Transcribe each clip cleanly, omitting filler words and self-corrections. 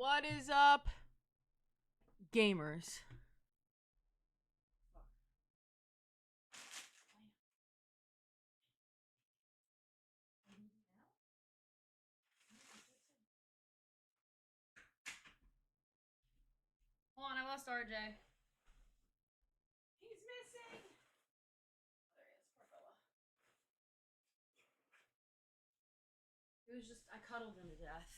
What is up, gamers? Hold on, I lost RJ. He's missing. There he is, poor fella. It was just, I cuddled him to death.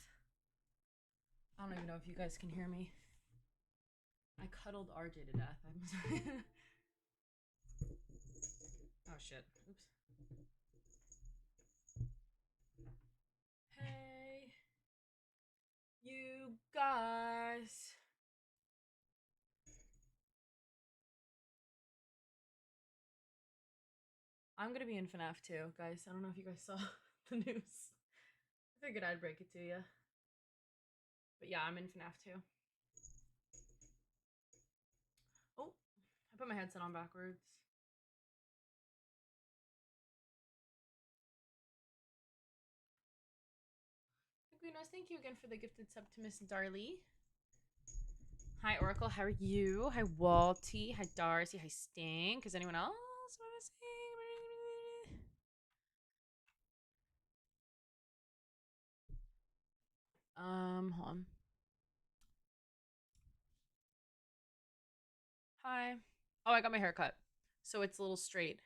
I don't even know if you guys can hear me. I cuddled RJ to death. I'm sorry. Oh shit. Oops. Hey, you guys. I'm gonna be in FNAF too, guys. I don't know if you guys saw the news. I figured I'd break it to you. But yeah, I'm in FNAF too. Oh, I put my headset on backwards. Guinos, thank you again for the gifted sub to Miss Darly. Hi, Oracle. How are you? Hi, Walty. Hi, Darcy. Hi, Stink. Is anyone else missing? Hold on. Hi. Oh, I got my hair cut, so it's a little straight.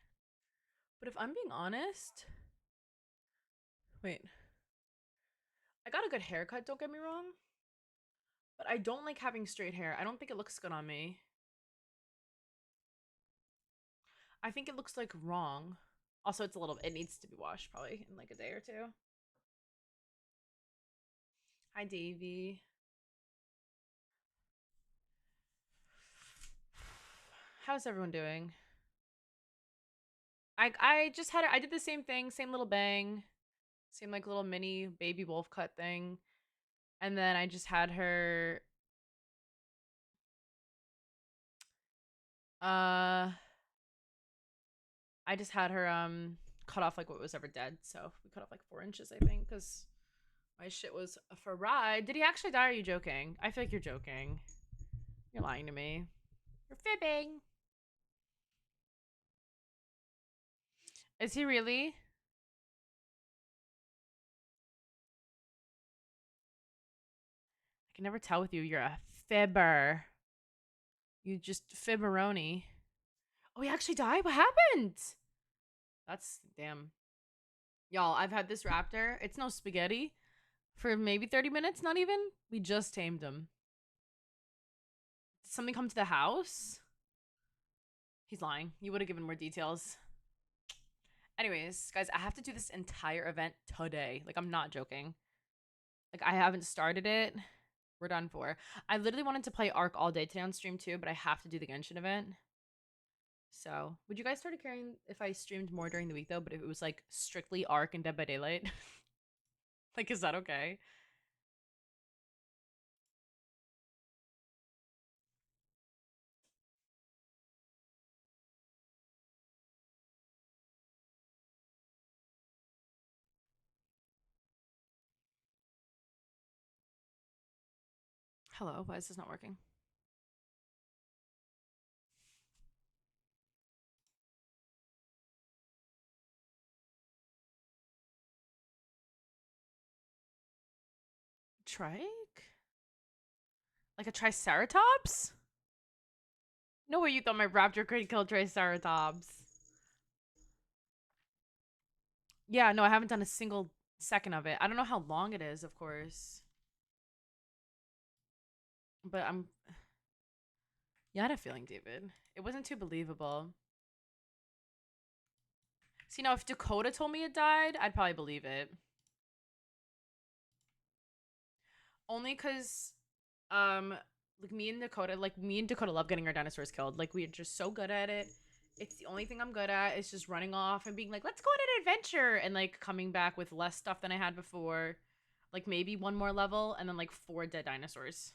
But if I'm being honest, wait. I got a good haircut, don't get me wrong. But I don't like having straight hair. I don't think it looks good on me. I think it looks like wrong. Also, it's a little, it needs to be washed probably in like a day or two. Hi, Davey. How's everyone doing? I just had, I did the same thing, same little bang, same like little mini baby wolf cut thing. And then I just had her, I just had her, cut off like what was ever dead. So we cut off like 4 inches, I think, because my shit was for ride. Did he actually die? Or are you joking? I feel like you're joking. You're lying to me. You're fibbing. Is he really? I can never tell with you. You're a fibber. You just fibberoni. Oh, he actually died? What happened? That's damn. Y'all, I've had this raptor. It's no spaghetti. For maybe 30 minutes, not even. We just tamed him. Did something come to the house? He's lying. You would have given more details. Anyways, guys, I have to do this entire event today. Like, I'm not joking. Like, I haven't started it. We're done for. I literally wanted to play Ark all day today on stream too, but I have to do the Genshin event. So, would you guys start caring if I streamed more during the week though, but if it was like strictly Ark and Dead by Daylight? Like, is that okay? Hello, why is this not working? Trike? Like a Triceratops? No way you thought my raptor could kill Triceratops. Yeah, no, I haven't done a single second of it. I don't know how long it is, of course. But yeah, I had a feeling, David. It wasn't too believable. See, now if Dakota told me it died, I'd probably believe it. Only because, like me and Dakota love getting our dinosaurs killed. Like, we're just so good at it. It's the only thing I'm good at. It's just running off and being like, let's go on an adventure. And like coming back with less stuff than I had before. Like maybe one more level and then like 4 dead dinosaurs.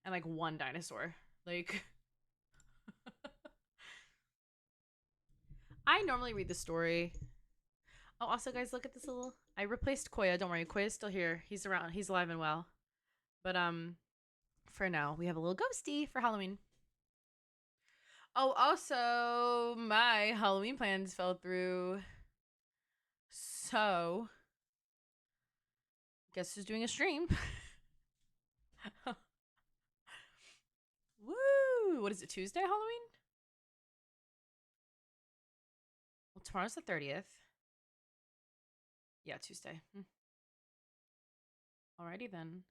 And like 1 dinosaur. Like, I normally read the story. Oh, also, guys, look at this little. I replaced Koya. Don't worry, Koya's still here. He's around. He's alive and well. But for now, we have a little ghosty for Halloween. Oh, also, my Halloween plans fell through. So, guess who's doing a stream? Woo! What is it, Tuesday, Halloween? Well, tomorrow's the 30th. Yeah, Tuesday. Alrighty then.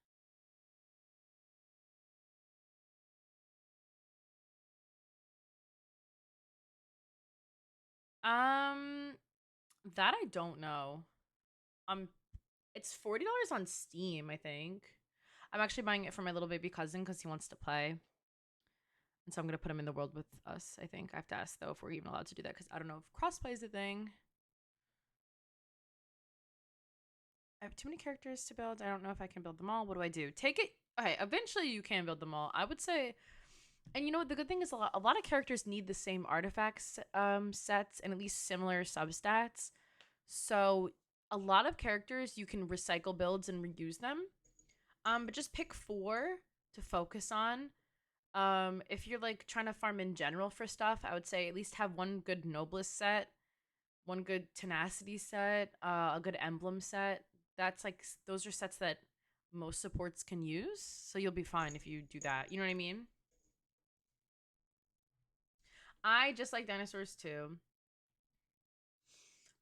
That I don't know. It's $40 on Steam, I think. I'm actually buying it for my little baby cousin because he wants to play. And so I'm gonna put him in the world with us, I think. I have to ask though if we're even allowed to do that because I don't know if crossplay is a thing. I have too many characters to build. I don't know if I can build them all. What do I do? Take it. Okay, eventually you can build them all. I would say, and you know what? The good thing is a lot of characters need the same artifacts sets and at least similar substats. So a lot of characters you can recycle builds and reuse them. But just pick 4 to focus on. If you're like trying to farm in general for stuff, I would say at least have one good noblest set, one good tenacity set, a good emblem set. That's like those are sets that most supports can use, so you'll be fine if you do that. You know what I mean? I just like dinosaurs too.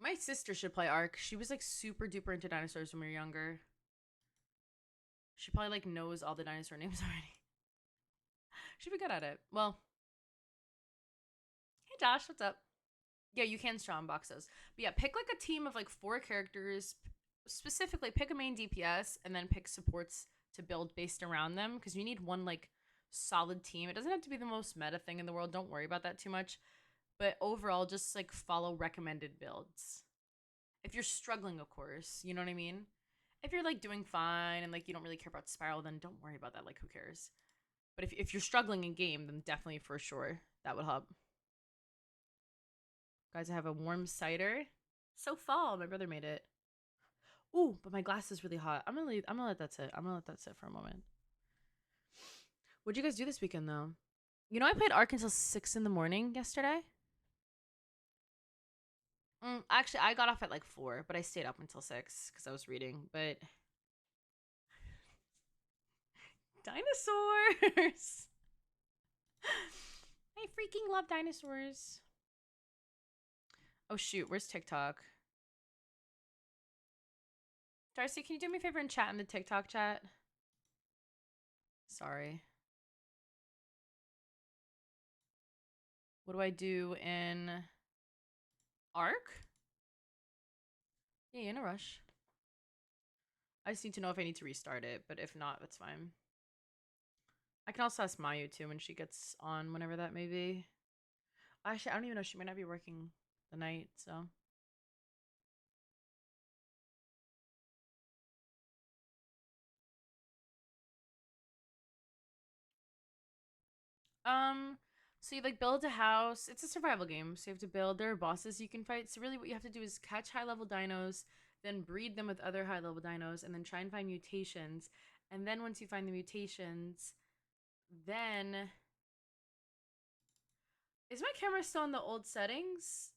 My sister should play Ark. She was like super duper into dinosaurs when we were younger. She probably like knows all the dinosaur names already. She'd be good at it. Well, hey Josh, what's up? Yeah, you can strong box those. But yeah, pick like a team of like 4 characters. Specifically, pick a main DPS and then pick supports to build based around them because you need one like solid team. It doesn't have to be the most meta thing in the world. Don't worry about that too much. But overall, just like follow recommended builds. If you're struggling, of course, you know what I mean? If you're like doing fine and like you don't really care about Spiral, then don't worry about that. Like, who cares? But if you're struggling in game, then definitely for sure that would help. Guys, I have a warm cider. So fall. My brother made it. Ooh, but my glass is really hot. I'm gonna let that sit. I'm gonna let that sit for a moment. What'd you guys do this weekend though? You know, I played Ark until 6 in the morning yesterday. Actually, I got off at like 4, but I stayed up until 6 because I was reading. But dinosaurs! I freaking love dinosaurs. Oh shoot, where's TikTok? Darcy, can you do me a favor and chat in the TikTok chat? Sorry. What do I do in Ark? Yeah, in a rush. I just need to know if I need to restart it, but if not, that's fine. I can also ask Mayu too when she gets on, whenever that may be. Actually, I don't even know. She might not be working the night, so. Um, so you like build a house. It's a survival game, so you have to build. There are bosses you can fight. So really, what you have to do is catch high level dinos, then breed them with other high level dinos, and then try and find mutations. And then once you find the mutations, then is my camera still in the old settings?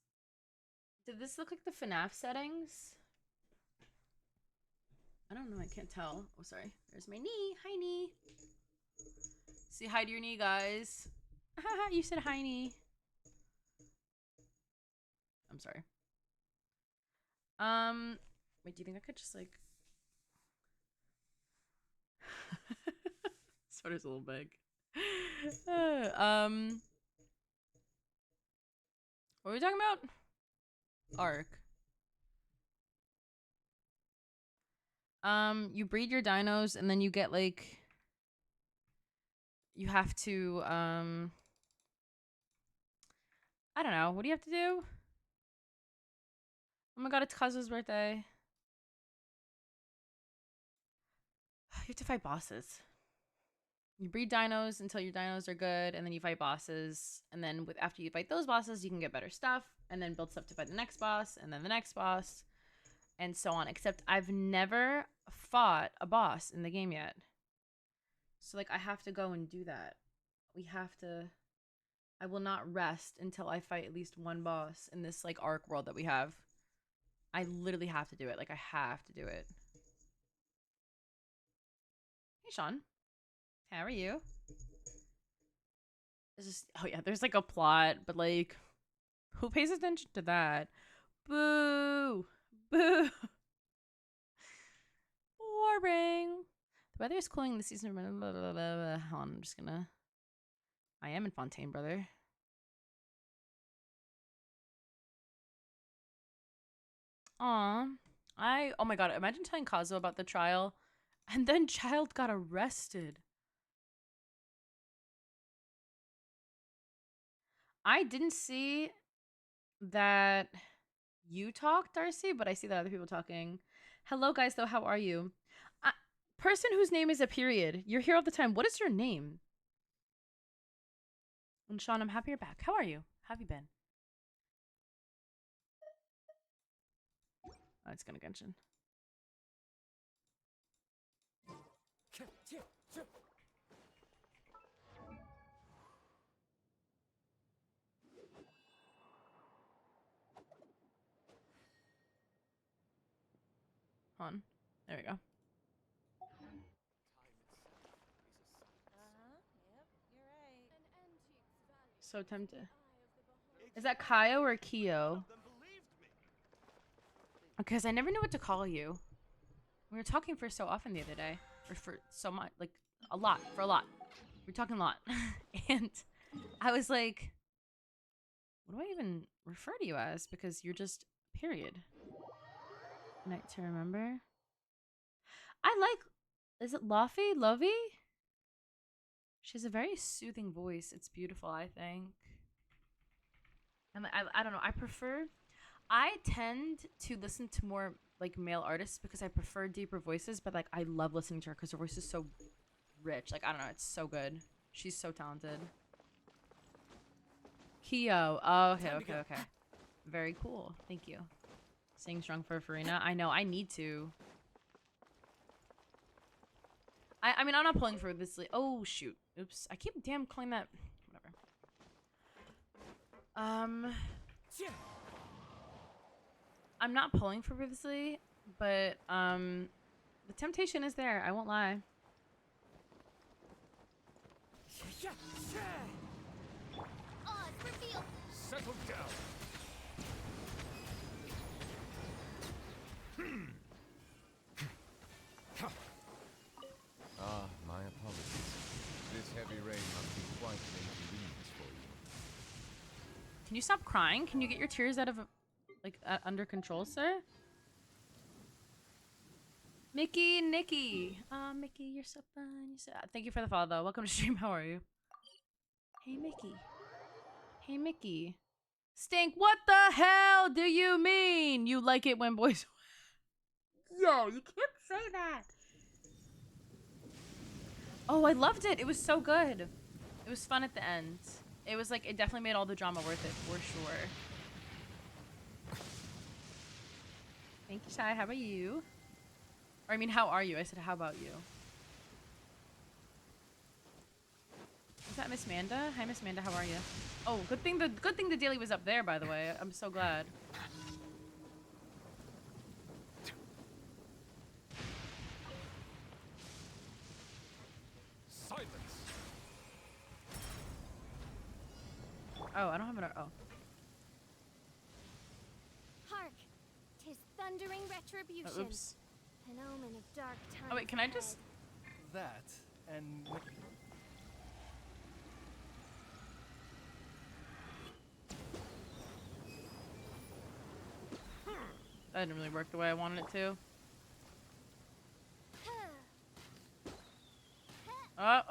Did this look like the FNAF settings? I don't know. I can't tell. Oh, sorry. There's my knee. Hi, knee. Say hi to your knee, guys. You said hi, knee. I'm sorry. Wait, do you think I could just like... Sweater's a little big. What are we talking about? Ark. You breed your dinos and then you get like... You have to, I don't know. What do you have to do? Oh my god, it's Kazu's birthday. You have to fight bosses. You breed dinos until your dinos are good, and then you fight bosses. And then after you fight those bosses, you can get better stuff, and then build stuff to fight the next boss, and then the next boss, and so on. Except I've never fought a boss in the game yet. So like I have to go and do that. We have to. I will not rest until I fight at least one boss in this like arc world that we have. I literally have to do it. Like I have to do it. Hey Sean, how are you? This is oh yeah, there's like a plot, but like who pays attention to that? Boo! Boo! Boring. The weather is cooling this season. Blah, blah, blah, blah. Hold on, I'm just gonna. I am in Fontaine, brother. Aw. Oh my god, imagine telling Kazuo about the trial and then Child got arrested. I didn't see that you talked, Darcy, but I see that other people talking. Hello, guys, though. How are you? Person whose name is a period. You're here all the time. What is your name? And Sean, I'm happy you're back. How are you? How have you been? Oh, it's gonna Genshin. Hold on. There we go. So tempted. Is that Kaio or Kyo? Because I never knew what to call you. We were talking for so often the other day. Or for so much. Like, a lot. For a lot. We were talking a lot. And I was like, what do I even refer to you as? Because you're just period. Night to remember. I like... Is it Luffy? Lovey? She has a very soothing voice. It's beautiful, I think. And I don't know. I tend to listen to more like male artists because I prefer deeper voices, but like I love listening to her because her voice is so rich. Like I don't know, it's so good. She's so talented. Kyo. Oh, okay. Very cool. Thank you. Staying strong for Farina. I know. I need to. I mean, I'm not pulling for this. Oh shoot. Oops. I keep damn calling that. Whatever. I'm not pulling for previously, but the temptation is there. I won't lie. Settle down. My apologies. This heavy rain must be quite an inconvenience for you. Can you stop crying? Can you get your tears out of like under control, sir? Mickey, Nikki. Mickey, you're so fun. You're so... Thank you for the follow, though. Welcome to stream. How are you? Hey, Mickey. Hey, Mickey. Stink, what the hell do you mean? You like it when boys... Yo, you can't say that. Oh, I loved it. It was so good. It was fun at the end. It was like, it definitely made all the drama worth it, for sure. Thank you, Shai. How about you? Or I mean, how are you? I said, how about you? Is that Miss Manda? Hi, Miss Manda. How are you? Oh, good thing the daily was up there, by the way. I'm so glad. Silence. Oh, I don't have an... Oh. Hark! 'Tis thundering retribution. Oh, oops. An omen of dark times. Oh, wait, can I just... That and That didn't really work the way I wanted it to. Oh.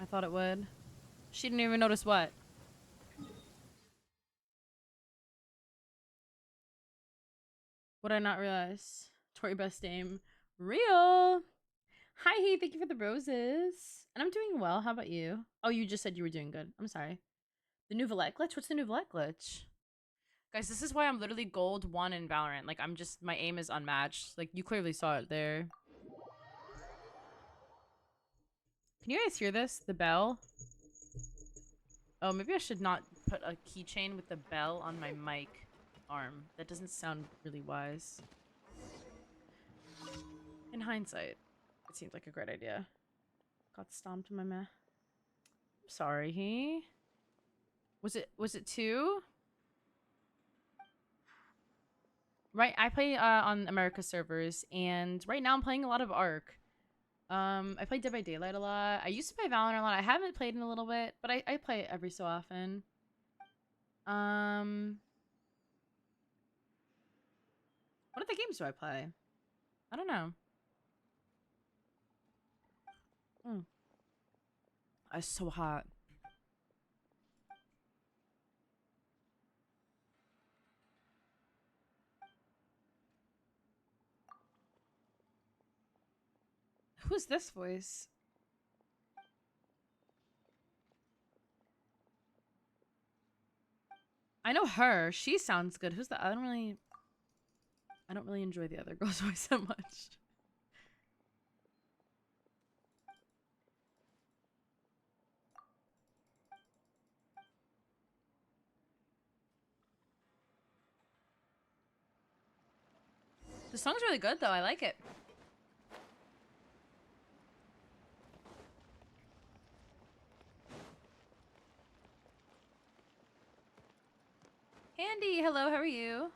I thought it would. She didn't even notice what. What did I not realize? Tori best aim. Real. Hi, hey, thank you for the roses. And I'm doing well. How about you? Oh, you just said you were doing good. I'm sorry. The new Valette glitch? What's the new Valette glitch? Guys, this is why I'm literally gold 1 in Valorant. Like, my aim is unmatched. Like, you clearly saw it there. Can you guys hear this? The bell? Oh, maybe I should not put a keychain with the bell on my mic arm. That doesn't sound really wise. In hindsight, it seems like a great idea. Got stomped in my meh. I'm sorry, he. Was it 2? Right, I play on America servers, and right now I'm playing a lot of Ark. I play Dead by Daylight a lot. I used to play Valorant a lot. I haven't played in a little bit, but I play it every so often. What other games do I play? I don't know. It's so hot. Who's this voice? I know her. She sounds good. Who's the? I don't really enjoy the other girl's voice that much. The song's really good though. I like it. Handy, hello. How are you?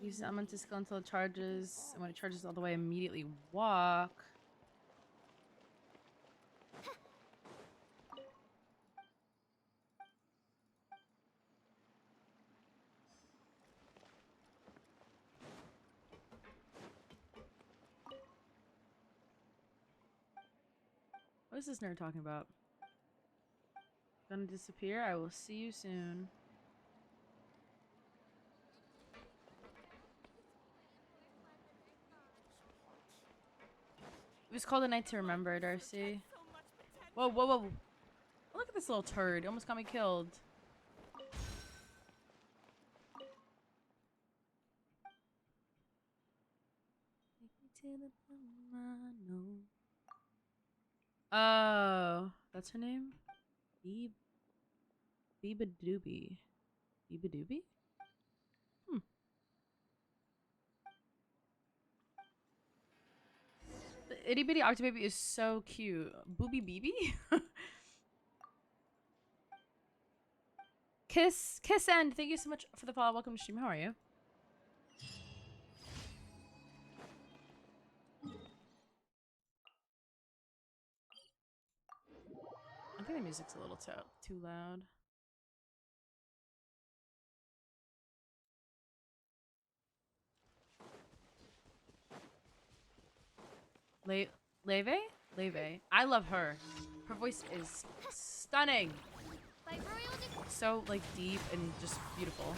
Use the element to skill until it charges, and when it charges all the way, immediately walk. What is this nerd talking about? Gonna disappear? I will see you soon. It was called A Night to Remember, Darcy. Whoa, whoa, whoa. Look at this little turd. It almost got me killed. Oh, that's her name? Biba Doobie. Biba Doobie? The itty bitty octobaby is so cute. Booby BB? Kiss End. Thank you so much for the follow. Welcome to stream. How are you? I think the music's a little too loud. Leve? Leve. I love her. Her voice is stunning. So like deep and just beautiful.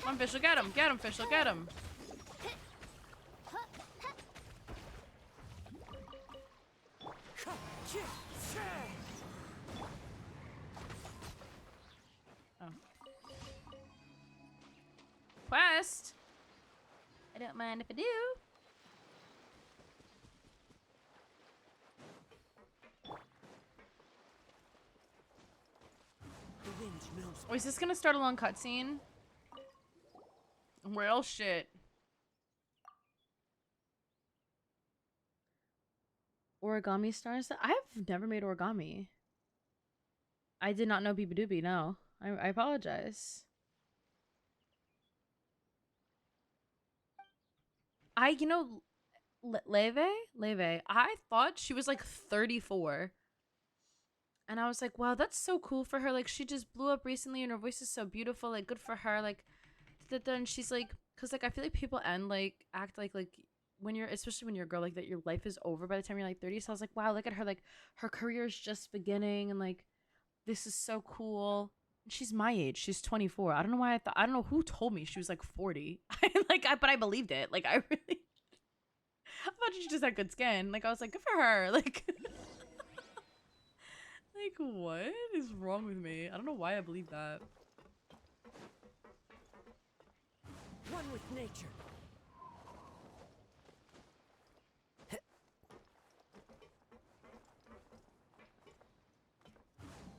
Come on, Fischl, get him! Get him, Fischl, get him! Oh. Quest? I don't mind if I do. Oh, is this gonna start a long cutscene? Real shit. Origami stars? I've never made origami. I did not know Biba Doobie, no. I apologize. You know, Leve, I thought she was like 34. And I was like, wow, that's so cool for her. Like, she just blew up recently and her voice is so beautiful. Like, good for her. Like, and she's like, because, like, I feel like people act like, when you're, especially when you're a girl, like, that your life is over by the time you're, like, 30. So I was like, wow, look at her. Like, her career is just beginning. And, like, this is so cool. She's my age. She's 24. I don't know why I thought. I don't know who told me she was like 40. But I believed it. Like, I really. I thought she just had good skin. Like, I was like, good for her. Like, like what is wrong with me? I don't know why I believe that. One with nature.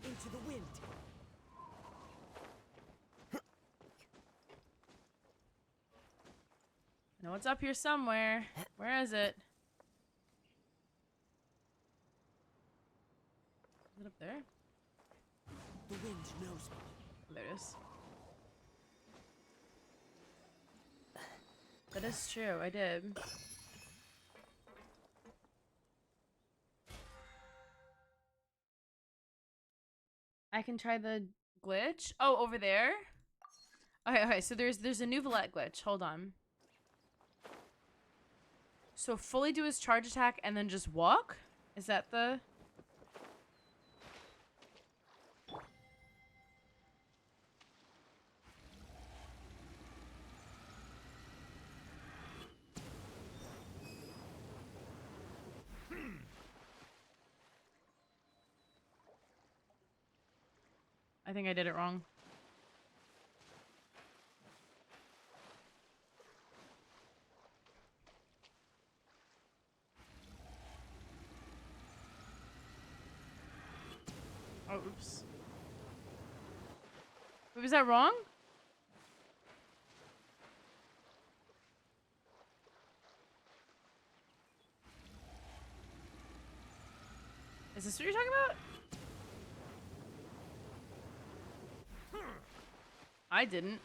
Into the wind. I know it's up here somewhere. Where is it? Is it up there? The wind knows me. There it is. That is true. I did. I can try the glitch. Oh, over there. Okay. So there's a new Valette glitch. Hold on. So fully do his charge attack and then just walk? Is that the... I think I did it wrong. Oh, oops. Wait, was that wrong? Is this what you're talking about? I didn't.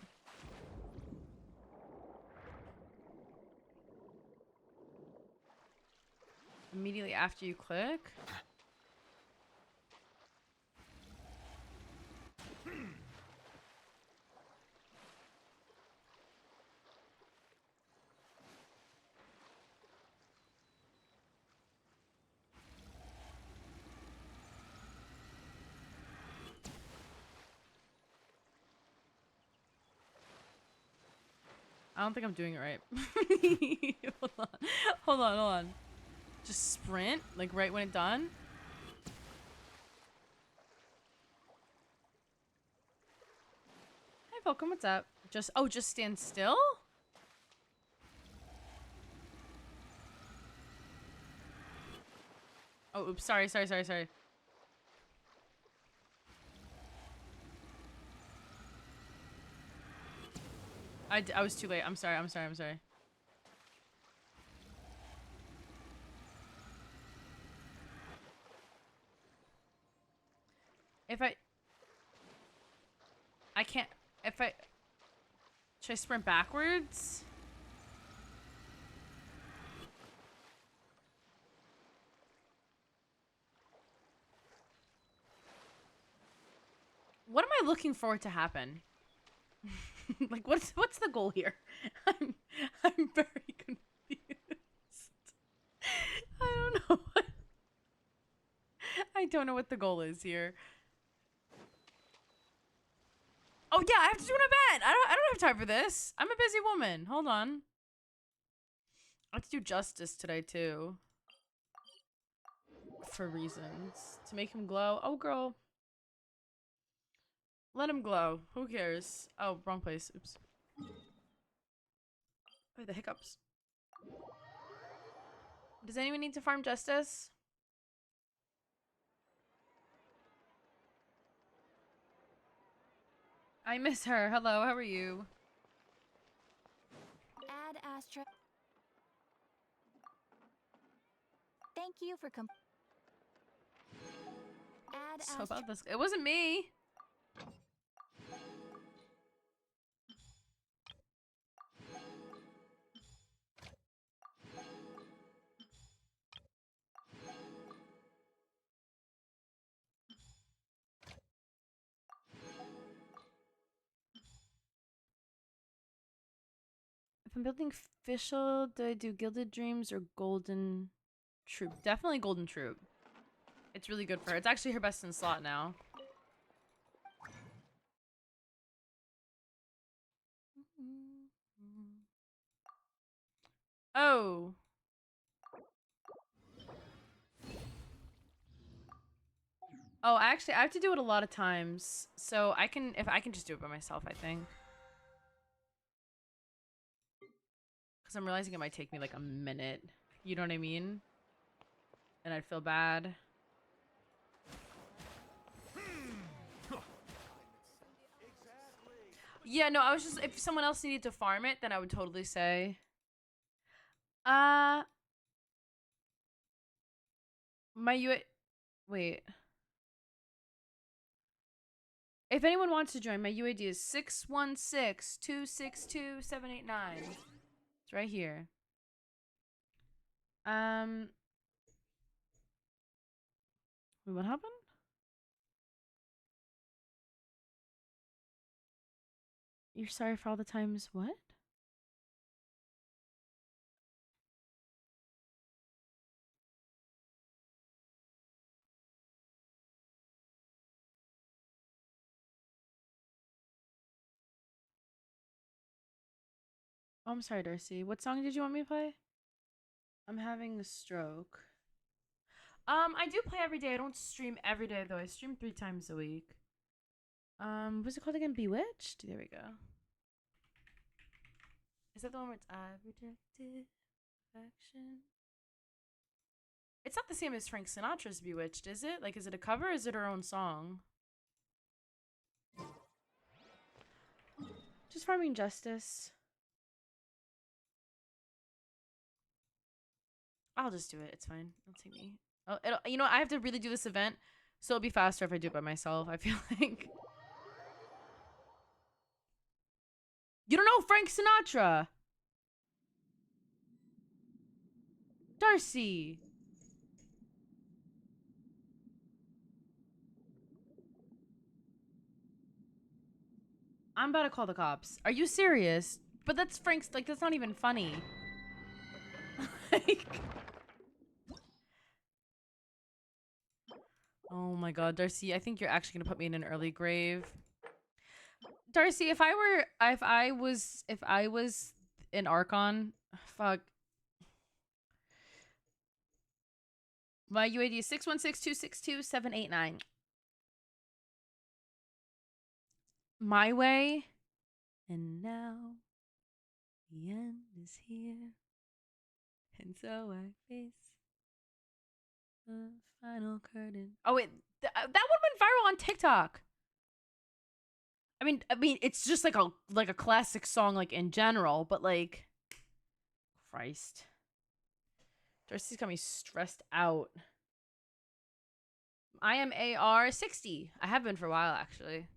Immediately after you click? I don't think I'm doing it right. Hold on. Hold on. Just sprint, like right when it's done. Hi, Falcon, what's up? Just stand still? Oh, oops, sorry. I was too late. I'm sorry. If I can't, should I sprint backwards? What am I looking for to happen? Like, what's the goal here? I'm very confused. I don't know. I don't know what the goal is here. Oh yeah, I have to do an event. I don't have time for this. I'm a busy woman. Hold on. I have to do justice today too. For reasons. To make him glow. Oh girl. Let him glow. Who cares? Oh, wrong place. Oops. Oh, the hiccups. Does anyone need to farm justice? I miss her. Hello, how are you? Add Astra. Thank you for Add So Astra. about this. It wasn't me. If I'm building official, do I do Gilded Dreams or Golden Troop? Definitely Golden Troop. It's really good for her. It's actually her best in slot now. Oh. Oh, actually, I have to do it a lot of times. So I can, if I can just do it by myself, I think. Because I'm realizing it might take me like a minute. You know what I mean? And I'd feel bad. Yeah, no, I was just, if someone else needed to farm it, then I would totally say. My UA, wait. If anyone wants to join, my UAD is 616-262-789. It's right here. Wait, what happened? You're sorry for all the times, what? Oh, I'm sorry, Darcy. What song did you want me to play? I'm having a stroke. I do play every day. I don't stream every day though. I stream 3 times a week. What's it called again? Bewitched? There we go. Is that the one where it's I rejected affection? It's not the same as Frank Sinatra's Bewitched, is it? Like, is it a cover or is it her own song? Just farming justice. I'll just do it. It's fine. It'll take me. Oh, you know, I have to really do this event, so it'll be faster if I do it by myself. I feel like. You don't know Frank Sinatra, Darcy. I'm about to call the cops. Are you serious? But that's Frank's. Like, that's not even funny. Like. Oh my god, Darcy, I think you're actually gonna put me in an early grave. Darcy, if I was an Archon, fuck. My UAD is 616-262-789. My way. And now the end is here. And so I face the final curtain. Oh wait, that one went viral on TikTok. I mean, it's just like a classic song, like in general, but like, Christ, Darcy's got me stressed out. I am AR 60. I have been for a while actually.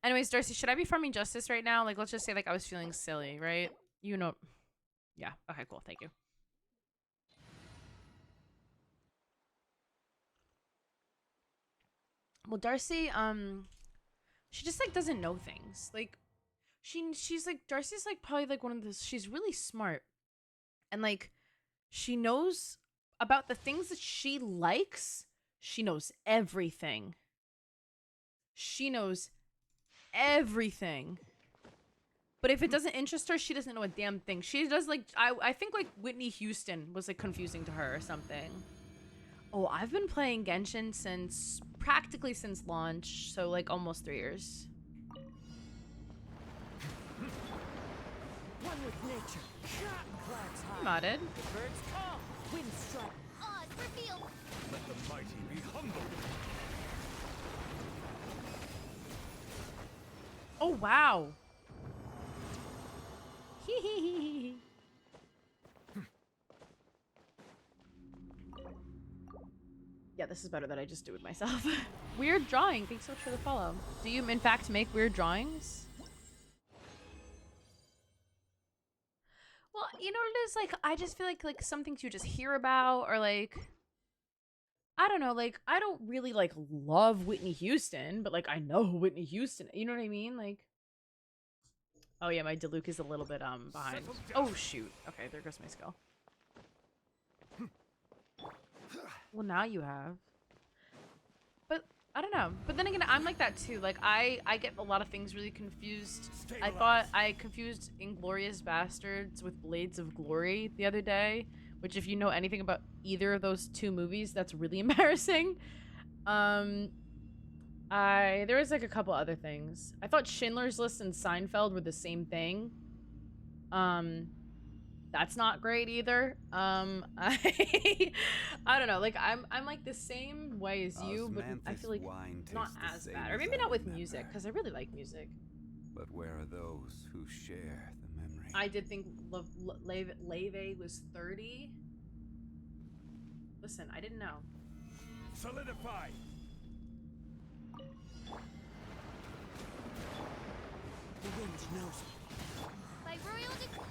Anyways, Darcy, should I be farming justice right now? Like, let's just say like I was feeling silly, right? You know, yeah. Okay, cool. Thank you. Well, Darcy, she just like doesn't know things. Like, she's like Darcy's like probably like one of the. She's really smart, and like she knows about the things that she likes. She knows everything. She knows everything. But if it doesn't interest her, she doesn't know a damn thing. She does like I think like Whitney Houston was like confusing to her or something. Oh, I've been playing Genshin practically since launch, so like almost 3 years. One with nature. Clouds high. Modded. The birds call. Wind strike. Oz revealed. Let the mighty be humbled. Oh wow. Hee hee hee hee. Yeah, this is better that I just do it myself. Weird drawing. Thanks so much for the follow. Do you in fact make weird drawings? Well, you know what it is? Like, I just feel like some things you just hear about, or like, I don't know, like, I don't really like love Whitney Houston, but like I know who Whitney Houston, you know what I mean? Like, oh yeah, my Diluc is a little bit behind. Oh shoot. Okay, there goes my skill. Well, now you have. But I don't know. But then again, I'm like that too. Like I get a lot of things really confused. I thought I confused Inglorious Bastards with Blades of Glory the other day, which if you know anything about either of those two movies, that's really embarrassing. There was like a couple other things. I thought Schindler's List and Seinfeld were the same thing. Um that's not great either. I don't know. Like I'm like the same way as you, but I feel like not as bad, or maybe not with music, because I really like music. But where are those who share the memory? I did think Leve was 30. Listen, I didn't know. Solidify. The wind knows it. By royal decree.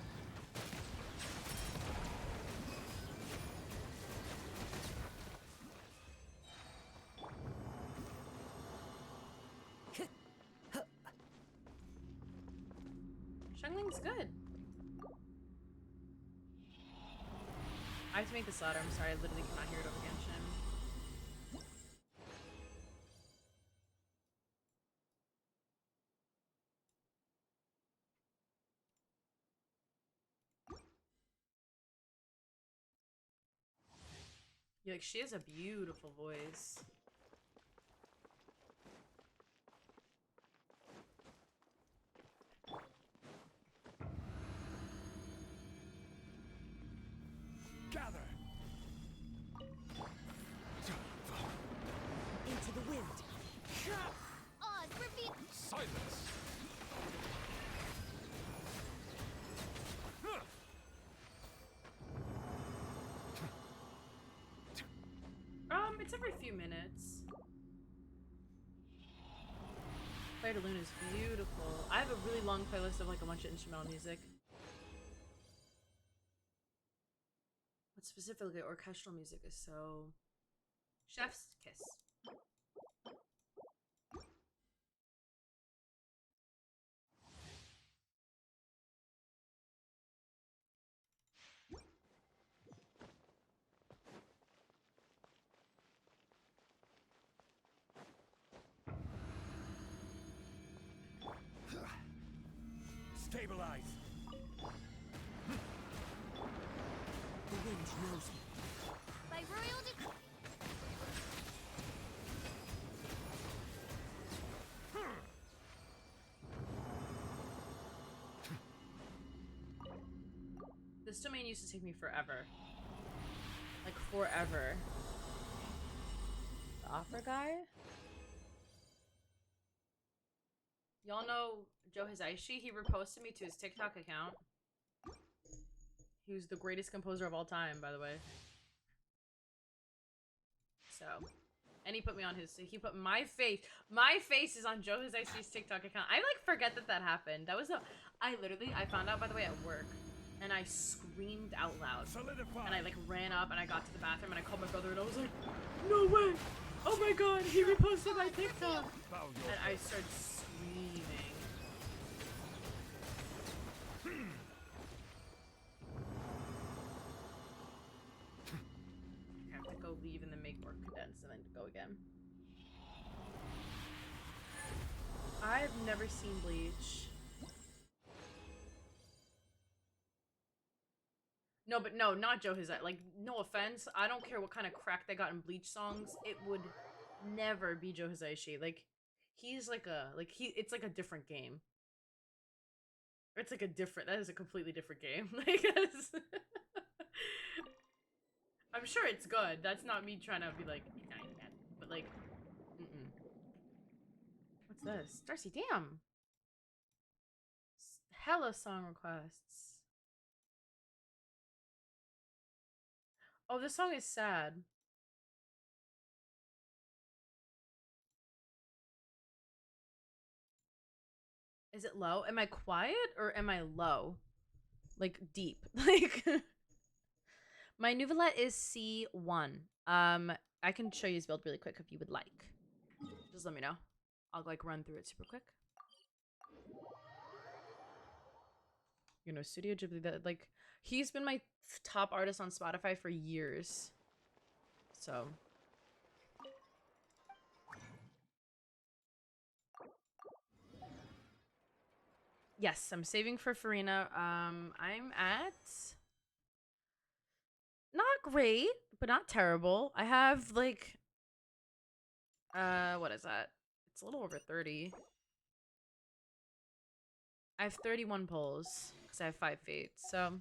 Shengling's good. I have to make this louder. I'm sorry, I literally cannot hear it over Genshin. You're like, she has a beautiful voice. Gather. Into the wind. Oz, reveal. Silence. It's every few minutes. Fire to Lune is beautiful. I have a really long playlist of like a bunch of instrumental music. But specifically orchestral music is so... Chef's kiss. Stabilize. The wind knows it. By royal decree. This domain used to take me forever. Like forever. The opera guy? Y'all know Joe Hisaishi? He reposted me to his TikTok account. He was the greatest composer of all time, by the way. So, and he put me on his, he put my face is on Joe Hisaishi's TikTok account. I like forget that that happened. That was the, I found out by the way at work, and I screamed out loud. Solidify. And I like ran up and I got to the bathroom and I called my brother and I was like, no way! Oh my god, he reposted my TikTok! Bow your And I started screaming. I have to go leave and then make more condensed and then go again. I've never seen Bleach. No, but no, not Joe Hisaishi. Like, no offense. I don't care what kind of crack they got in Bleach songs. It would never be Joe Hisaishi. Like, he's like a, like, it's like a different game. It's like a different, that is a completely different game. Like, I'm sure it's good. That's not me trying to be like, nah, you can't. But like, What's this? Darcy, damn. Hella song requests. Oh, this song is sad. Is it low? Am I quiet or am I low? Like deep. Like my Nuvolette is C1. I can show you his build really quick if you would like. Just let me know. I'll like run through it super quick. You know, Studio Ghibli, that like he's been my top artist on Spotify for years. So Yes, I'm saving for Farina. I'm at not great, but not terrible. I have like what is that? It's a little over 30. I have 31 pulls because I have 5 fates. So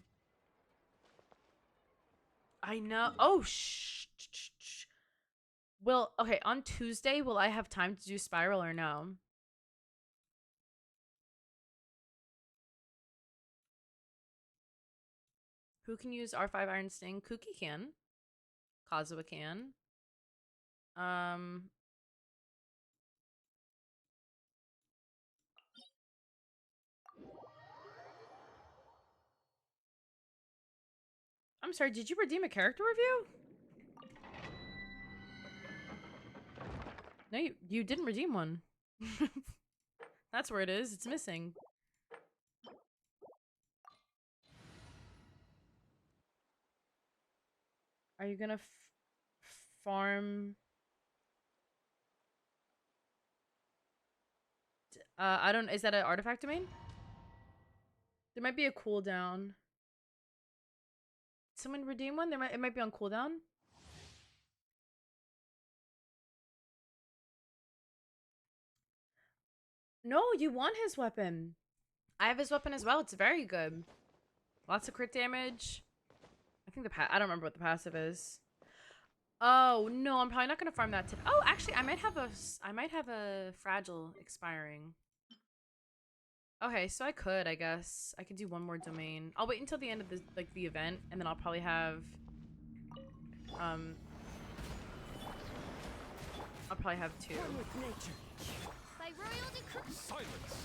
I know. Oh shh. Will okay on Tuesday? Will I have time to do spiral or no? Who can use R5 Iron Sting? Kuki can. Kazuha can. Um. I'm sorry. Did you redeem a character review? No, you didn't redeem one. That's where it is. It's missing. Are you gonna farm? I don't. Is that an artifact domain? There might be a cooldown. Someone redeem one? It might be on cooldown. No, you want his weapon. I have his weapon as well. It's very good. Lots of crit damage. I think I don't remember what the passive is. Oh no, I'm probably not gonna farm that today. Oh, actually, I might have a fragile expiring. Okay, so I guess. I could do one more domain. I'll wait until the end of the event, and then I'll probably have I'll probably have 2. One with nature. By royal decree. Silence!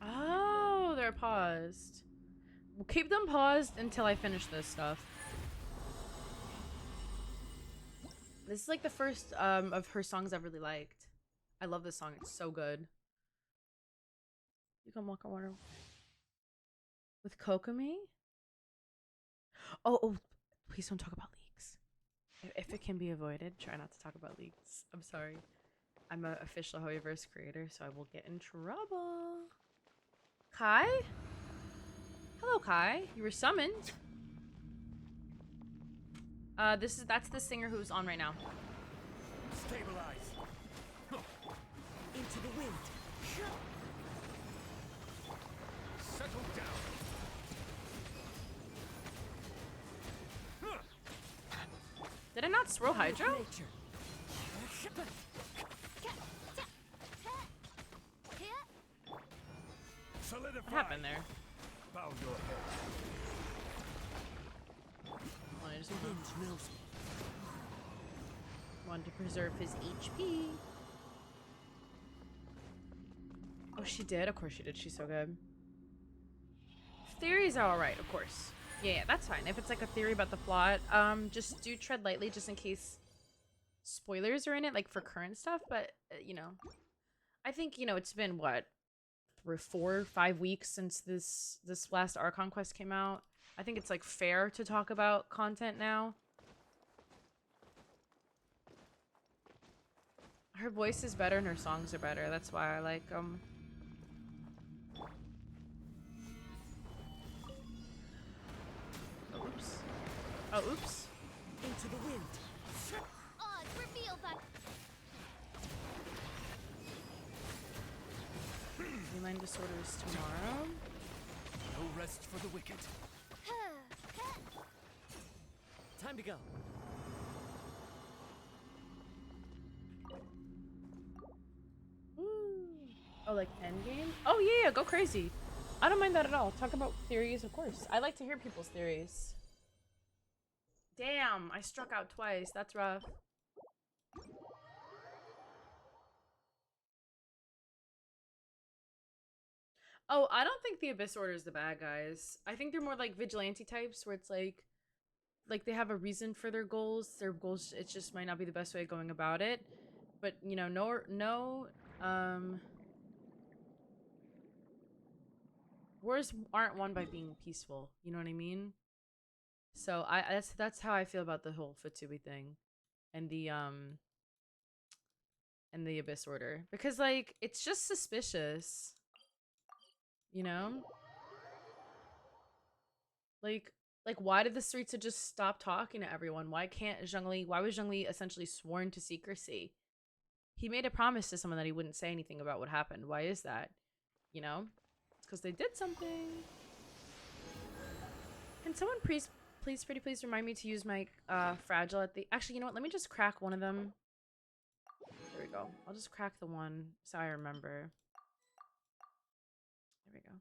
Oh, they're paused. We'll keep them paused until I finish this stuff. This is like the first of her songs I've really liked. I love this song. It's so good. You can walk on water with Kokomi. Oh, please don't talk about leaks. If it can be avoided, try not to talk about leaks. I'm sorry. I'm an official Hoyoverse creator, so I will get in trouble. Kai? Hello, Kai. You were summoned. That's the singer who's on right now. Stabilize! Into the wind. Settle down! Did I not swirl Hydro? Nature. Solidify! What happened there? Bow your head. Well, I just The wind knows me. wanted to preserve his HP. Oh, she did? Of course she did. She's so good. Theories are alright, of course. Yeah, that's fine. If it's like a theory about the plot, just do tread lightly just in case spoilers are in it, like for current stuff, but, you know. I think, you know, it's been, what, 4 or 5 weeks since this last Archon quest came out. I think it's, like, fair to talk about content now. Her voice is better and her songs are better. That's why I like them. Oops. Oh, oops. Into the wind. Odds reveal by Feline disorders tomorrow. No rest for the wicked. Time to go. Oh, like endgame? Oh, yeah, go crazy. I don't mind that at all. Talk about theories, of course. I like to hear people's theories. Damn, I struck out twice. That's rough. Oh, I don't think the Abyss Order is the bad guys. I think they're more like vigilante types where it's like they have a reason for their goals. Their goals, it just might not be the best way of going about it. But, you know, wars aren't won by being peaceful. You know what I mean? So that's how I feel about the whole Fatui thing, and the Abyss Order, because like it's just suspicious, you know. Like why did the streets just stop talking to everyone? Why can't Zhongli? Why was Zhongli essentially sworn to secrecy? He made a promise to someone that he wouldn't say anything about what happened. Why is that? You know, it's because they did something. Can someone pretty please remind me to use my fragile at the. Actually, you know what? Let me just crack one of them. There we go. I'll just crack the one so I remember. There we go.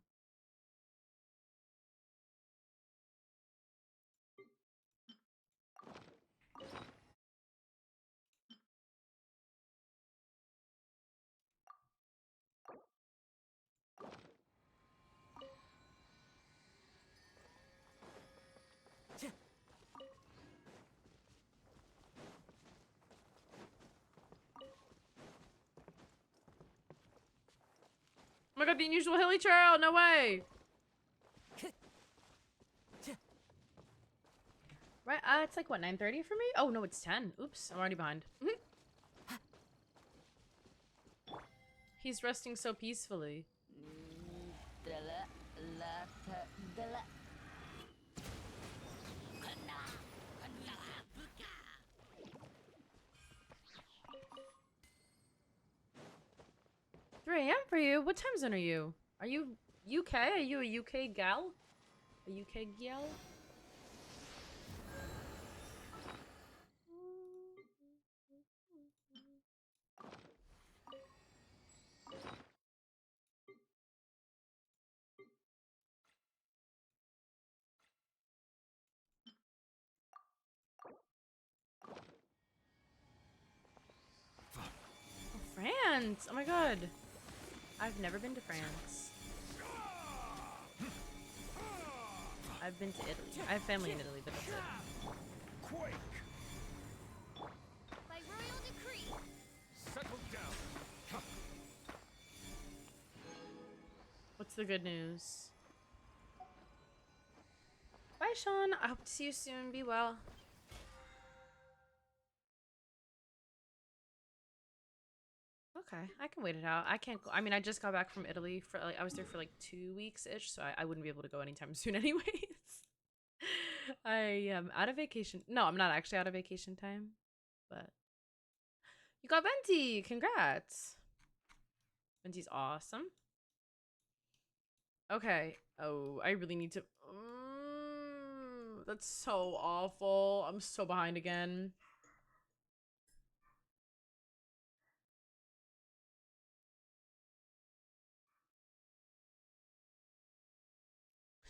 Oh my god, the unusual hilly trail! No way! Right, it's like what, 9:30 for me? Oh no, it's 10. Oops, I'm already behind. He's resting so peacefully. 3 a.m. for you? What time zone are you? Are you UK? Are you a UK gal? A UK gal? Oh, France! Oh my god. I've never been to France. I've been to Italy. I have family in Italy, but that's it. Quake! By royal decree. Settle down. What's the good news? Bye, Sean. I hope to see you soon. Be well. Okay, I can wait it out. I can't go. I mean, I just got back from Italy for like I was there for like 2 weeks ish, so I wouldn't be able to go anytime soon, anyways. I am out of vacation. No, I'm not actually out of vacation time, but you got Venti. Congrats. Venti's awesome. Okay. Oh, I really need to. That's so awful. I'm so behind again.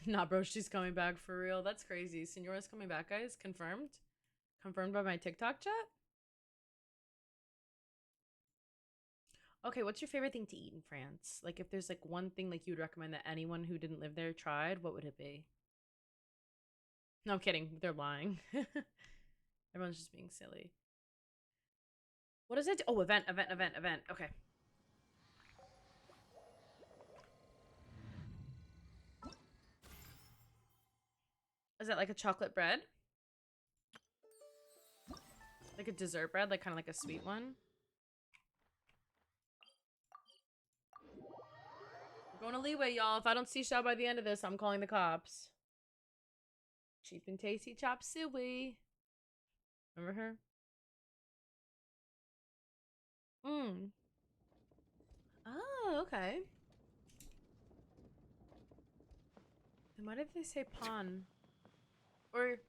Nah, bro, she's coming back for real. That's crazy. Senora's coming back, guys. Confirmed. Confirmed by my TikTok chat. Okay, what's your favorite thing to eat in France? Like, if there's like one thing like you would recommend that anyone who didn't live there tried, what would it be? No, I'm kidding. They're lying. Everyone's just being silly. What is it? Oh, event. Okay. Is that like a chocolate bread? Like a dessert bread? Like kind of like a sweet one? We're going to leeway, y'all. If I don't see Shao by the end of this, I'm calling the cops. Cheap and tasty chop suey. Remember her? Oh, okay. Then why did they say pawn? Or,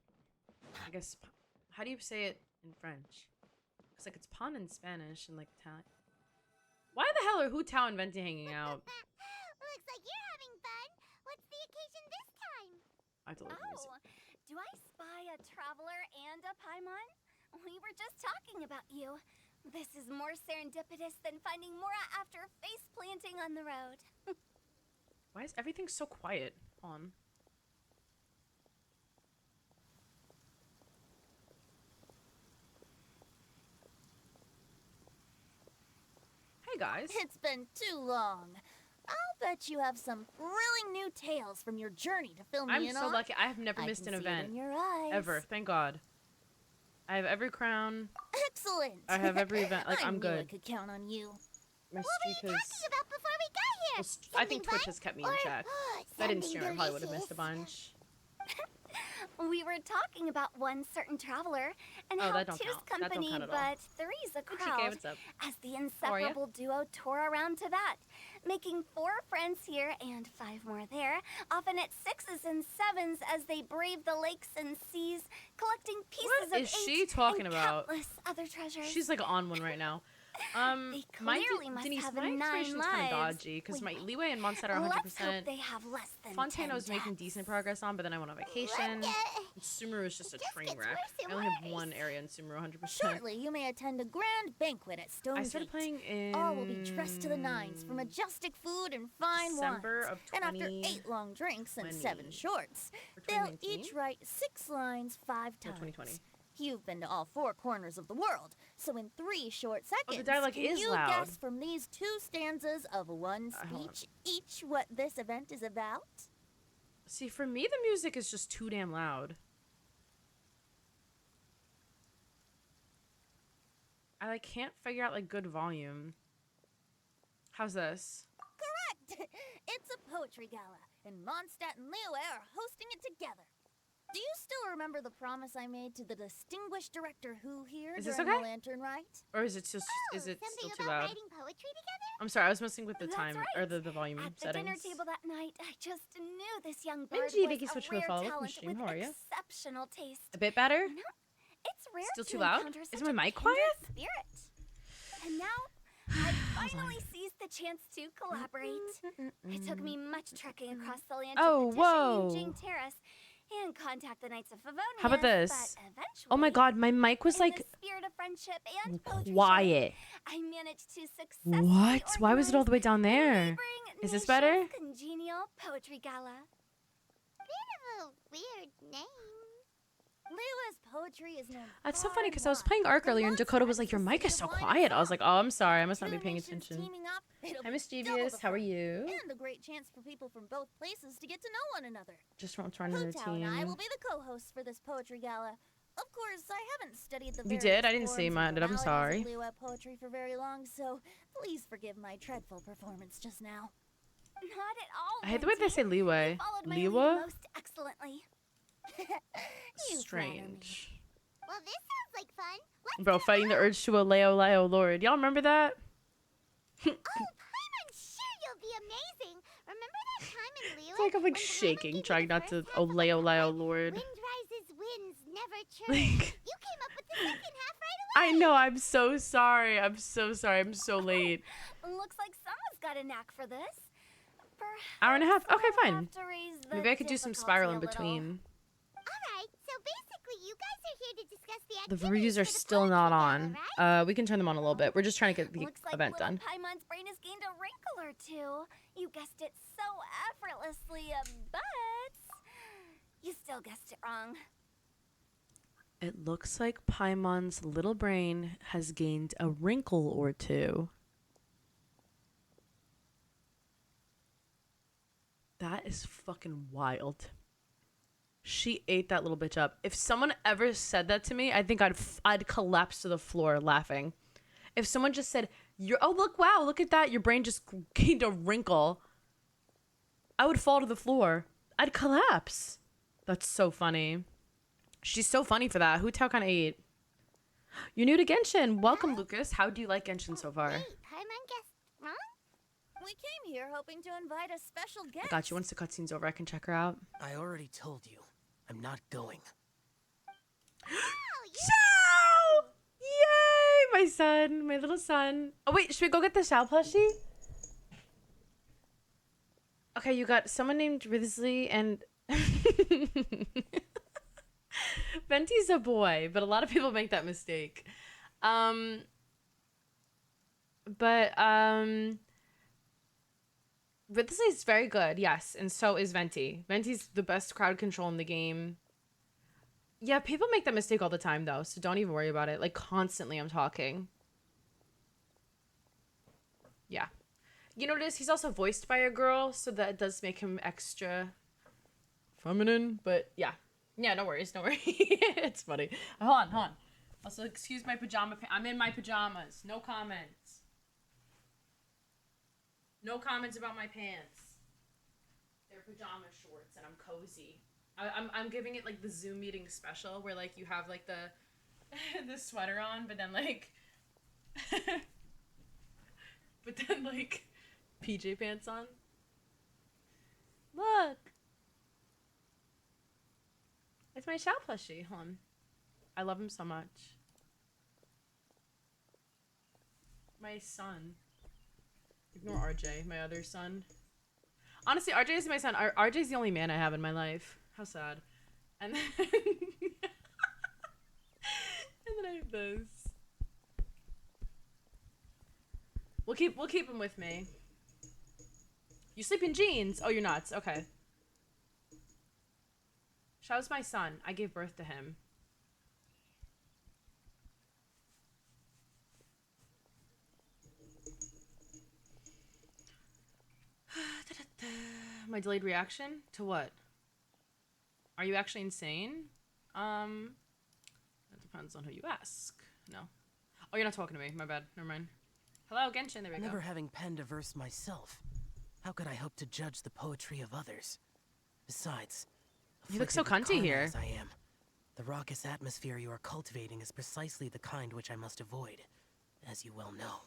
I guess, how do you say it in French? Because, like, it's pawn in Spanish and, like, Italian. Why the hell are Hu Tao and Venti hanging out? Looks like you're having fun. What's the occasion this time? I have to look at the music. Do I spy a traveler and a Paimon? We were just talking about you. This is more serendipitous than finding Mora after face planting on the road. Why is everything so quiet on? Hey guys. It's been too long. I'll bet you have some thrilling new tales from your journey to fill me I'm in so on. lucky. I have never I missed can an see it event in your eyes. ever. Thank God. I have every crown. Excellent. I have every event. Like, I I'm knew I good. could count on you. My What were streak you has. talking about before we got here? Well, I think Something Twitch fun? has kept me in Or check. If I didn't something stream, I probably would have missed a delicious? bunch. We were talking about one certain traveler and Oh, how that don't two's count. That don't company, count at all. but three's a Hey, TK, crowd. what's up? As the How are ya? inseparable duo tore around to that, making 4 friends here and 5 more there, often at 6s and 7s as they brave the lakes and seas, collecting pieces What of is eight she talking and about? countless other treasures. She's like on one right now. They My clearly must Denise, have my 9 information's kind of lives. dodgy because Wait, my leeway and Mondstadt are Let's hope 100%. they have less than Fontana 10 was making deaths. decent progress on, but then I went on vacation. Sumeru is just a Just train gets wreck. worse and I only have worse. one area in Sumeru 100%. Shortly, you may attend a grand banquet at Stone I started Gate. playing in All will be dressed to the nines for majestic food and fine December wines. of And after 20 8 long drinks and 7 20. shorts, For they'll 2019? each write 6 lines 5 No, times. 2020. You've been to all 4 corners of the world, so in 3 short seconds, dialogue can is you loud. guess from these 2 stanzas of one hold on. speech each what this event is about? See, for me, the music is just too damn loud. I like can't figure out like good volume. How's this? Correct! It's a poetry gala, and Mondstadt and Leo are hosting it together. Do you still remember the promise I made to the distinguished director Who here Is this during okay? the Lantern Rite? Or is it just is it Something still too about loud? writing poetry together? I'm sorry, I was messing with the That's time right. or the volume At the settings. dinner table that night, I just knew this young bard Benji, was thank you so a much for the rare follow. Welcome talent to stream. with How are you? exceptional taste. A bit better? You know, it's rare Still to too loud? encounter Is such my a mic kindred quiet? spirit. And now, I finally seized the chance to collaborate. It took me much trekking across the land Oh, to petition whoa. Eugene Terrace and contact the Knights of Favonius. How about this? But eventually, Oh my god, my mic was in like the spirit of friendship and poetry quiet. sharing, I managed to successfully What? Why was it all the way down organize there? the neighboring Is this nation's better? Congenial poetry gala. Bit of a weird name. Leo's poetry is known That's so far funny and because I was wide. playing Ark The earlier and Dakota was Mondstadt like, "Your is mic the is so city of wine quiet." and I was like, song. "Oh, I'm sorry. I must not Two be paying nations attention." teaming up, it'll Hi, be Miss double Devious. the How are fun. you? And a great chance for people from both places to get to know one another. Just trying to Hootao and I will team. be the co-hosts for this poetry gala. Of course, I haven't studied the You various did? I didn't see forms mine, and but I'm tonalities sorry. of Liyue poetry for very long, so please forgive my dreadful performance just now. Not at all. I hate the way they say Lindsay. leeway. You followed my lead Leeway? most excellently. You flatter me. Strange. Well, this sounds like fun. Let's Bro, fighting the urge to a Leo Lord. Y'all remember that? Oh, Paimon, sure you'll be amazing. Remember that time in Liyue? It's like I'm like when Paimon shaking, gave you trying the not to first half of the Leo couplet? Lord. Wind rises, winds never churn. Like, You came up with the second half right away. I know. I'm so sorry. I'm so sorry. I'm so late. Looks like someone's got a knack for this. Perhaps Hour and a half. Okay, I'll fine. have to raise the Maybe I could do some difficulty spiral a in little. between. Alright, so basically you guys are here to discuss the The activities reviews are for the still not poetry on. gala, right? We can turn them on a little bit. We're just trying to get the Looks like event little done. Paimon's brain has gained a wrinkle or two. You guessed it so effortlessly, but you still guessed it wrong. It looks like Paimon's little brain has gained a wrinkle or two. That is fucking wild. She ate that little bitch up. If someone ever said that to me, I think I'd collapse to the floor laughing. If someone just said, "Oh look, wow, look at that, your brain just gained a wrinkle," I would fall to the floor. I'd collapse. That's so funny. She's so funny for that. Hootao kind of ate. You're new to Genshin. Welcome, Lucas. How do you like Genshin so far? Wait, Paimon guessed wrong? We came here hoping to invite a special guest. I got you. Once the cutscene's over, I can check her out. I already told you. I'm not going. Xiao! Yay! My son. My little son. Oh, wait. Should we go get the Xiao plushie? Okay, you got someone named Risley and... Venti's a boy, but a lot of people make that mistake. Risley's very good, yes, and so is Venti. Venti's the best crowd control in the game. Yeah, people make that mistake all the time, though, so don't even worry about it. Like, constantly I'm talking. Yeah. you know what it is? He's also voiced by a girl, so that does make him extra feminine. But yeah. Yeah, no worries, no worries. It's funny. Hold on, hold on. Also, excuse my pajama I'm in my pajamas. No comments. No comments about my pants. They're pajama shorts and I'm cozy. I'm giving it like the Zoom meeting special where like you have like the the sweater on, but then like PJ pants on. Look. It's my Shao plushie. Hold on. I love him so much. My son. Ignore RJ, my other son. Honestly, RJ is my son. RJ's the only man I have in my life. How sad. And then, and then I have this. We'll keep him with me. You sleep in jeans? Oh, you're nuts. Okay. Shao's my son. I gave birth to him. My delayed reaction? To what? Are you actually insane? That depends on who you ask. No. Oh, you're not talking to me. My bad. Never mind. Hello, Genshin. There we go. Never having penned a verse myself, how could I hope to judge the poetry of others? Besides, You look so afflicted with cunty karma here. as I am, the raucous atmosphere you are cultivating is precisely the kind which I must avoid, as you well know.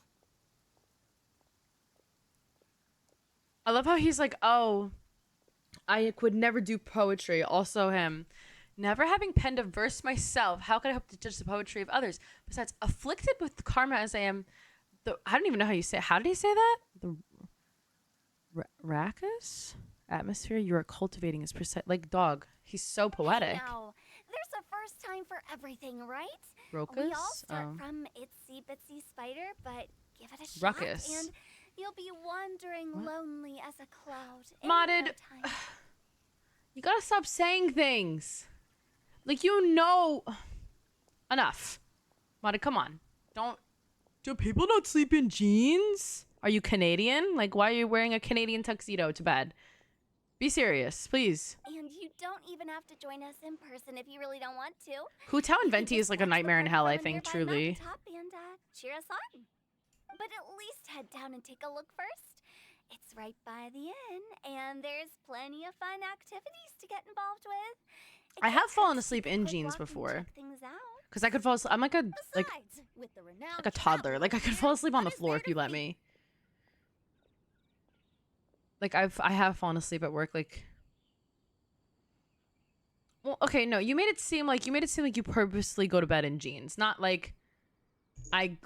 I love how he's like, oh, I could never do poetry. Also him. Never having penned a verse myself, how could I hope to judge the poetry of others? Besides, afflicted with karma as I am, I don't even know how you say it. How did he say that? The raucous atmosphere you are cultivating is precise. Like, dog. He's so poetic. Now, there's a first time for everything, right? Raucous? We all start Oh. from itsy bitsy spider, but give it a shot, Ruckus. and you'll be wandering What? lonely as a cloud. in Modded. no time. You gotta stop saying things. Like, you know. Enough. Modded, come on. Don't. Do people not sleep in jeans? Are you Canadian? Like, why are you wearing a Canadian tuxedo to bed? Be serious, please. And you don't even have to join us in person if you really don't want to. Hu Tao and You can Venti just is like a watch the nightmare in party hell, from I a think, nearby truly. mountaintop and cheer us on. But at least head down and take a look first. It's right by the inn, and there's plenty of fun activities to get involved with. It I have can't fallen hurt to asleep take a in quick jeans walk and before. check things out. Because I could fall asleep. I'm like a, like, Besides, with the renowned like a toddler. traveler Like, I could here, fall asleep on what the is floor there if you to let fear? me. Like, I have fallen asleep at work, like... Well, okay, no, you made it seem like you purposely go to bed in jeans. Not like I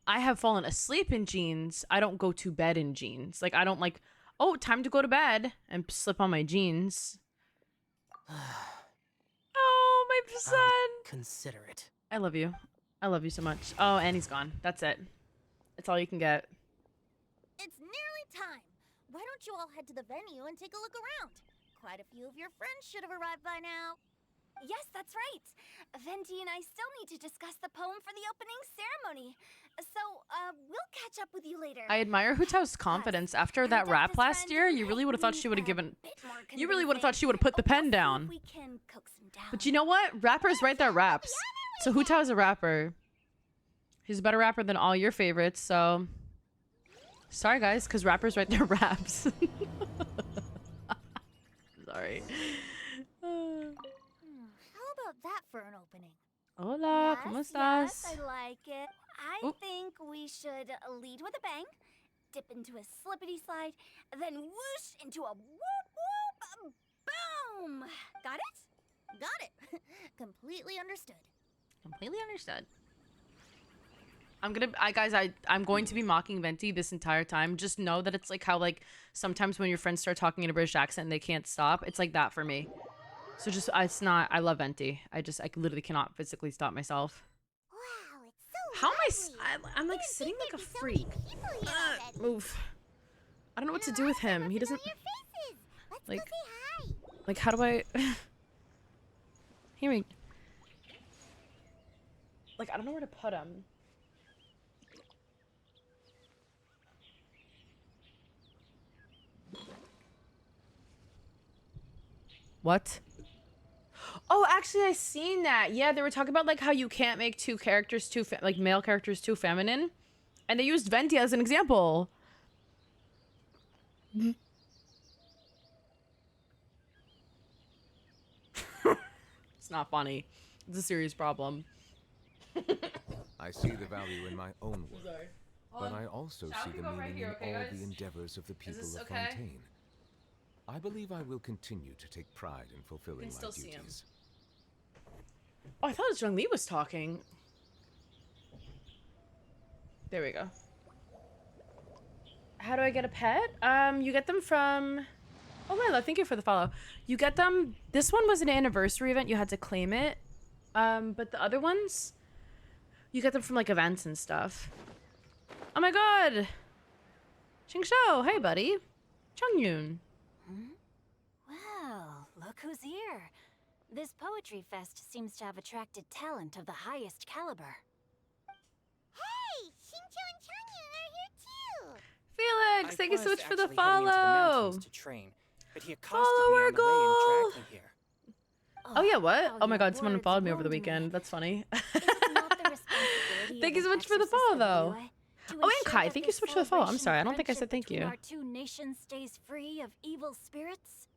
have fallen asleep in jeans. I don't go to bed in jeans. Like, I don't like, oh, time to go to bed and slip on my jeans. Oh, my I'll son. consider it. I love you. I love you so much. Oh, and he's gone. That's it. It's all you can get. It's nearly time. Why don't you all head to the venue and take a look around? Quite a few of your friends should have arrived by now. Yes, that's right. Venti and I still need to discuss the poem for the opening ceremony. So, we'll catch up with you later. I admire Hu Tao's confidence. After Our that rap deftest last friend year, you really would have thought needs she would have a given... bit more You really would have thought convincing, she would have put the but we'll pen see if down. we can coax him down. But you know what? Rappers write their raps. So Hu Tao is a rapper. He's a better rapper than all your favorites, so... Sorry, guys, because rappers write their raps. Sorry. How about that for an opening? Hola, yes, ¿cómo yes, estás? I like it. I Oop. think we should lead with a bang, dip into a slippity slide, then whoosh into a whoop whoop boom. Got it? Got it. Completely understood. Completely understood. I'm going to be mocking Venti this entire time. Just know that it's like how, like, sometimes when your friends start talking in a British accent and they can't stop, it's like that for me. So just, it's not, I love Venti. I literally cannot physically stop myself. Wow, it's so How am lovely. I'm like Didn't sitting think like a there'd be so many freak. people here already. Move. I don't know what to do with him. He doesn't, Faces. Let's like, go say hi. like, how do I, hear me. Like, I don't know where to put him. What? Oh, actually, I seen that. Yeah, they were talking about like how you can't make two characters too like male characters too feminine, and they used Venti as an example. It's not funny. It's a serious problem. I see the value in my own work, Sorry. but I also Shall see we the go meaning right here, in okay, all guys? the endeavors of the people this of okay? Fontaine. I believe I will continue to take pride in fulfilling my still see him. duties. Oh, I thought it was Zhongli was talking. There we go. How do I get a pet? You get them from... Oh, Lila, thank you for the follow. You get them... This one was an anniversary event. You had to claim it. But the other ones, you get them from, like, events and stuff. Oh, my God. Xingshou. Hey, buddy. Chongyun. Well, look who's here. This poetry fest seems to have attracted talent of the highest caliber. Hey, Shincho and Changyun are here too. Felix, I thank you so was much for the actually heading into the follow. mountains to train, but he accosted Follow me our on the way and goal. dragged me here. Oh, yeah, what? how Oh, my your God, someone words followed me over the wound me. weekend. That's funny. Is it not the responsibility Thank of you so an much for the exorcist follow, of though. Liyue to Oh, and ensure Kai, that thank the you so much for the follow. I'm celebration sorry, I of don't think I said friendship thank you. between Our two nations stays free of evil spirits.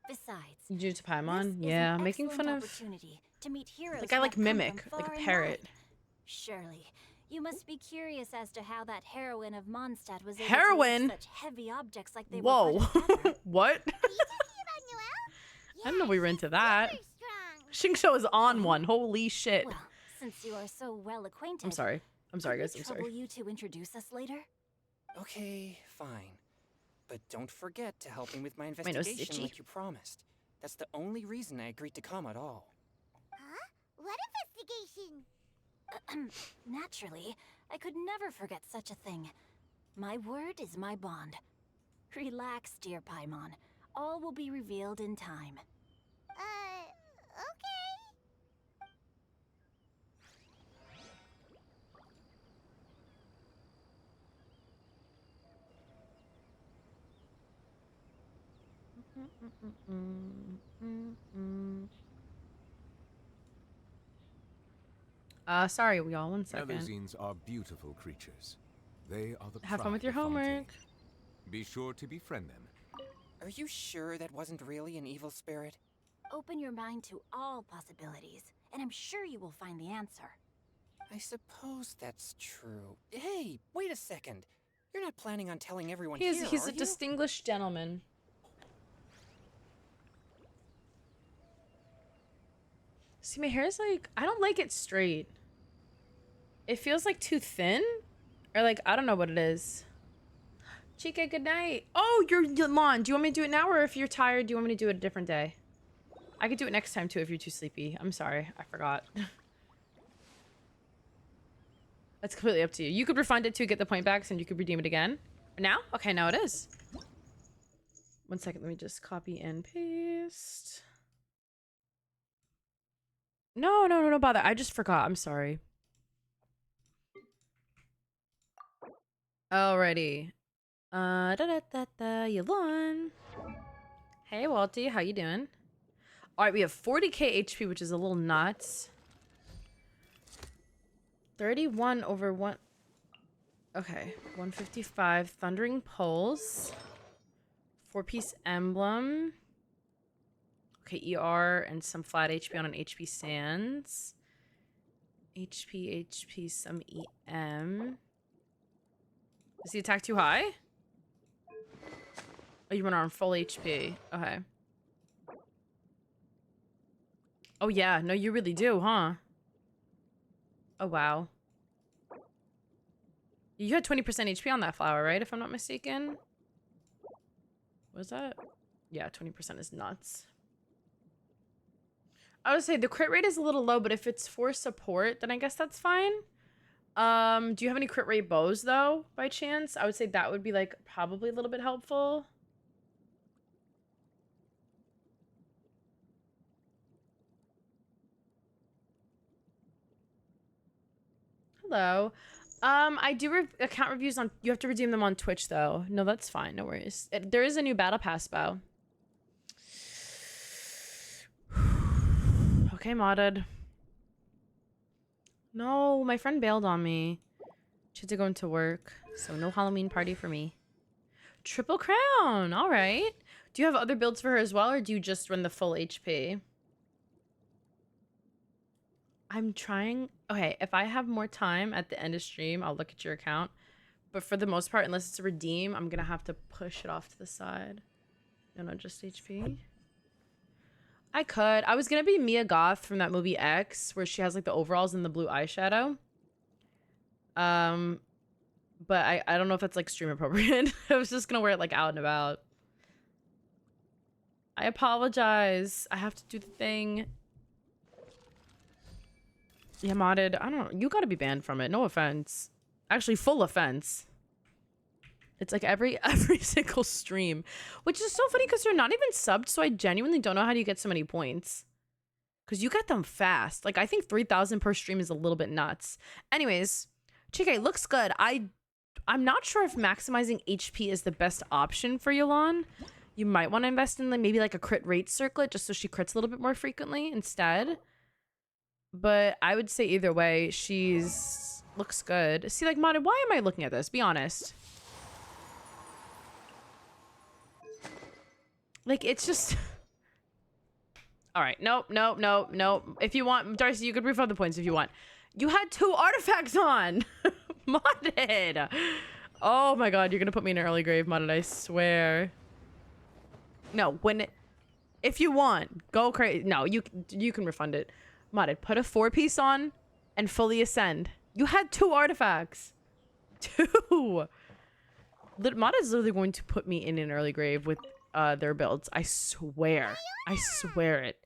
Besides, You do to this Paimon? is Yeah, an making fun excellent of... opportunity to meet heroes Like, I who like have come from mimic, like far a and parrot. wide. Surely, you must be curious as to how that heroine of Mondstadt was able Heroine? to lift such heavy objects like they Whoa. were put together. What? Are you talking about Noelle? I didn't know we were into that. Super strong. Xingshou is on one. Holy shit. Well, since you are so well acquainted, I'm sorry. I'm sorry, could we guys. I'm trouble sorry. you to introduce us later? Okay, fine. But don't forget to help me with my nose is investigation itchy. like you promised. That's the only reason I agreed to come at all. Huh? What investigation? Naturally, I could never forget such a thing. My word is my bond. Relax, dear Paimon. All will be revealed in time. Okay. Sorry, y'all. 1 second. Melusines are beautiful creatures. They are the Have fun with pride your of Fontaine. homework. Be sure to befriend them. Are you sure that wasn't really an evil spirit? Open your mind to all possibilities, and I'm sure you will find the answer. I suppose that's true. Hey, wait a second. You're not planning on telling everyone He's here, a are you? distinguished gentleman. See, my hair is like, I don't like it straight. It feels like too thin, or like, I don't know what it is. Chica, good night. Oh, you're Lon. Do you want me to do it now, or if you're tired, do you want me to do it a different day? I could do it next time too if you're too sleepy. I'm sorry, I forgot. That's completely up to you. You could refund it to get the point backs, and you could redeem it again. Now? Okay, now it is. 1 second, let me just copy and paste. No, bother. I just forgot. I'm sorry. Alrighty. Yolon. Hey, Walty. How you doing? Alright, we have 40k HP, which is a little nuts. 31 over 1... Okay. 155. Thundering Pulse. 4-piece Emblem. Okay, ER and some flat HP on an HP Sands. HP, some EM. Is the attack too high? Oh, you went on full HP. Okay. Oh, yeah. No, you really do, huh? Oh, wow. You had 20% HP on that flower, right? If I'm not mistaken. Was that? Yeah, 20% is nuts. I would say the crit rate is a little low, but if it's for support, then I guess that's fine. Do you have any crit rate bows, though, by chance? I would say that would be, like, probably a little bit helpful. Hello. I do account reviews on... You have to redeem them on Twitch, though. No, that's fine. No worries. There is a new Battle Pass bow. Okay, modded. No, my friend bailed on me. She had to go into work, so no Halloween party for me. Triple crown. All right. Do you have other builds for her as well, or do you just run the full HP? I'm trying. Okay, if I have more time at the end of stream, I'll look at your account. But for the most part, unless it's a redeem, I'm gonna have to push it off to the side. No, just HP. I could. I was gonna be Mia Goth from that movie X, where she has like the overalls and the blue eyeshadow. But I don't know if that's like stream appropriate. I was just gonna wear it like out and about. I apologize. I have to do the thing. Yeah, modded. I don't know. You gotta be banned from it. No offense. Actually, full offense. It's like every single stream. Which is so funny because you're not even subbed, so I genuinely don't know how do you get so many points. Because you get them fast. Like, I think 3,000 per stream is a little bit nuts. Anyways, Chike, looks good. I'm not sure if maximizing HP is the best option for Yolan. You might want to invest in like maybe like a crit rate circlet just so she crits a little bit more frequently instead. But I would say either way, she's looks good. See, like, modded, why am I looking at this? Be honest. Like, it's just... All right. Nope. If you want, Darcy, you could refund the points if you want. You had 2 artifacts on. Modded. Oh my god, you're gonna put me in an early grave, modded, I swear. No, if you want, go crazy. No, you can refund it. Modded, put a 4-piece on and fully ascend. You had 2 artifacts. 2. Modded's literally going to put me in an early grave with their builds. I swear. I swear it.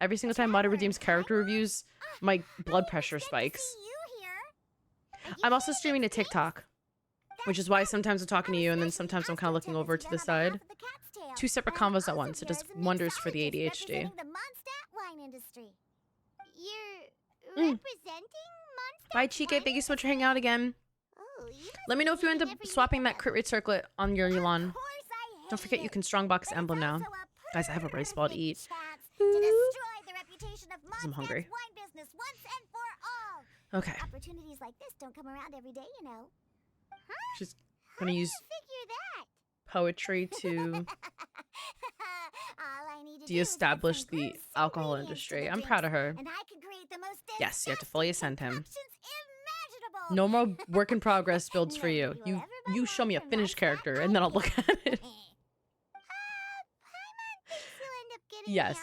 Every single time Modded redeems character reviews, my blood pressure spikes. I'm also streaming to TikTok, which is why sometimes I'm talking to you and then sometimes I'm kind of looking over to the side. 2 separate combos at once. It does wonders for the ADHD. Bye, Chike. Thank you so much for hanging out again. Let me know if you end up swapping that crit rate circlet on your Yolan. Don't forget you can strongbox emblem now. Guys, I have a rice ball to eat. I'm hungry. Okay. Opportunities like this don't come around every day, you know. She's gonna use poetry to de-establish the alcohol industry. I'm proud of her. Yes, you have to fully ascend him. No more work in progress builds for you. You show me a finished character and then I'll look at it. Yes.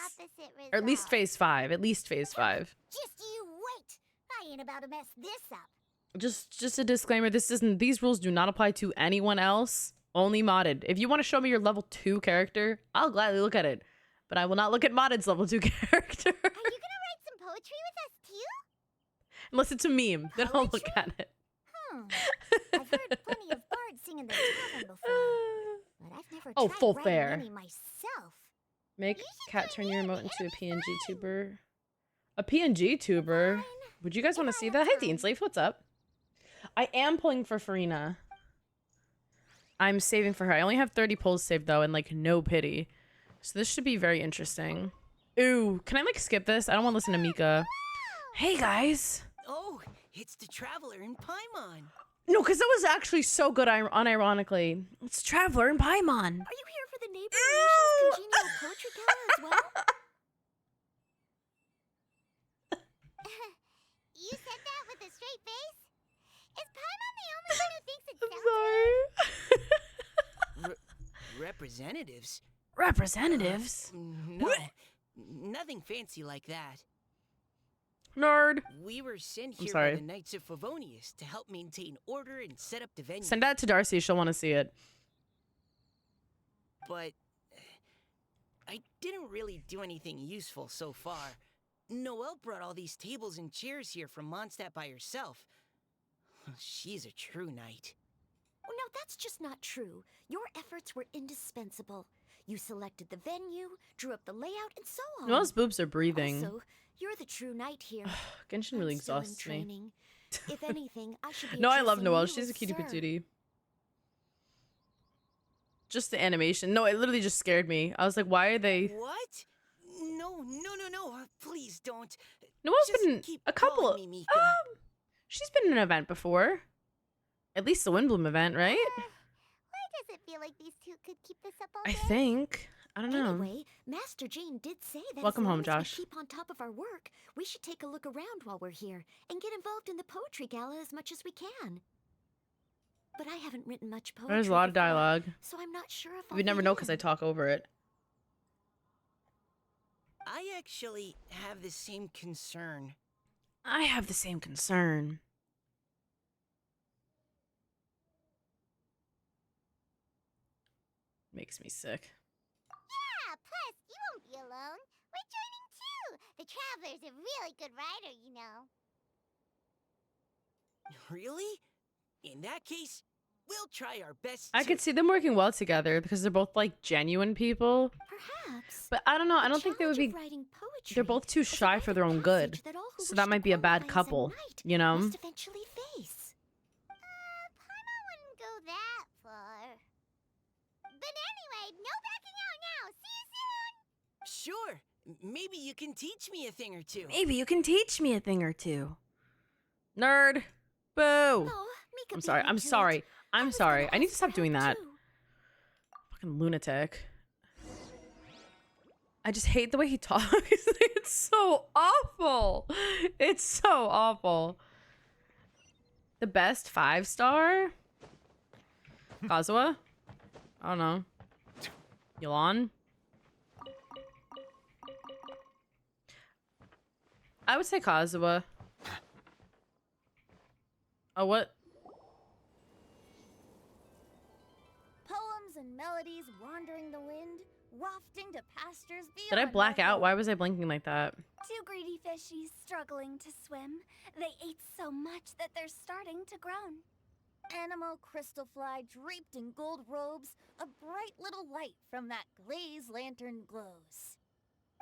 Or at least phase 5. At least phase 5. Just you wait. I ain't about to mess this up. Just a disclaimer, these rules do not apply to anyone else. Only modded. If you want to show me your level 2 character, I'll gladly look at it. But I will not look at modded's level 2 character. Are you gonna write some poetry with us too? Unless it's a meme, then I'll look at it. I've heard plenty of bards sing in the tavern before, but I've never tried full writing fair. any myself. Make cat turn your emote into a PNG tuber. A PNG tuber? Would you guys want to see that? Hey, Deansleaf, what's up? I am pulling for Farina. I'm saving for her. I only have 30 pulls saved, though, and, like, no pity. So this should be very interesting. Ooh, can I, like, skip this? I don't want to listen to Mika. Hey, guys. Oh, it's the Traveler in Paimon. No, because that was actually so good, unironically. It's Traveler in Paimon. Are you here for the neighboring nation's congenial poetry gala as well? You said that with a straight face? Is Paimon the only one who thinks it sounds Sorry. Representatives? Representatives? No, nothing fancy like that. Nerd. We were sent I'm here sorry. by the Knights of Favonius to help maintain order and set up the venue. Send that to Darcy. She'll want to see it. But I didn't really do anything useful so far. Noelle brought all these tables and chairs here from Mondstadt by herself. She's a true knight. Oh, no, that's just not true. Your efforts were indispensable. You selected the venue, drew up the layout, and so on. Noelle's boobs are breathing. Also, you're the true knight here. Genshin really I'm still in exhausts me. training. If anything, I should be No, I love addressing Noelle. you She's a as cutie sir. patootie. Just the animation. No, it literally just scared me. I was like, why are they... What? No. Please, don't. Noelle's Just been keep a couple calling of. me Mika. She's been in an event before. At least the Windbloom event, right? Why does it feel like these two could keep this up all I day? think. I don't know. Anyway, Master Jane did say that Welcome as long home, as Josh. we keep on top of our work, we should take a look around while we're here and get involved in the poetry gala as much as we can. But I haven't written much poetry There's a lot of before, dialogue. so I'm not sure if I'll We'd never fit know because I in. talk over it. I actually have the same concern. I have the same concern. Makes me sick. Yeah, plus, you won't be alone. We're joining too. The Traveler's a really good writer, you know. Really? In that case, we'll try our best I to... could see them working well together because they're both like genuine people. Perhaps. But I don't know. I the don't think they would challenge be. of writing poetry They're both too is a shy rite for of their own good. passage that all who So wish that to might be a bad qualify as a couple, knight you know? must eventually face. Paimon wouldn't go that far. But anyway, no backing out now. See you soon. Sure. Maybe you can teach me a thing or two. Maybe you can teach me a thing or two. Nerd. Boo. Oh, Mika I'm beat sorry. me I'm to it. sorry. I I'm was sorry. gonna I need ask to for stop doing help, that. too. Fucking lunatic. I just hate the way he talks. It's so awful. It's so awful. The best 5-star? Kazuha? I don't know. Yolan? I would say Kazuha. Oh, what? Poems and melodies wandering the wind, wafting to pastures beyond. Did I black our out? home. Why was I blinking like that? Two greedy fishies struggling to swim. They ate so much that they're starting to groan. Animal crystal fly draped in gold robes, a bright little light from that glazed lantern glows.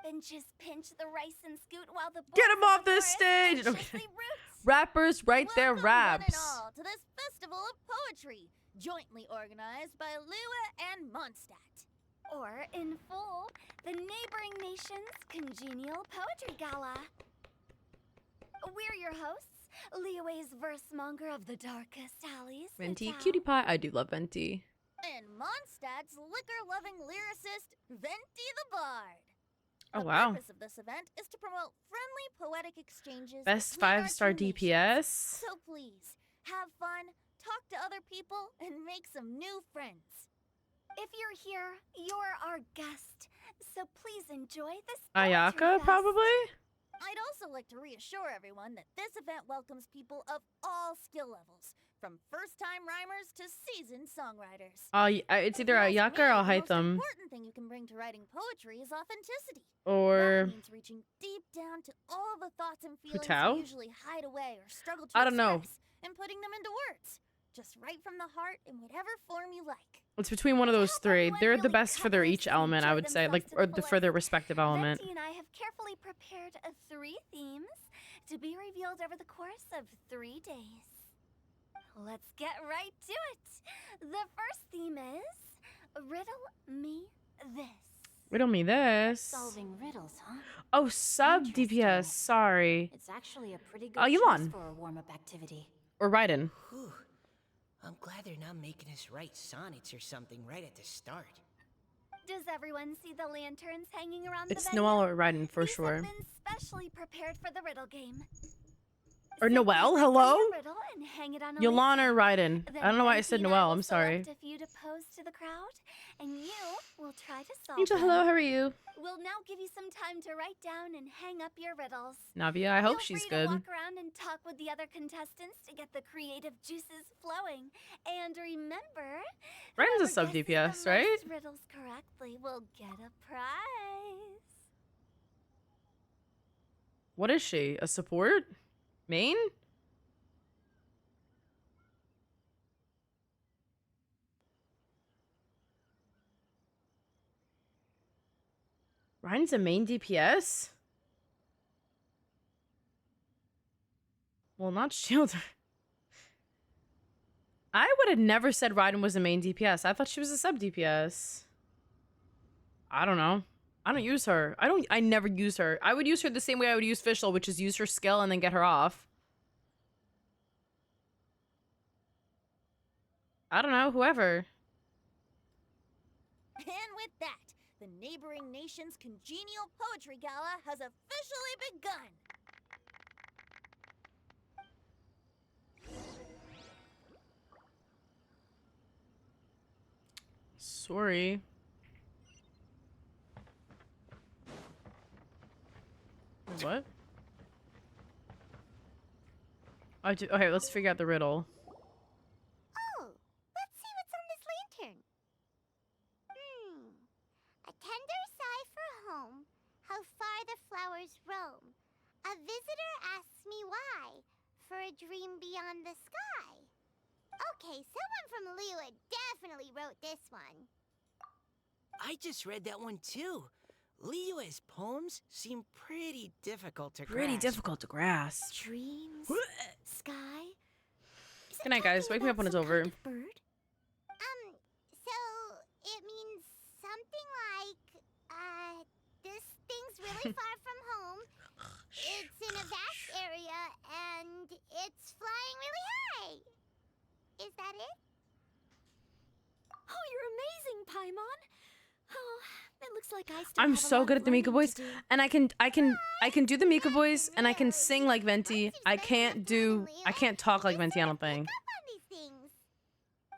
Benches pinch the rice and scoot while the Get boys 'em of off the this forest stage! anxiously Okay. roots. Rappers write their Welcome, one and raps. all, to this festival of poetry, jointly organized by Lua and Mondstadt. Or, in full, the neighboring nation's congenial poetry gala. We're your hosts, Liyue's verse-monger of the darkest alleys. Venti, Tao. cutie pie. I do love Venti. And Mondstadt's liquor-loving lyricist, Venti the Bard. Oh, The wow. purpose of this event is to promote friendly poetic exchanges Best between our 5-star two nations. DPS. So please, have fun, talk to other people, and make some new friends. If you're here, you're our guest. So please enjoy this poetry Ayaka, fest. probably? I'd also like to reassure everyone that this event welcomes people of all skill levels, from first-time rhymers to seasoned songwriters. It's either If you ask Ayaka or me, I'll the hate most them. important thing you can bring to writing poetry is authenticity. Or... That means reaching deep down to all the thoughts and feelings Hutao? you usually hide away or struggle to I don't know. express, and putting them into words. Just right from the heart in whatever form you like. It's between one of those hope three. everyone They're the really best for their covers each and element, I enjoy would say. Like, themselves to or the for their fullest. respective element. Venti and I have carefully prepared 3 themes to be revealed over the course of 3 days. Let's get right to it. The first theme is Riddle Me This. Riddle me this. Solving riddles, huh? Oh, sub Interesting. DPS. Sorry. It's actually a pretty good Oh, choice Elon. for a warm-up activity. Or Raiden. Whew. I'm glad they're not making us write sonnets or something right at the start. Does everyone see the lanterns hanging around It's the venue? Noelle or Raiden for These sure. have been specially prepared for the riddle game. Or Simply Noelle, write down hello? your riddle and hang it on a Yolan or lantern. Raiden. Then I don't know why I Venti said and I Noelle. will I'm sorry. select a few to pose to the crowd, and you will try to solve Angel, them. hello. How are you? We'll now give you some time to write down and hang up your riddles. Navia, I hope Feel she's free good. to walk around and talk with the other contestants to get the creative juices flowing. And remember, Raiden's a whoever sub guesses DPS, the right? most riddles correctly will get a prize. What is she? A support? Main? Ryan's a main DPS? Well, not shield. I would have never said Raiden was a main DPS. I thought she was a sub DPS. I don't know. I don't use her. I never use her. I would use her the same way I would use Fischl, which is use her skill and then get her off. I don't know, whoever. And with that, the neighboring nation's congenial poetry gala has officially begun. Sorry. What? Okay, let's figure out the riddle. Oh, let's see what's on this lantern. A tender sigh for home, how far the flowers roam. A visitor asks me why, for a dream beyond the sky. Okay, someone from Liyue definitely wrote this one. I just read that one too. Liyue's poems seem pretty difficult to Pretty grasp. difficult to grasp. Dreams, sky. Is it Good night, guys. talking Wake me up about when it's some over. kind of bird? So it means something like, this thing's really far from home. It's in a vast area, and it's flying really high. Is that it? Oh, you're amazing, Paimon. Oh, it looks like I still I'm have a so lot good of at the Mika learning voice, to do. and I can do the Mika voice, and I can sing like Venti. I can't talk like Venti, I don't think. Pick up on these things.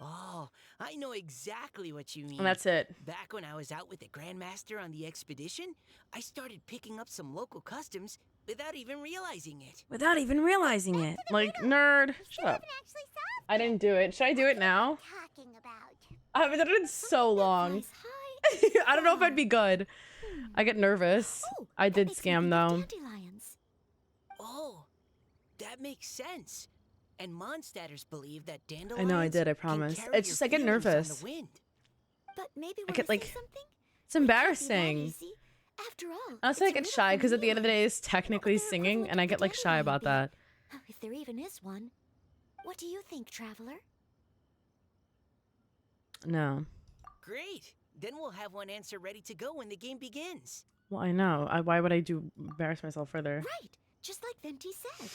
Oh, I know exactly what you mean. And that's it. Back when I was out with the Grandmaster on the expedition, I started picking up some local customs without even realizing it. Without even realizing it. Like, nerd. Shut up. Haven't actually solved I didn't do it. Should I do it now? talking about. I haven't done it in so long. Flies high. I don't know if I'd be good. I get nervous. Oh, I that did makes me scam think of though. Dandelions. Oh, that makes sense. And Mondstadters believe that I dandelions know I did, I can promise. carry It's your just I get feelings on nervous. the wind. But maybe I we're get, missing like, something. It's embarrassing. Easy. After all, Honestly, I it's get real shy because for at the end of the me. day, it's technically What would their singing, equivalent and I of get the like shy dandelion about be? that. If there even is one. What do you think, traveler? No. Great. Then we'll have one answer ready to go when the game begins. Well, I know. Why would I embarrass myself further? Right, just like Venti said.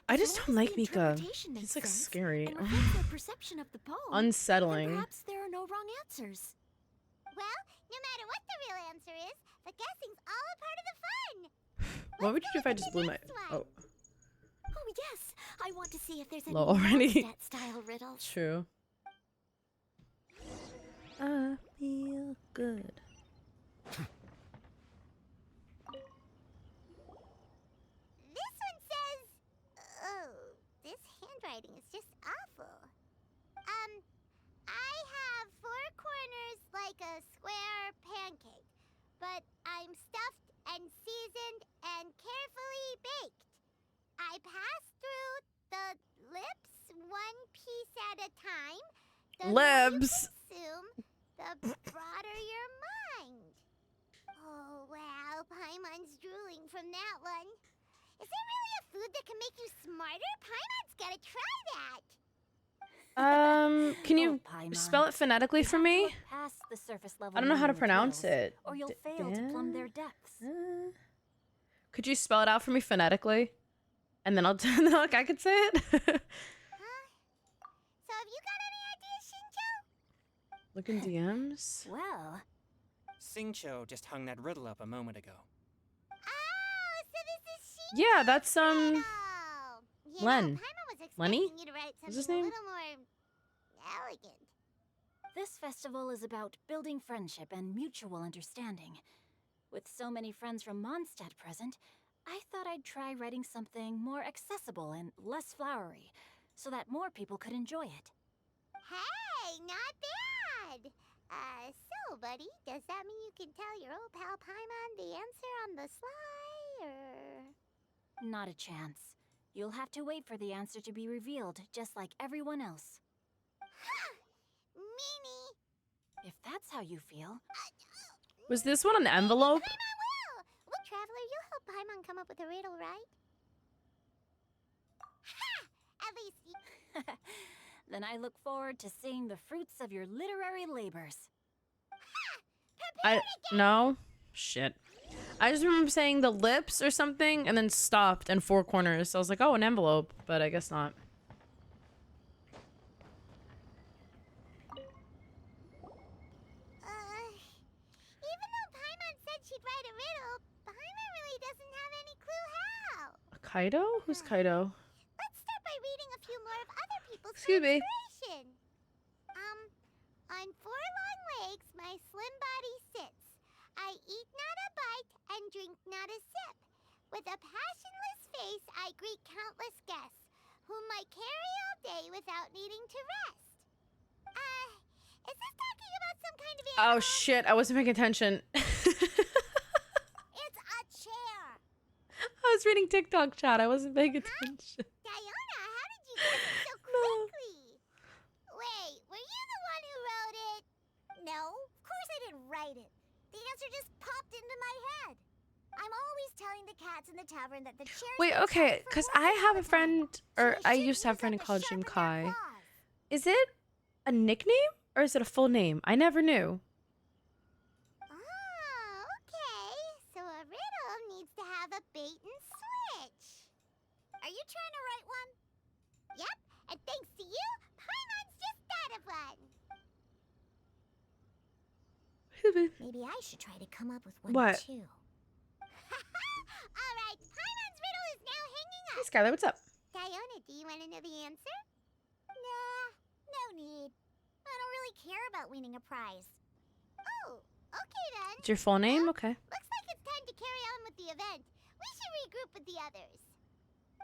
I As just long don't as like the Mika. interpretation He's makes like sense scary. and reflects their perception of the poem, then Unsettling. perhaps there are no wrong answers. Well, no matter what the real answer is, the guessing's all a part of the fun. What would you do if I just blew my... Next one. Oh, Oh yes, I want to see if there's any Low already. style riddles. true. I feel good. This one says, oh, this handwriting is just awful. I have four corners like a square pancake, but I'm stuffed and seasoned and carefully baked. I pass through the lips one piece at a time. The more you Libs. consume, the broader your mind. Oh, wow, Paimon's drooling from that one. Is there really a food that can make you smarter? Paimon's gotta try that. Can you Oh, Paimon. spell it phonetically for You have to me? look past the surface level I don't know how to meaning of pronounce riddles, it. or you'll fail to plumb their depths. Could you spell it out for me phonetically? And then I could say it. Huh? So have you got any ideas, Shinjo? Look in DMs. Well, Singcho just hung that riddle up a moment ago. Oh, so this is Shinjo's Yeah, that's riddle. You Len. know, Paimon was expecting Lenny? you to write What's something his a name? little more elegant. this festival is about building friendship and mutual understanding. With so many friends from Mondstadt present, I thought I'd try writing something more accessible and less flowery, so that more people could enjoy it. Hey, not bad. So, buddy, does that mean you can tell your old pal Paimon the answer on the sly, or...? Not a chance. You'll have to wait for the answer to be revealed, just like everyone else. Meanie. If that's how you feel. Was this one an envelope? Paimon will! Well, Traveler, you'll help Paimon come up with a riddle, right? Ha! At least you... Then I look forward to seeing the fruits of your literary labors. No. Shit. I just remember saying the lips or something and then stopped and 4 corners. So I was like, oh, an envelope, but I guess not. Even though Paimon said she'd write a riddle, Paimon really doesn't have any clue how. Kaido? Who's Kaido? Let's start by reading a few more of other people's Excuse for me. inspiration. On 4 long legs, my slim body sits. I eat not a bite and drink not a sip. With a passionless face, I greet countless guests, whom I carry all day without needing to rest. Is this talking about some kind of animal? Oh shit, I wasn't paying attention. It's a chair. I was reading TikTok chat. I wasn't paying attention. Diona, how did you get it so quickly? Wait, were you the one who wrote it? No, of course I didn't write it. The answer just popped into my head. I'm always telling the cats in the tavern that the chairs. Wait, okay, because I have a friend, or I used to have a friend in college named Kai. Is it a nickname or is it a full name? I never knew. Oh, okay. So a riddle needs to have a bait and switch. Are you trying to write one? Yep, and thanks to you, Paimon's just thought of one. Maybe I should try to come up with one What? too. All right, Paimon's riddle is now hanging Hey up. Skylar, what's up? Diona, do you want to know the answer? Nah, no need. I don't really care about winning a prize. Oh, okay then. It's your full name? Okay. Looks like it's time to carry on with the event. We should regroup with the others.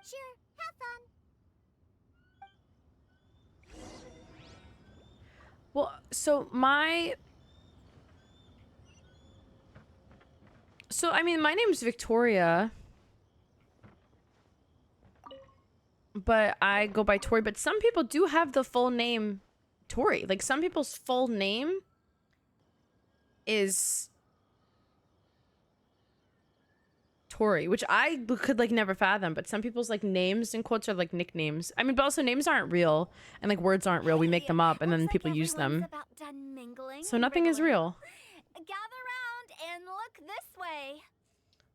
Sure, have fun. Well, so I mean, my name's Victoria, but I go by Tori. But some people do have the full name Tori. Like, some people's full name is Tori, which I could like never fathom. But some people's like names in quotes are like nicknames. I mean, but also names aren't real and like words aren't real. We make them up and then Looks people like use them. everyone's about done mingling So and nothing is riddling. real. Gather round and look this way.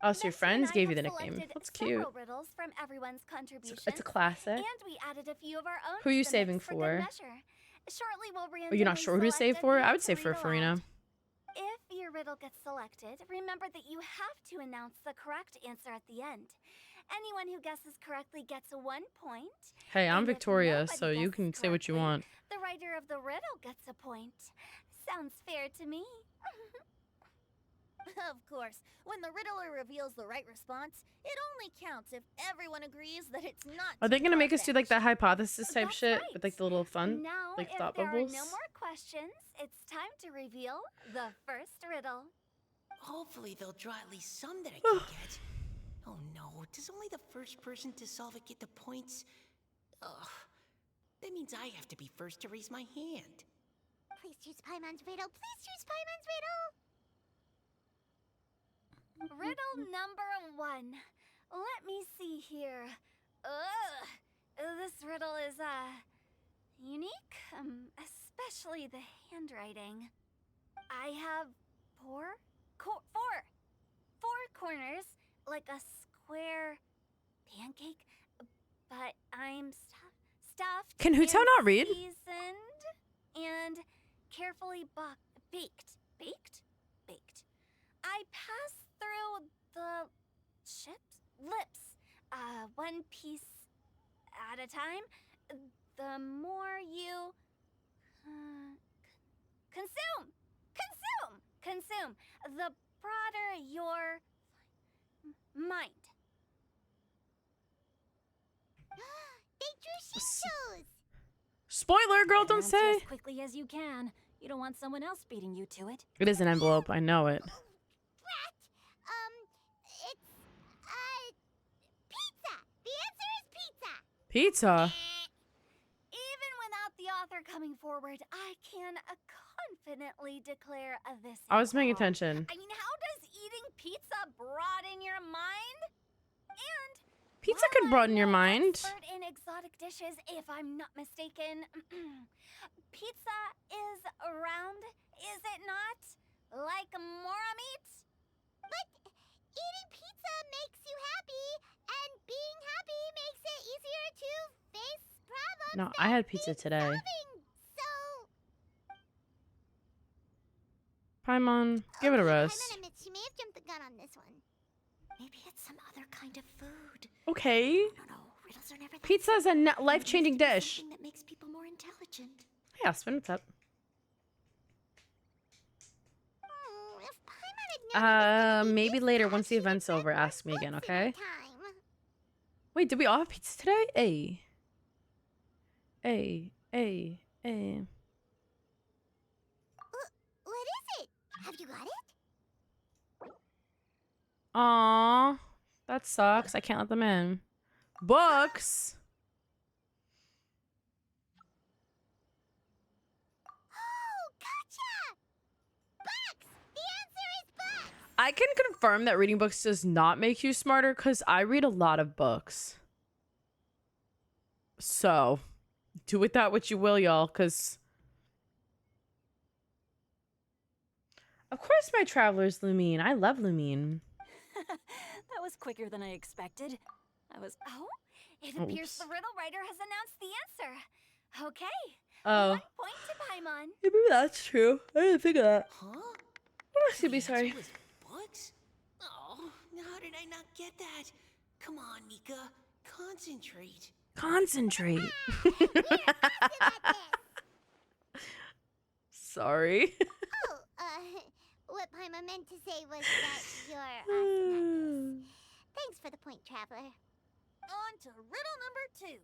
Oh, so your Nessie and friends I gave you have the nickname. selected That's cute. several riddles from everyone's contributions. It's a classic. And we added a few of our own. Who are you to the saving mix good for? measure. Shortly, we'll Oh, you're not randomly sure who to save select a for? theme I would to save for read Farina. aloud. If your riddle gets selected, remember that you have to announce the correct answer at the end. Anyone who guesses correctly gets 1 point. Hey, I'm And if Victoria, nobody so you guesses can say what you correctly, want. The writer of the riddle gets a point. Sounds fair to me. Of course, when the riddler reveals the right response, it only counts if everyone agrees that it's not. Are they too gonna make us do like that far-fetched. hypothesis type That's shit right. with like the little fun, Now, like if thought there bubbles? are no more questions, it's time to reveal the first riddle. Hopefully they'll draw at least some that I can get. Oh no, does only the first person to solve it get the points? Ugh. That means I have to be first to raise my hand. Please choose Paimon's riddle. Please choose Paimon's riddle. Riddle number 1. Let me see here. Ugh. This riddle is, unique, especially the handwriting. I have four corners, like a square pancake, but I'm stuffed. Can Hu Tao and not read? Seasoned and carefully baked. I pass through the lips, one piece at a time. The more you consume, the broader your mind. They drew shoes. Spoiler, girl, don't Answer say. as quickly as you can. You don't want someone else beating you to it. It is an envelope. I know it. Rat. It's pizza. The answer is pizza. Pizza. Even without the author coming forward, I can confidently declare this. I was paying is wrong. attention. I mean, how does eating pizza broaden your mind? And Pizza while could broaden I'm your no mind. expert in exotic dishes, if I'm not mistaken, pizza is round, is it not? Like mora meat? But eating pizza makes you happy, and being happy makes it easier to face problems. No, I had pizza today. So, Paimon, give it a okay, rest. Paimon admits she may have jumped the gun on this one. Maybe it's some other kind of food. Okay. No, riddles are never that Pizza is a simple. life-changing There dish. needs to be something that makes people more intelligent. Hey, Aspen, what's up? If Paimon had known Maybe later once the event's over, ask me again, okay? Wait, did we all have pizza today? Hey. Hey. What is it? Have you got it? Aww. That sucks. I can't let them in. Books! Oh, gotcha! Books! The answer is books! I can confirm that reading books does not make you smarter because I read a lot of books. So, do with that what you will, y'all, because... Of course my traveler's Lumine. I love Lumine. That was quicker than I expected. Oh, it appears Oops. the riddle writer has announced the answer. Okay. Oh. 1 point to Paimon. Yeah, maybe that's true. I didn't think of that. Huh? Oh, excuse me, The answer sorry. was books? Oh, how did I not get that? Come on, Mika. Concentrate. Concentrate. Sorry. Oh, what Paimon meant to say was that you're awesome at this. Thanks for the point, Traveler. On to riddle number 2.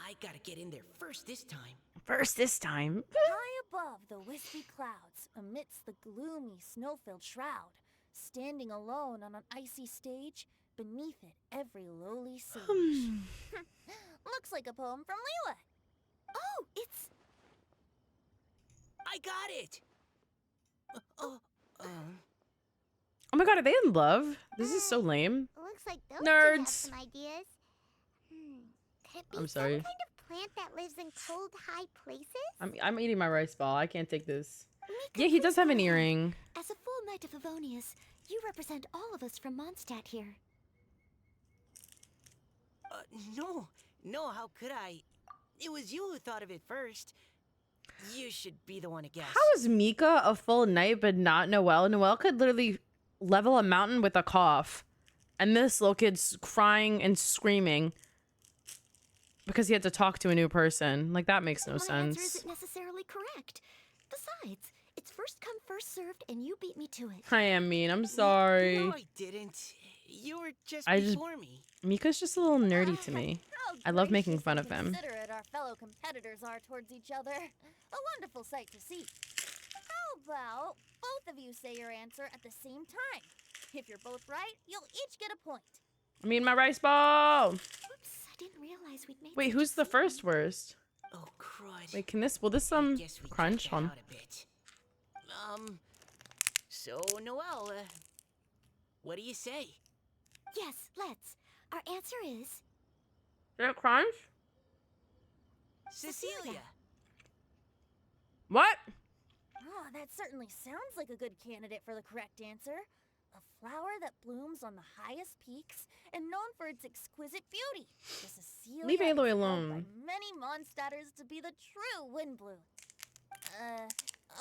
I gotta get in there first this time. First this time. High above the wispy clouds, amidst the gloomy, snow-filled shroud, standing alone on an icy stage, beneath it every lowly sage. Looks like a poem from Leela. Oh, it's... I got it! Oh my god, are they in love? This is so lame. Looks like those two have Nerds. some ideas. Could it be I'm sorry. some kind of plant that lives in cold, high places? I'm eating my rice ball. I can't take this. Mika, Yeah, he please does have go an ahead. earring. As a full knight of Avonius, you represent all of us from Mondstadt here. No, how could I? It was you who thought of it first. You should be the one to guess. How is Mika a full knight but not Noelle? Noelle could literally level a mountain with a cough. And this little kid's crying and screaming because he had to talk to a new person. Like, that makes no My answer sense. isn't necessarily correct. Besides, it's first come, first served, and you beat me to it. I am mean. I'm sorry. No, I didn't. You were just I just- before me. Mika's just a little nerdy to me. How I love making gracious fun and of him. considerate our fellow competitors are towards each other. A wonderful sight to see. How about both of you say your answer at the same time? If you're both right, you'll each get a point. I'm eating my rice ball. Oops, I didn't realize we'd made Wait, such a who's the scene. first worst? Oh, crud. Wait, can this, will this, Guess we crunch took that on? out a bit. So Noelle, what do you say? Yes, let's. Our answer is Did it crunch? Cecilia. What? Oh, that certainly sounds like a good candidate for the correct answer. A flower that blooms on the highest peaks and known for its exquisite beauty. The Cecilia Leave Aloy is held alone. by many Mondstadters to be the true Windbloom.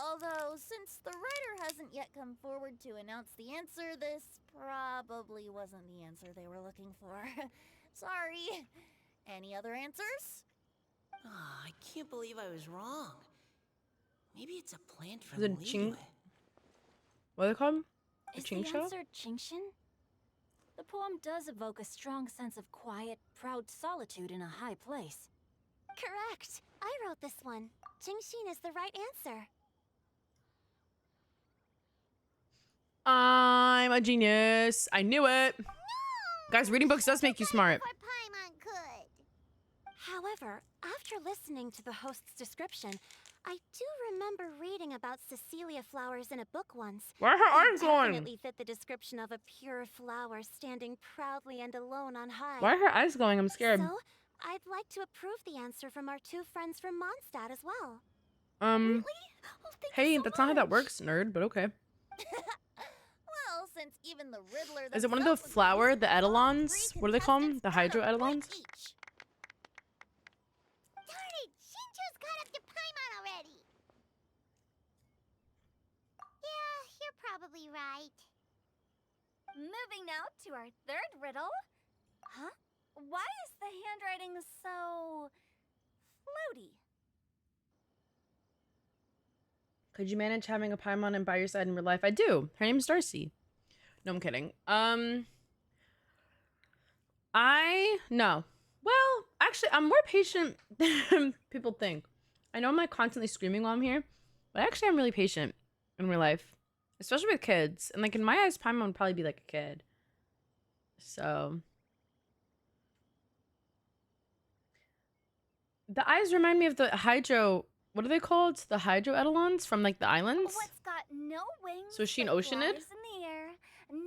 Although, since the writer hasn't yet come forward to announce the answer, this probably wasn't the answer they were looking for. Sorry. Any other answers? Oh, I can't believe I was wrong. Maybe it's a plant from Is it Ching- Liyue. What are they called? Is the Chingsha? answer Chingshin? The poem does evoke a strong sense of quiet, proud solitude in a high place. Correct. I wrote this one. Jingshin is the right answer. I'm a genius. I knew it. Guys, reading books does make you smart. Before Paimon could. However, after listening to the host's description, I do remember reading about Cecilia flowers in a book once. Where are her They eyes going? definitely fit the description of a pure flower standing proudly and alone on high. Why are her eyes going? I'm scared. So, I'd like to approve the answer from our two friends from Mondstadt as well. Really? Oh, thank you Hey, so that's not how that much. works, nerd, but okay. Well, since even the Riddler Is it one of the themselves agrees flower, the all eidolons? three What do they call them? contestants The hydro earned a point eidolons? each. Darn it! Shinjo's caught up to Paimon already! Yeah, you're probably right. Moving now to our third riddle. Huh? Why is the handwriting so floaty? Could you manage having a Paimon and by your side in real life? I do. Her name's Darcy. No, I'm kidding. No. Well, actually, I'm more patient than people think. I know I'm like constantly screaming while I'm here, but actually, I'm really patient in real life, especially with kids. And like in my eyes, Paimon would probably be like a kid. So the eyes remind me of the hydro. What are they called? The hydro eidolons from like the islands. What's got no wings? So is she an but oceanid? flies in the air,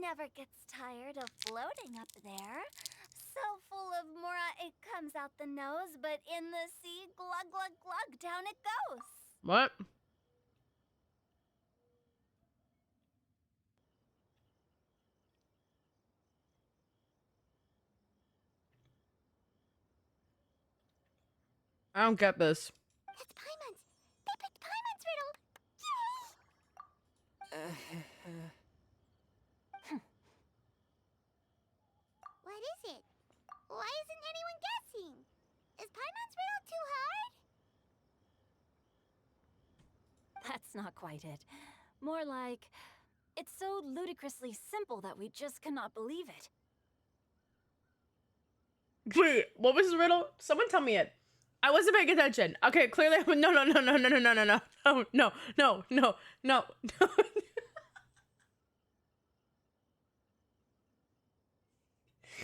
never gets tired of floating up there. So full of mora it comes out the nose, but in the sea, glug glug glug, down it goes. What? I don't get this. That's Paimon's. They picked Paimon's riddle. What is it? Why isn't anyone guessing? Is Paimon's riddle too hard? That's not quite it. More like, it's so ludicrously simple that we just cannot believe it. Wait, what was the riddle? Someone tell me it. I wasn't paying attention. Okay, clearly, no.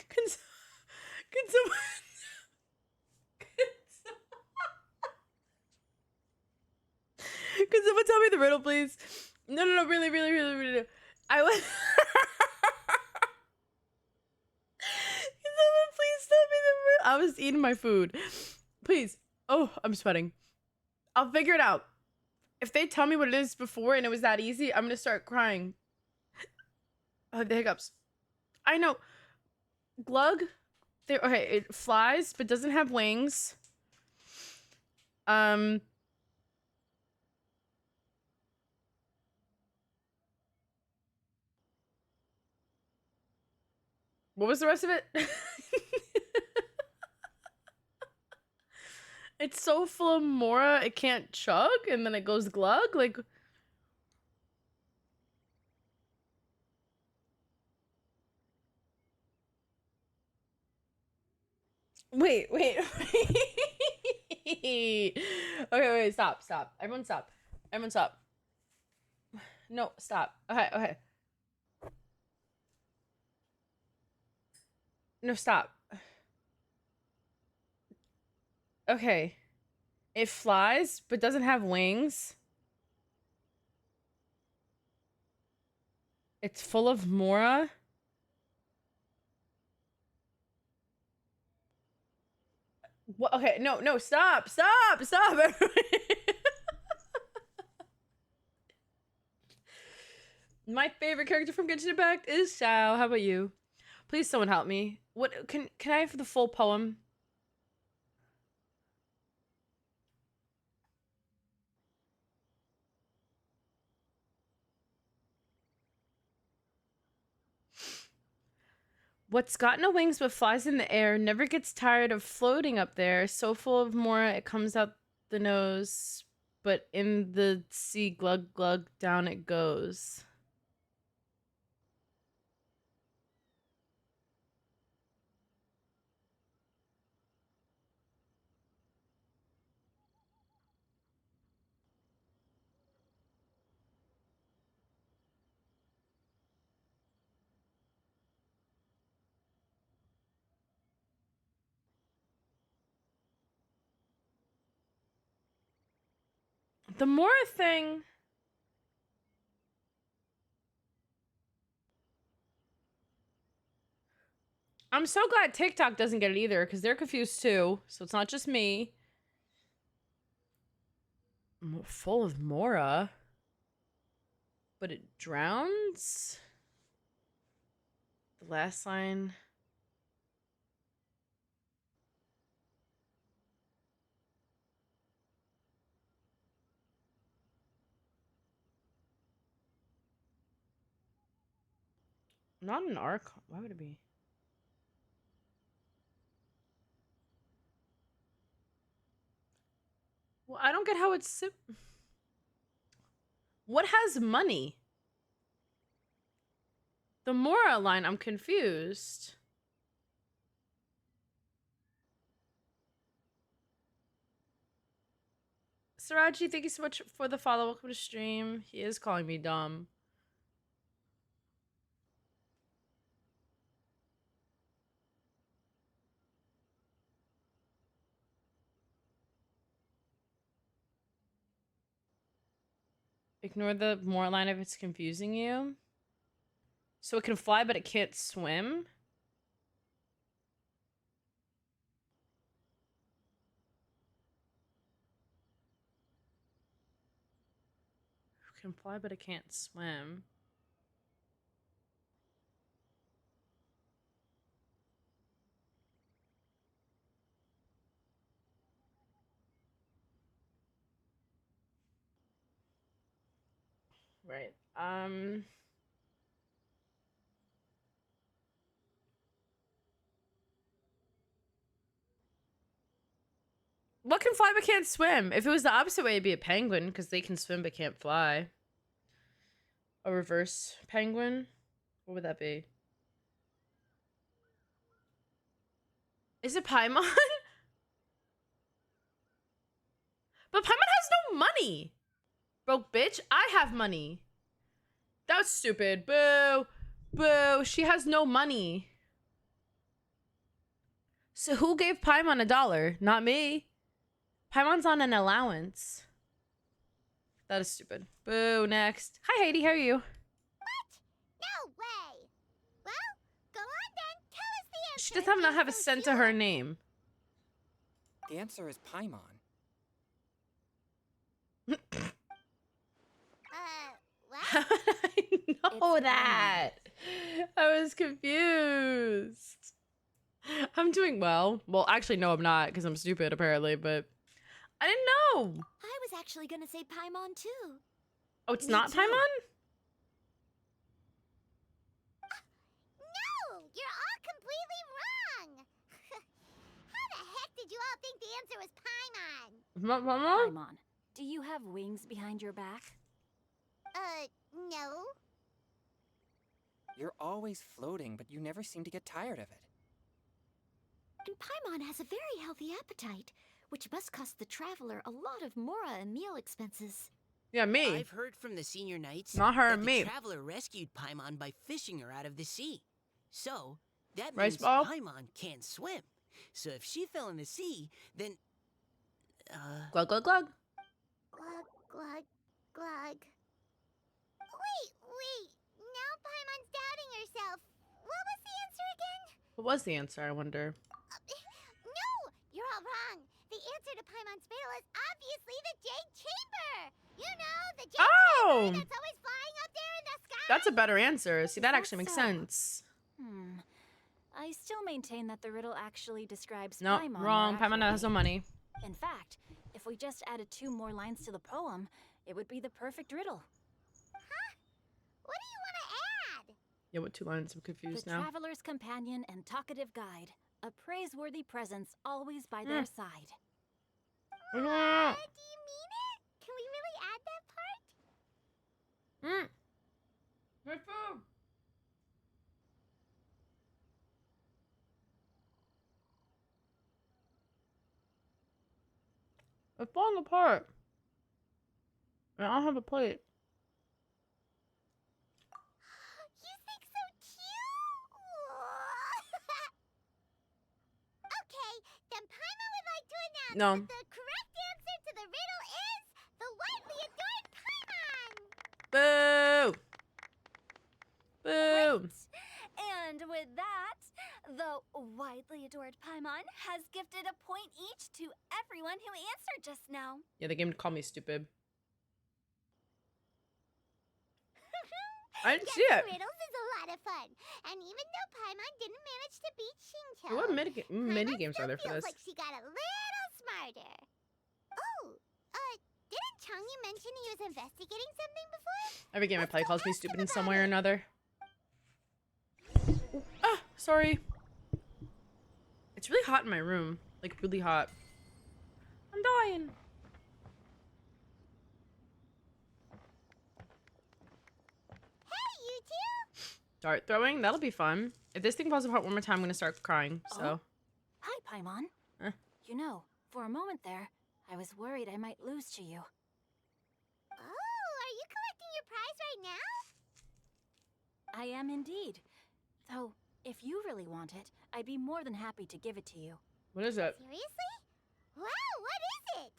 Can, s- can someone... Can someone tell me the riddle, please? No, really. I was... Can someone please tell me the riddle? I was eating my food. Please. Oh, I'm sweating. I'll figure it out. If they tell me what it is before and it was that easy, I'm gonna start crying. Oh, the hiccups. I know. Glug? Okay, it flies, but doesn't have wings. What was the rest of it? It's so full of mora, it can't chug, and then it goes glug? Like... Wait. Okay, stop. Everyone stop. No, stop. Okay. No, stop. Okay. It flies, but doesn't have wings. It's full of mora. What? Okay, no, stop. My favorite character from Genshin Impact is Xiao. How about you? Please, someone help me. What can I have the full poem? What's got no wings but flies in the air, never gets tired of floating up there, so full of mora it comes out the nose, but in the sea glug glug down it goes. The mora thing... I'm so glad TikTok doesn't get it either, because they're confused too, so it's not just me. Full of mora, but it drowns? The last line. Not an arc. Why would it be? Well, I don't get how it's. What has money? The Mora line, I'm confused. Saraji, thank you so much for the follow. Welcome to stream. He is calling me dumb. Ignore the Mora line if it's confusing you. So it can fly, but it can't swim? It can fly, but it can't swim. Right. What can fly but can't swim? If it was the opposite way, it'd be a penguin, because they can swim but can't fly. A reverse penguin? What would that be? Is it Paimon? But Paimon has no money! Broke bitch, I have money. That was stupid. Boo. Boo. She has no money. So who gave Paimon $1? Not me. Paimon's on an allowance. That is stupid. Boo. Next. Hi, Heidi. How are you? What? No way. Well, go on then. Tell us the answer. She does not have a cent to her name. The answer is Paimon. What? How did I know It's that? I was confused. I'm doing well. Well, actually, no, I'm not, because I'm stupid, apparently, but I didn't know. I was actually gonna say Paimon too. Oh, it's Me not too. Paimon? No, you're all completely wrong. How the heck did you all think the answer was Paimon? Not Paimon? Paimon, do you have wings behind your back? No. You're always floating, but you never seem to get tired of it. And Paimon has a very healthy appetite, which must cost the traveler a lot of Mora and meal expenses. Yeah, me. I've heard from the senior knights Not her that and the me. traveler rescued Paimon by fishing her out of the sea. So, that Rice means ball? Paimon can't swim. So if she fell in the sea, then... Glug, glug, glug. Glug, glug, glug. Wait. Now Paimon's doubting herself. What was the answer again? What was the answer, I wonder? No, you're all wrong. The answer to Paimon's riddle is obviously the Jade Chamber. You know, the Jade Chamber that's always flying up there in the sky. That's a better answer. See, that that actually makes so? sense. I still maintain that the riddle actually describes No, Paimon. wrong. more Paimon has no accurately. money. In fact, if we just added 2 more lines to the poem, it would be the perfect riddle. What do you want to add? Yeah, what 2 lines? I'm confused The now. traveler's companion and talkative guide, a praiseworthy presence always by their side. Do you mean it? Can we really add that part? My food. It's falling apart. And I don't have a plate. You think so too? Okay, then Paimon would like to announce No. that the correct answer to the riddle is the widely adored Paimon. Boo! Boo! And with that, the widely adored Paimon has gifted a point each to everyone who answered just now. Yeah, the game called me stupid. I didn't see Guessing it. riddles is a lot of fun. And even though Paimon didn't manage to beat Shinto, What mini Paimon games are still there for feels this? like she got a little smarter. Oh, didn't Changyu mention he was investigating something before? Every game I Let's play go calls me ask stupid him in some about way or it. another. Sorry. It's really hot in my room. Like, really hot. I'm dying. Hey, you two! Dart throwing? That'll be fun. If this thing falls apart one more time, I'm gonna start crying, so. Hi, Paimon. Eh. You know, for a moment there, I was worried I might lose to you. Oh, are you collecting your prize right now? I am indeed. Though, if you really want it, I'd be more than happy to give it to you. What is it? Seriously? Wow, what is it?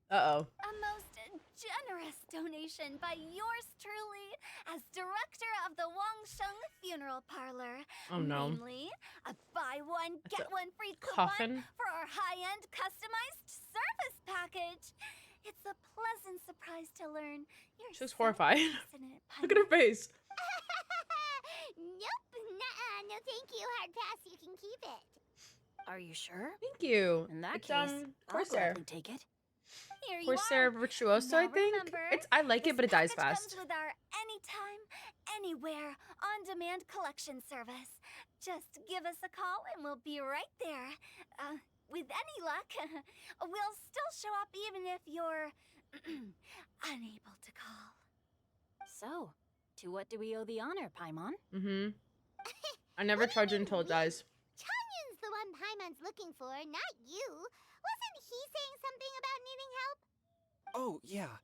Uh-oh. A most generous donation by yours truly as director of the Wangsheng Funeral Parlor. Oh, no. Namely, a buy one, It's get a one free coffin? coupon for our high-end customized service package. It's a pleasant surprise to learn you're She's so horrified. passionate, Look at her face. Nope, nuh-uh, no thank you, hard pass, you can keep it. Are you sure? Thank you. In that It's, case, I'll Corsair. gladly take it. Here you Corsair are. Virtuoso, I Now think. remember, I like it, but it dies this package fast. comes with our anytime, anywhere, on-demand collection service. Just give us a call and we'll be right there. With any luck, we'll still show up even if you're unable to call. So, to what do we owe the honor, Paimon? Mm-hmm. I never charge it until it dies. Changyun's the one Paimon's looking for, not you. Wasn't he saying something about needing help? Oh, yeah.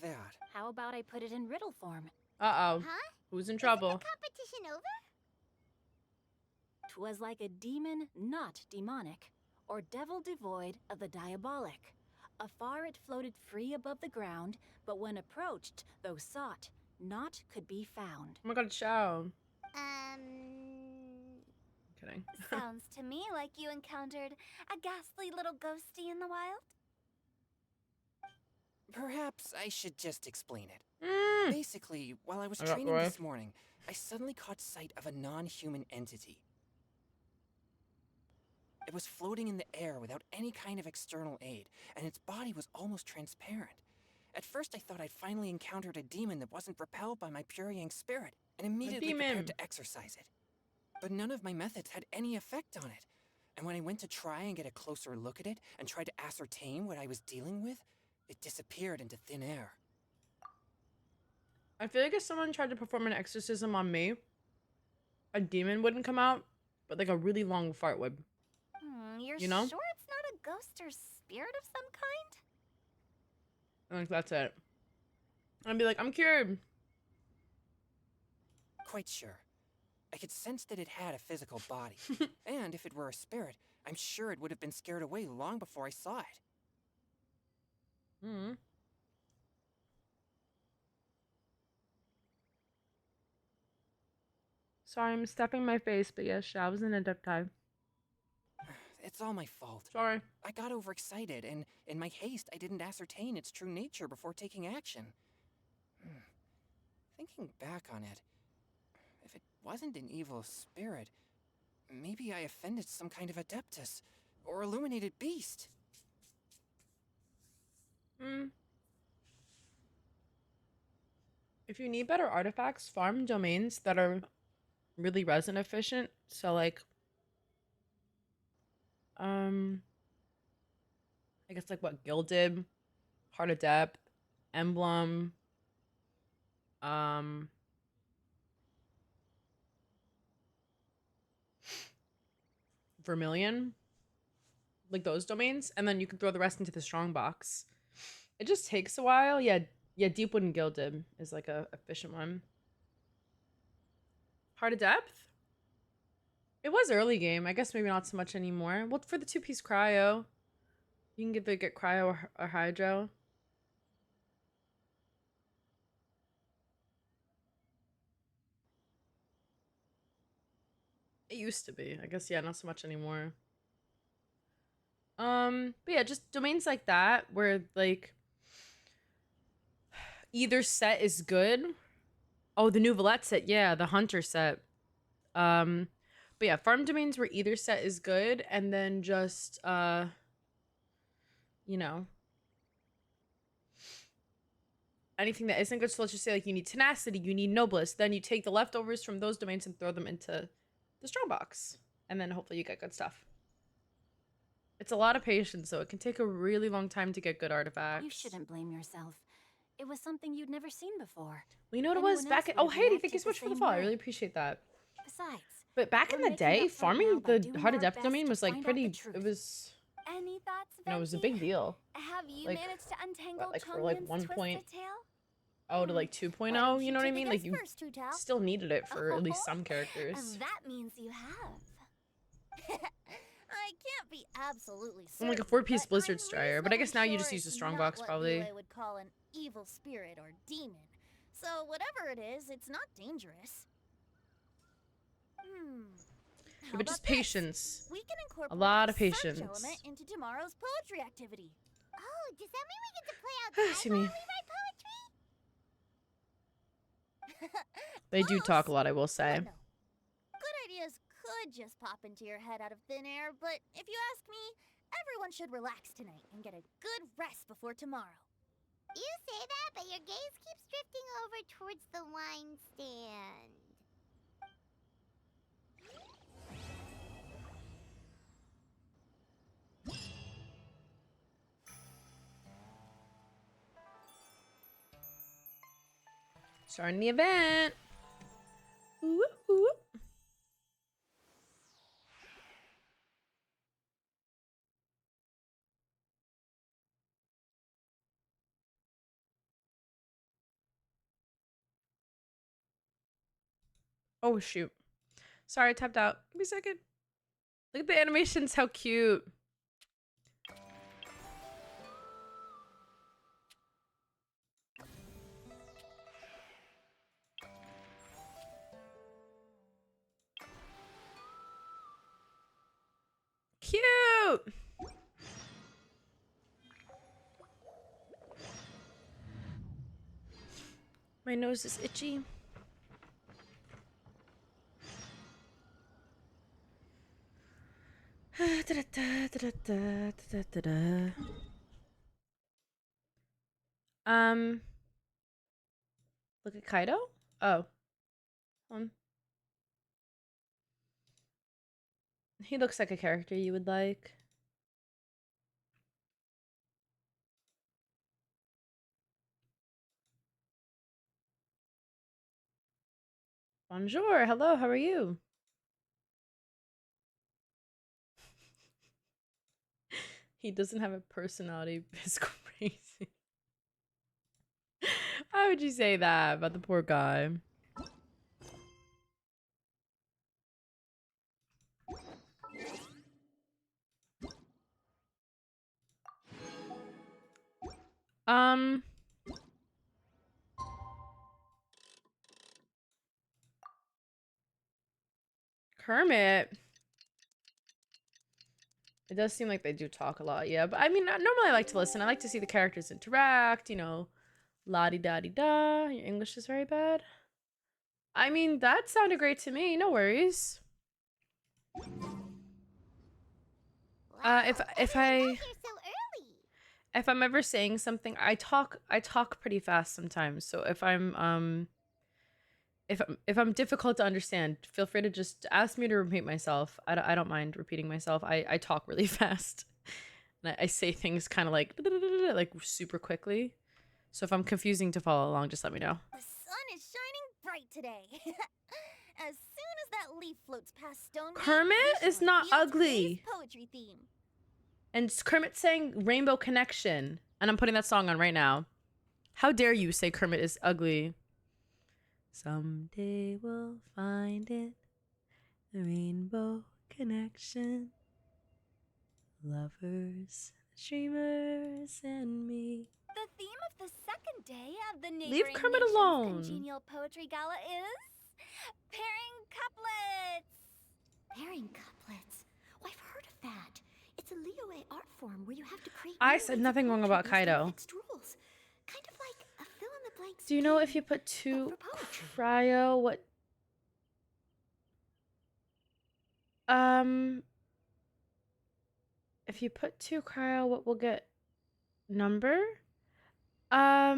That. How about I put it in riddle form? Uh-oh. Huh? Who's in Isn't trouble? the competition over? 'Twas like a demon not demonic, or devil devoid of the diabolic. Afar it floated free above the ground, but when approached, though sought, naught could be found. Oh my god, Shao. Kidding. Sounds to me like you encountered a ghastly little ghosty in the wild. Perhaps I should just explain it. Mm. Basically, while I was I got training Roy. this morning, I suddenly caught sight of a non-human entity. It was floating in the air without any kind of external aid, and its body was almost transparent. At first I thought I'd finally encountered a demon that wasn't repelled by my pure yang spirit, and immediately demon. prepared to exorcise it. But none of my methods had any effect on it. And when I went to try and get a closer look at it and tried to ascertain what I was dealing with, it disappeared into thin air. I feel like if someone tried to perform an exorcism on me, a demon wouldn't come out, but like a really long fart would. You're You know? sure it's not a ghost or spirit of some kind? I think that's it. I'd be like, I'm cured. Quite sure. I could sense that it had a physical body. And if it were a spirit, I'm sure it would have been scared away long before I saw it. Mm. Sorry, I'm stuffing my face, but yes, Shao was an adepti. It's all my fault. Sorry. I got overexcited, and in my haste, I didn't ascertain its true nature before taking action. Thinking back on it, if it wasn't an evil spirit, maybe I offended some kind of adeptus or illuminated beast. If you need better artifacts, farm domains that are really resin efficient. So like, I guess like what Gilded, Heart of Depth, Emblem, Vermilion, like those domains, and then you can throw the rest into the strong box. It just takes a while. Yeah, Deepwood and Gilded is like a efficient one. Heart of Depth? It was early game. I guess maybe not so much anymore. Well, for the 2-piece cryo, you can get cryo or hydro. It used to be. I guess, yeah, not so much anymore. But yeah, just domains like that where like either set is good. Oh, the Nouvellette set, yeah, the Hunter set. But yeah, farm domains where either set is good, and then just you know, anything that isn't good. So let's just say like you need tenacity, you need noblesse. Then you take the leftovers from those domains and throw them into the strong box, and then hopefully you get good stuff. It's a lot of patience, so it can take a really long time to get good artifacts. You shouldn't blame yourself. It was something you'd never seen before. Well, you know what it was Anyone back else in. Oh, would have Heidi, thank you reacted so much the for the same follow. I way. really appreciate that. Besides, But back in we're the making day, up for it farming now by the doing Heart of our Depth best domain to was like find out the pretty. truth. It was. Any thoughts, You know, it was a Venti? big deal. Have you Like, managed to untangle like for like Chongyun's 1.0 twisted tail? to like 2.0. Why don't You know what I take a mean? guess Like you first, Tutao? still needed it for at least Oh, some characters. That means you have. I can't be absolutely I'm certain. like a 4-piece but Blizzard I'm Strider, but I guess now you just reasonably use the sure strong it's box not probably. What Liyue would call an evil spirit or demon. So whatever it is, it's not dangerous. Yeah, but just patience. We can incorporate A lot of search patience. element into tomorrow's poetry activity. Oh, does that mean we get to play outside Excuse while me. we write poetry? They do talk a Close, lot, I will say. but no. Good ideas could just pop into your head out of thin air, but if you ask me, everyone should relax tonight and get a good rest before tomorrow. You say that, but your gaze keeps drifting over towards the wine stand. Starting the event. Ooh, ooh. Oh shoot. Sorry, I tapped out. Give me a second. Look at the animations, how cute. Cute. My nose is itchy. Look at Kaido? Oh. He looks like a character you would like. Bonjour. Hello, how are you? He doesn't have a personality. It's crazy. Why would you say that about the poor guy? Kermit. It does seem like they do talk a lot, yeah. But I mean, normally I like to listen. I like to see the characters interact, you know. La-di-da-di-da. Your English is very bad. I mean, that sounded great to me. No worries. If Everyone got here so early. I'm ever saying something, I talk pretty fast sometimes. So if I'm difficult to understand, feel free to just ask me to repeat myself. I don't mind repeating myself. I talk really fast. And I say things kind of like super quickly. So if I'm confusing to follow along, just let me know. The sun is shining bright today. As soon as that leaf floats past Stone Gate, Kermit we is shall not reveal ugly. today's poetry theme. And Kermit saying Rainbow Connection. And I'm putting that song on right now. How dare you say Kermit is ugly? Someday we'll find it. The Rainbow Connection. Lovers, dreamers, and me. The theme of the second day of the Leave neighboring Kermit nation's alone. Congenial Poetry Gala is pairing couplets. Pairing couplets. Oh, I've heard of that. It's a Liyue art form where you have to create. I new said lines of nothing wrong poetry about based on Kaido. fixed rules. Kind of like a fill-in-the-blank Do you know if you put 2 for poetry. cryo, what? If you put 2 cryo, what will get number? I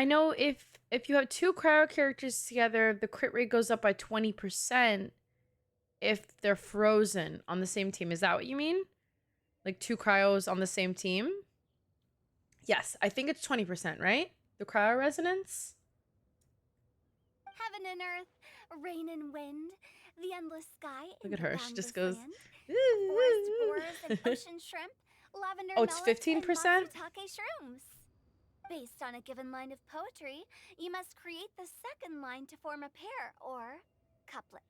know if you have 2 cryo characters together, the crit rate goes up by 20% if they're frozen on the same team. Is that what you mean? Like 2 cryos on the same team? Yes, I think it's 20%, right? The cryo resonance? Heaven and earth, rain and wind, the endless sky. Look and at the her. She just boundless goes. land, forest boars and ocean shrimp, lavender Oh, it's melons 15%? and matsutake shrooms. Based on a given line of poetry, you must create the second line to form a pair or couplet.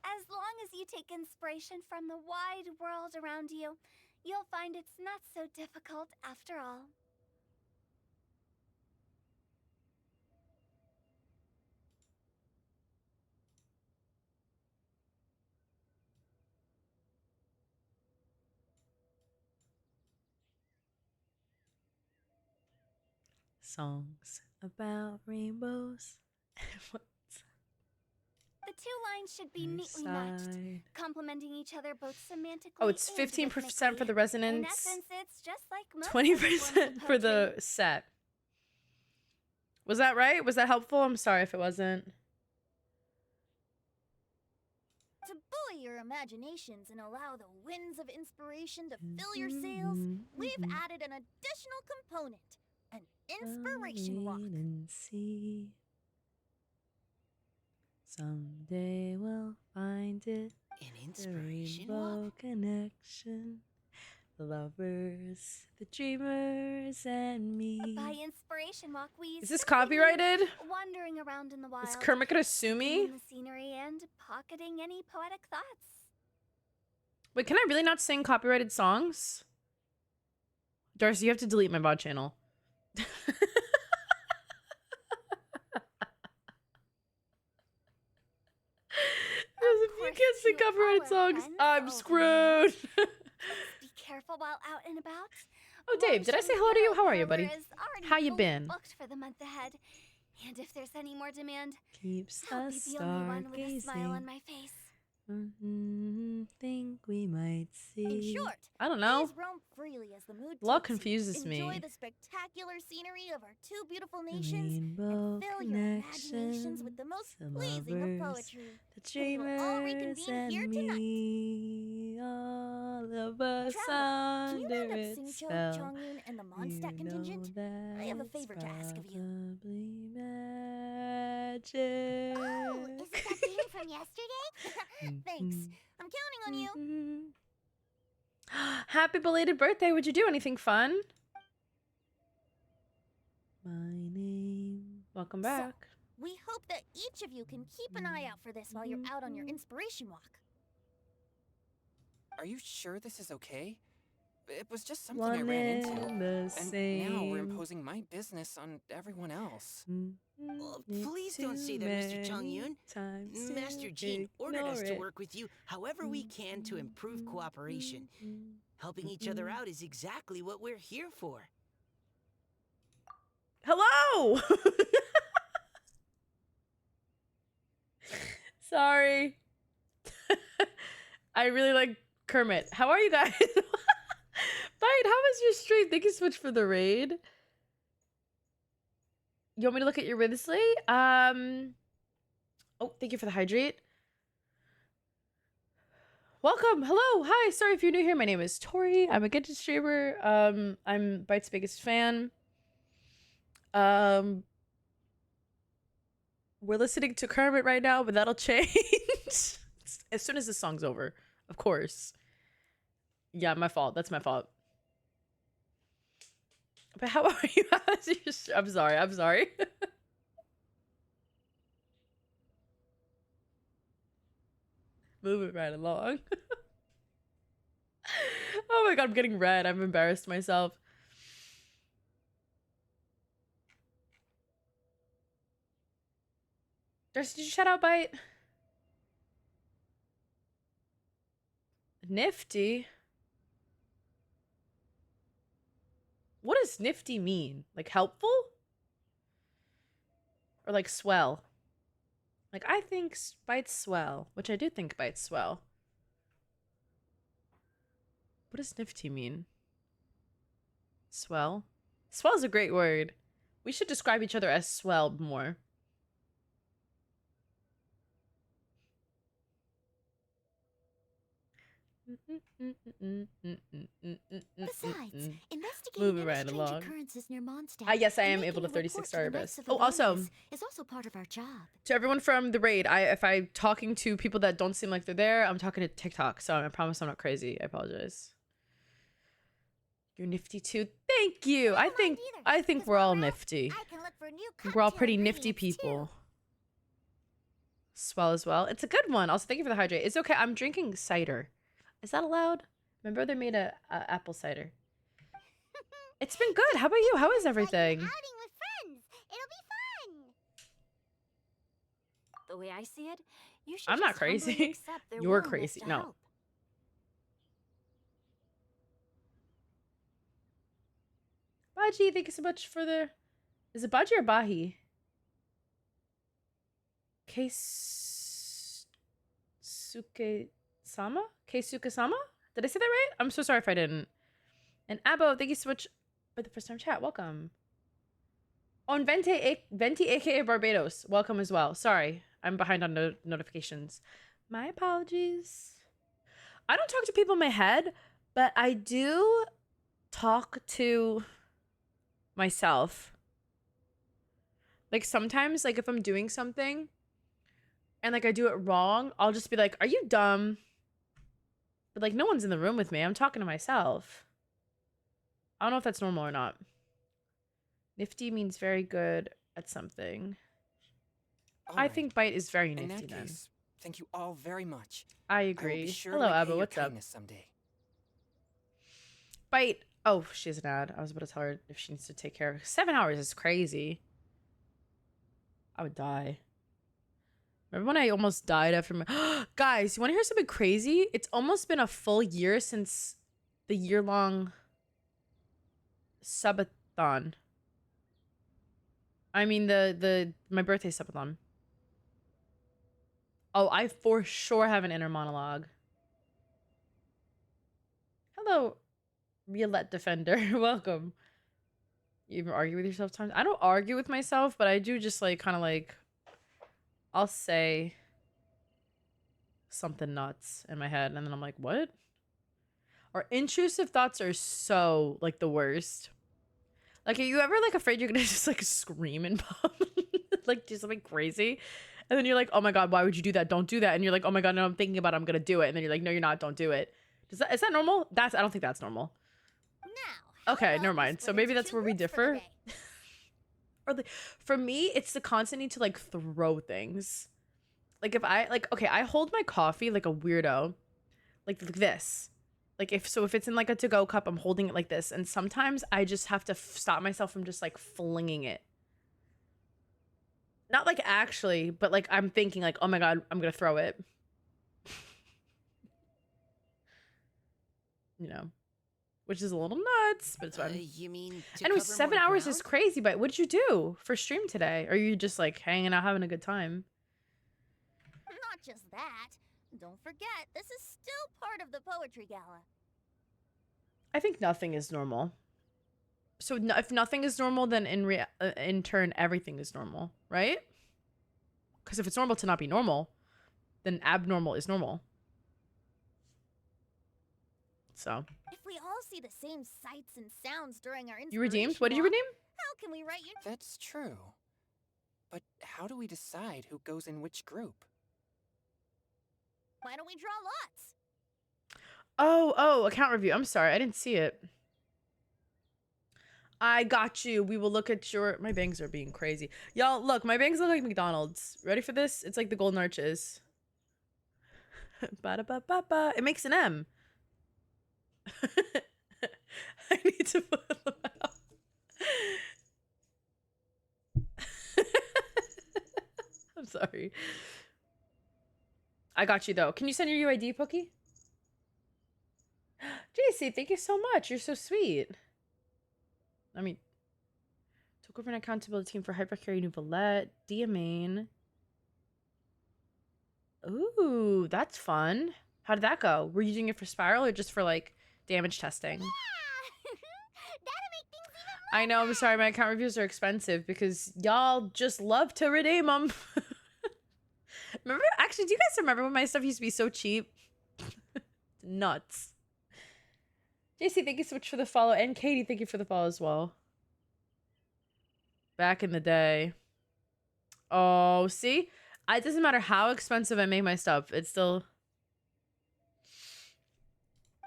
As long as you take inspiration from the wide world around you, you'll find it's not so difficult after all. Songs about rainbows. The two lines should be neatly matched, Side. complementing each other both semantically Oh, it's and 15% for rhythmically. the In resonance, essence, it's just like most 20% for the set. Was that right? Was that helpful? I'm sorry if it wasn't. To buoy your imaginations and allow the winds of inspiration to fill your sails, we've added an additional component, an inspiration walk. Wait and see. Someday we'll find it. An The inspiration rainbow walk? connection. The lovers, the dreamers, and me. By inspiration walk, we Is this simply mean copyrighted? wandering around in the wild, Is Kermit gonna sue taking me? in the scenery and pocketing any poetic thoughts. Wait, can I really not sing copyrighted songs? Darcy, you have to delete my VOD channel. Because if you course, can't sing to all copyrighted our songs, friends I'm over the screwed. Be careful while out and about. Oh, Dave, did I say hello to you? How are you, buddy? Harbor is already How you fully been? booked for the month ahead. And if there's any more demand, Keeps I'll us be the only one with a smile on stargazing. my face. Think we might see. In short, I don't know. please roam freely as the mood A lot takes you. confuses Enjoy me. the spectacular scenery of our two beautiful The nations rainbow and fill your imaginations with the most the pleasing of lovers, poetry. the We will all dreamers, reconvene here and tonight. me. All of us Traveler, can you under round up its Singcho, spell. Chongyun, and the Mondstadt You know contingent? that I have a it's favor to ask of you. probably magic. Oh, is it that thing from yesterday? Thanks. I'm counting on you. Happy belated birthday. Would you do anything fun? My name. Welcome So- back. We hope that each of you can keep an eye out for this while you're out on your inspiration walk. Are you sure this is okay? It was just something I One ran into. and the And same. now we're imposing my business on everyone else. Oh, please don't say that, Mr. Chongyun. Master Jean ordered us to work with you however we can to improve cooperation. Helping each other out is exactly what we're here for. Hello. Sorry. I really like Kermit. How are you guys? Bite, how was your stream? Thank you so much for the raid. You want me to look at your Ridley? Oh, thank you for the hydrate. Welcome. Hello. Hi. Sorry if you're new here. My name is Tori. I'm a Genshin streamer. I'm Bite's biggest fan. We're listening to Kermit right now, but that'll change as soon as this song's over, of course. Yeah, my fault. That's my fault. But how are you? I'm sorry. I'm sorry. Moving right along. Oh my god, I'm getting red. I've embarrassed myself. Darcy, did you shout out Bite? Nifty? What does nifty mean? Like helpful? Or like swell. Like I think Bite's swell, which I do think Bite's swell. What does nifty mean? Swell? Swell is a great word. We should describe each other as swell more. Besides, investigating Moving any right strange along. occurrences near Mondstadt Yes, I and am making able to a 36 report star to the abyss. Knights of the Oh, also, Wilderness is also part of our job. to everyone from the raid, if I'm talking to people that don't seem like they're there, I'm talking to TikTok, so I promise I'm not crazy. I apologize. You're nifty too. Thank you. I think we're all nifty. I can look for new I think we're all cocktail pretty nifty ingredients, people. too. Swell as well. It's a good one. Also, thank you for the hydrate. It's okay. I'm drinking cider. Is that allowed? My brother made a apple cider. It's been good. How about you? How is everything? Like an outing with friends. It'll be fun. The way I see it, you should I'm not just humbly crazy. accept their You're willingness crazy. to No. help. Baji, thank you so much for the... Is it Baji or Bahi? Keisuke-sama? Keisuke-sama? Did I say that right? I'm so sorry if I didn't. And Abo, thank you so much for the first time chat. Welcome. Oh, and Venti aka Barbados. Welcome as well. Sorry, I'm behind on notifications. My apologies. I don't talk to people in my head, but I do talk to myself. Like sometimes, like if I'm doing something and like I do it wrong, I'll just be like, are you dumb? But like no one's in the room with me. I'm talking to myself. I don't know if that's normal or not. Nifty means very good at something. I Alright. think Bite is very In nifty that then. case, thank you all very much. I I will agree. be sure Hello, to repay Abba. your What's up? kindness someday. Bite. Oh, she has an ad. I was about to tell her if she needs to take care of 7 hours is crazy. I would die. Remember when I almost died after my... Guys, you want to hear something crazy? It's almost been a full year since the year-long subathon. I mean, my birthday subathon. Oh, I for sure have an inner monologue. Hello, Riolette Defender. Welcome. You even argue with yourself sometimes? I don't argue with myself, but I do just like kind of like I'll say something nuts in my head and then I'm like, what? Or intrusive thoughts are so like the worst. Like, are you ever like afraid you're gonna just like scream in public? Like do something crazy? And then you're like, oh my god, why would you do that? Don't do that. And you're like, oh my god, no, I'm thinking about it, I'm gonna do it. And then you're like, no, you're not, don't do it. Is that normal? I don't think that's normal. Now, Okay, how about never we mind. So split maybe into that's two where we groups for the differ. day? Or like, for me, it's the constant need to like throw things. Like if I like, okay, I hold my coffee like a weirdo, like this. Like if it's in like a to-go cup, I'm holding it like this. And sometimes I just have to stop myself from just like flinging it. Not like actually, but like I'm thinking like, oh my god, I'm gonna throw it. You know, which is a little nuts, but it's fun. You mean to Anyway, cover 7 more hours is ground? crazy, but what did you do for stream today? Are you just like hanging out, having a good time? Not just that. Don't forget, this is still part of the poetry gala. I think nothing is normal. So if nothing is normal, then in turn, everything is normal, right? Because if it's normal to not be normal, then abnormal is normal. So If we all see the same sights and sounds during our you redeemed? inspiration What did you walk, redeem? How can we write you? That's true. But how do we decide who goes in which group? Why don't we draw lots? Oh, account review. I'm sorry, I didn't see it. I got you. We will look at your... My bangs are being crazy. Y'all, look, my bangs look like McDonald's. Ready for this? It's like the golden arches. Ba-da-ba-ba-ba. It makes an M. I need to put them out. I'm sorry. I got you, though. Can you send your UID, Pookie? JC, thank you so much. You're so sweet. I mean, Took over an account to build a team for Hypercarry Nouvellette. Diamane. Ooh, that's fun. How did that go? Were you using it for Spiral or just for, like, damage testing? Yeah! That'll make things even more I know, I'm sorry, my account reviews are expensive because y'all just love to redeem them. Remember? Actually, do you guys remember when my stuff used to be so cheap? Nuts. JC, thank you so much for the follow. And Katie, thank you for the follow as well. Back in the day. Oh, see? It doesn't matter how expensive I make my stuff. It's still...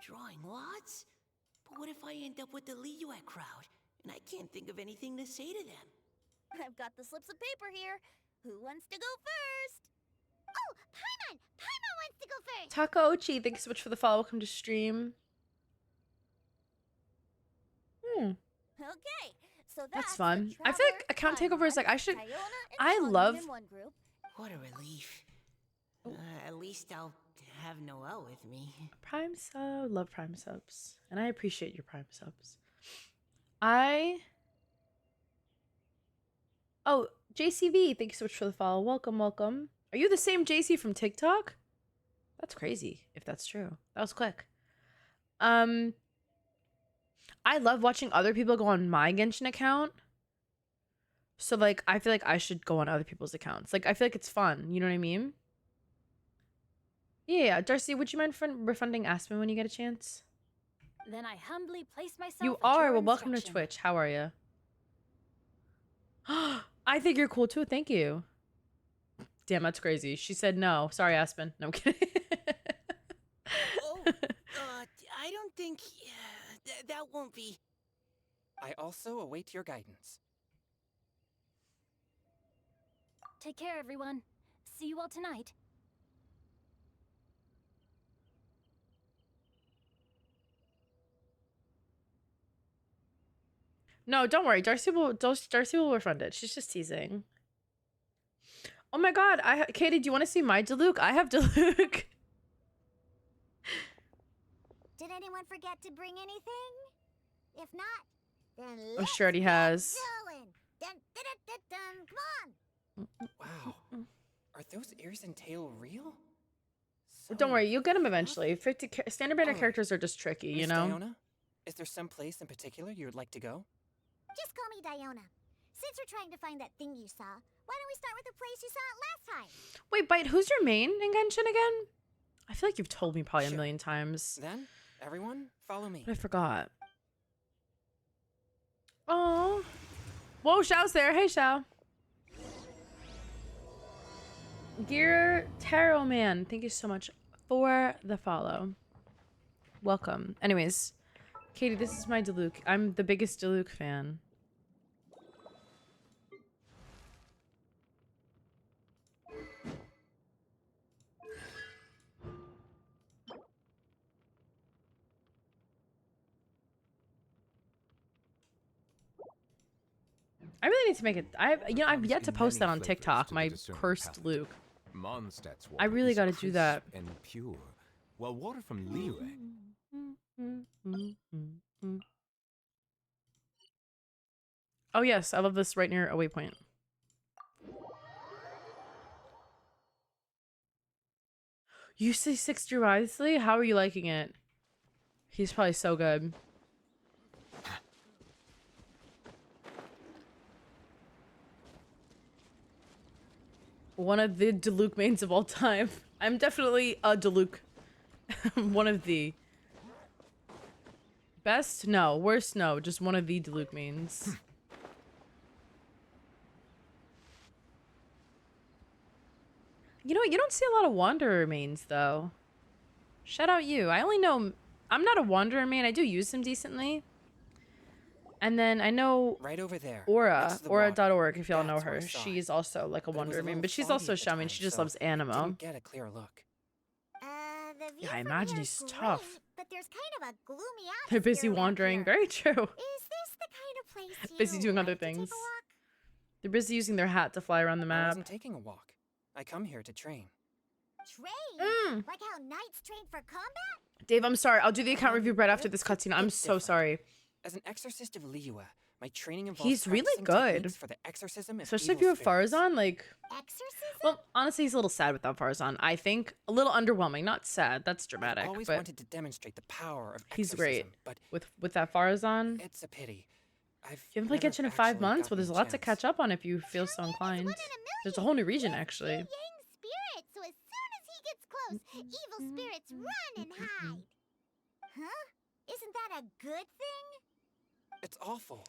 Drawing lots? But what if I end up with the Liyue crowd, and I can't think of anything to say to them? I've got the slips of paper here. Who wants to go first? Oh, Paimon! Paimon wants to go first! Taka Ochi, thank you so much for the follow. Welcome to stream. Okay, so That's for fun. I feel like account takeover is like, I should... Iona, and I Sullivan love... in one group. What a relief. At least I'll have Noelle with me. Prime sub. Love Prime subs. And I appreciate your Prime subs. Oh, JCV, thank you so much for the follow. Welcome, welcome. Are you the same JC from TikTok? That's crazy, if that's true. That was quick. I love watching other people go on my Genshin account. So, like, I feel like I should go on other people's accounts. Like, I feel like it's fun. You know what I mean? Yeah, Darcy, would you mind refunding Aspen when you get a chance? Then I humbly place myself You at are. your Well, welcome to instruction. Twitch. How are you? I think you're cool too. Thank you. Damn, that's crazy. She said no. Sorry, Aspen. No, I'm kidding. I don't think... that won't be... I also await your guidance. Take care, everyone. See you all tonight. No, don't worry. Darcy will refund it. She's just teasing. Oh my god, Katie, do you want to see my Diluc? I have Diluc. Did anyone forget to bring anything? If not, then I'm let's sure he has. get going. Dun, dun, dun, dun, dun. Come on! Wow. Are those ears and tail real? Don't worry, you'll get them eventually. 50 standard banner Oh. characters are just tricky, you Miss know? Diona? Is there some place in particular you would like to go? Just call me Diona. Since we're trying to find that thing you saw, why don't we start with the place you saw it last time? Wait, Bite, who's your main in Genshin again? I feel like you've told me probably a Sure. million times. Then, everyone, follow me. But I forgot. Oh. Whoa, Xiao's there. Hey, Xiao. Gear Tarot Man, thank you so much for the follow. Welcome. Anyways, Katie, this is my Diluc. I'm the biggest Diluc fan. I really need to make it. I've yet to post that on TikTok. My cursed Luke. Mondstadt's I water really is gotta do that. crisp and pure, while water from Liyue... Oh yes, I love this right near a waypoint. You say 6 wisely? How are you liking it? He's probably so good. One of the Diluc mains of all time. I'm definitely a Diluc. One of the best? No. Worst? No. Just one of the Diluc mains. You know what? You don't see a lot of Wanderer mains, though. Shout out you. I only know... I'm not a Wanderer main. I do use them decently. And then I know Right over there. Aura, next to the water. Aura.org, if y'all know That's where I her. saw She it. is also like a But it was Wanderer a main, little but she's foggy also a at the shaman. time, She just so loves animo. Didn't get a clear look. The view Yeah, I from imagine here he's is tough. great, but there's kind of a gloomy atmosphere They're busy around wandering. here. Very true. Is this the kind of place you Busy doing other like to take a things. walk? They're busy using their hat to fly around the I map. wasn't taking a walk. I come here to train. Train? Mm. Like how knights train for combat? Dave, I'm sorry. I'll do the account review right after this cutscene. I'm It's so different. sorry. As an exorcist of Liyue, My training involves He's really practicing good. techniques for the exorcism of Especially if evil you have spirits. Farazan, like, Exorcism? well, honestly, he's a little sad without Farazan. I think a little underwhelming, not sad. That's I've dramatic, always but wanted to demonstrate the power of he's exorcism, great but with that Farazan. it's a pity. I've You haven't played never Genshin in 5 actually months? Well, gotten there's a the lot to chance. catch up on if you feel so Julian is inclined. one in a million. There's a whole new region, He's actually. Yang spirit, so as soon as he gets close, evil spirits run and hide. Huh? Isn't that a good thing? It's awful.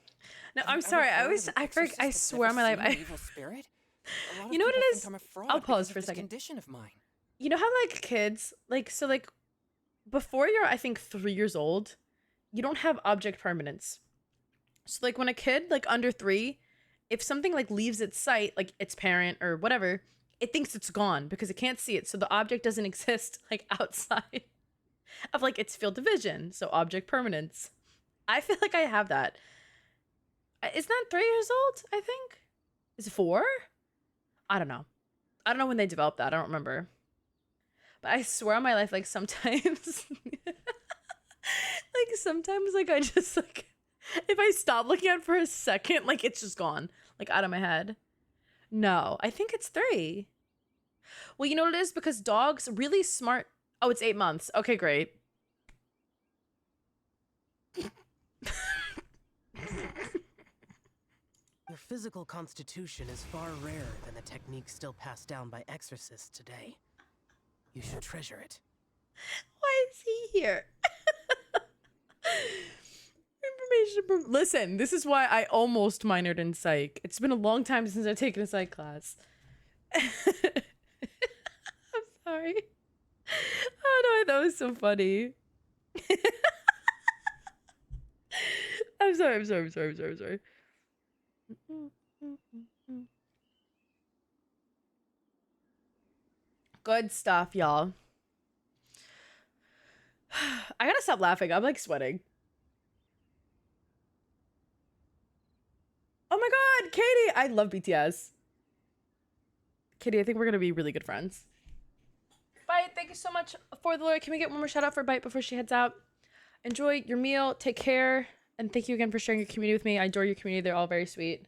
No, Have I'm you ever sorry. I heard of always, an I exorcist I that's swear on never my seen life, an evil spirit? A lot You of know what people it think is? I'm a fraud I'll pause because for a of this second. condition of mine. You know how like kids, like, so like before you're, I think, 3 years old, you don't have object permanence. So like when a kid like under 3, if something like leaves its sight, like its parent or whatever, it thinks it's gone because it can't see it. So the object doesn't exist like outside of like its field of vision. So object permanence. I feel like I have that. It's not 3 years old, I think. Is it 4? I don't know. I don't know when they developed that. I don't remember. But I swear on my life, like sometimes, like sometimes, like I just like, if I stop looking at it for a second, like it's just gone, like out of my head. No, I think it's 3. Well, you know what it is? Because dogs really smart. Oh, it's 8 months. Okay, great. Your physical constitution is far rarer than the techniques still passed down by exorcists today. You should treasure it. Why is he here? Information. Listen, this is why I almost minored in psych. It's been a long time since I've taken a psych class. I'm sorry. Oh no, I thought it was so funny. I'm sorry. Good stuff, y'all. I gotta stop laughing. I'm like sweating. Oh my god, Katie! I love BTS. Katie, I think we're gonna be really good friends. Bite, thank you so much for the Lord. Can we get one more shout out for Bite before she heads out? Enjoy your meal, take care, and thank you again for sharing your community with me. I adore your community. They're all very sweet.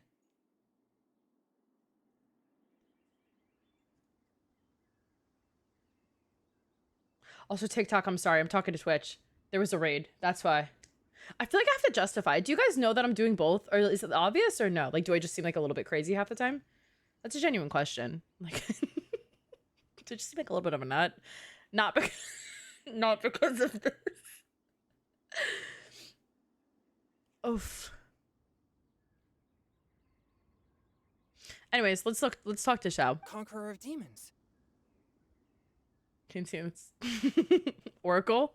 Also, TikTok, I'm sorry. I'm talking to Twitch. There was a raid. That's why. I feel like I have to justify. Do you guys know that I'm doing both? Or is it obvious or no? Like, do I just seem like a little bit crazy half the time? That's a genuine question. Like, do I just seem like a little bit of a nut? Not because, not because of this. Oof. Anyways, let's talk to Xiao. Conqueror of demons. Can you see it's Oracle?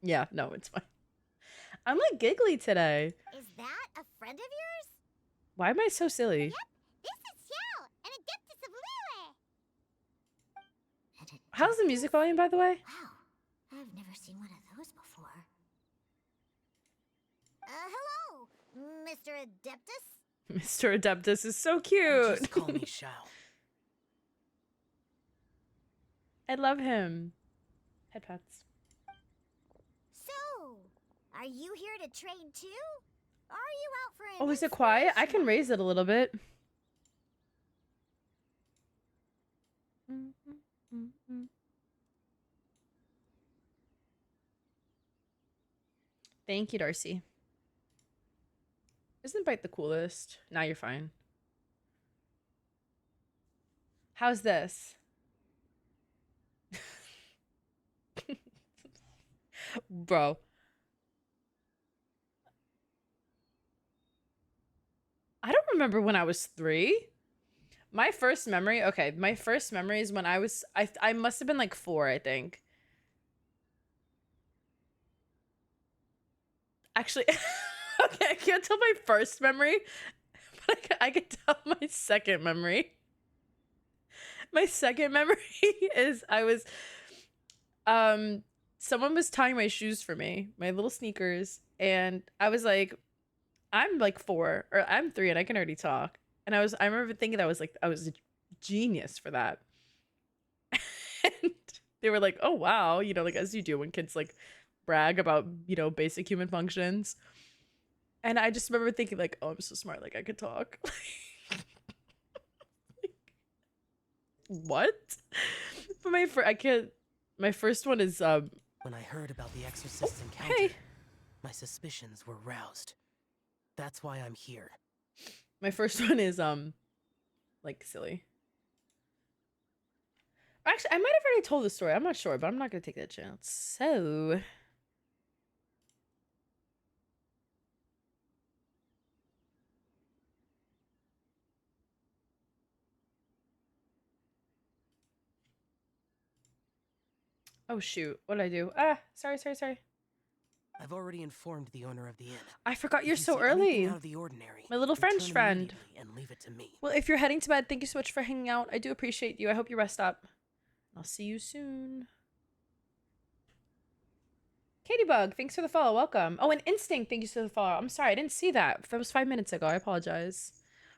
Yeah, no, it's fine. I'm like giggly today. Is that a friend of yours? Why am I so silly? Yep, this is Xiao, an adeptus of Liyue. How's the music volume, by the way? Wow, I've never seen one of those before. Hello, Mr. Adeptus? Mr. Adeptus is so cute. Just call me Shao. I love him. Head pats. So, are you here to trade too? Or are you out for an Oh, is it quiet? I can inspiration? raise it a little bit. Thank you, Darcy. Isn't Bite the coolest? Now you're fine. How's this? Bro. I don't remember when I was 3. My first memory, okay, my first memory is when I must have been like 4, I think. Actually, okay, I can't tell my first memory, but I can tell my second memory. My second memory is someone was tying my shoes for me, my little sneakers, and I was like, I'm like 4 or I'm 3 and I can already talk. And I remember thinking I was a genius for that. And they were like, "Oh wow," like as you do when kids like brag about, basic human functions. And I just remember thinking like, oh, I'm so smart, like I could talk. What? But my first one is When I heard about the Exorcist's encounter, hey. my suspicions were roused. That's why I'm here. My first one is like silly. Actually, I might have already told the story. I'm not sure, but I'm not gonna take that chance. So oh shoot, what did I do? Ah, sorry. I've already informed the owner of the inn. I forgot If you're you so see anything early. out of the ordinary, My little French return friend. immediately and leave it to me. Well, if you're heading to bed, thank you so much for hanging out. I do appreciate you. I hope you rest up. I'll see you soon. Katybug, thanks for the follow. Welcome. Oh, and Instinct, thank you for the follow. I'm sorry, I didn't see that. That was 5 minutes ago. I apologize.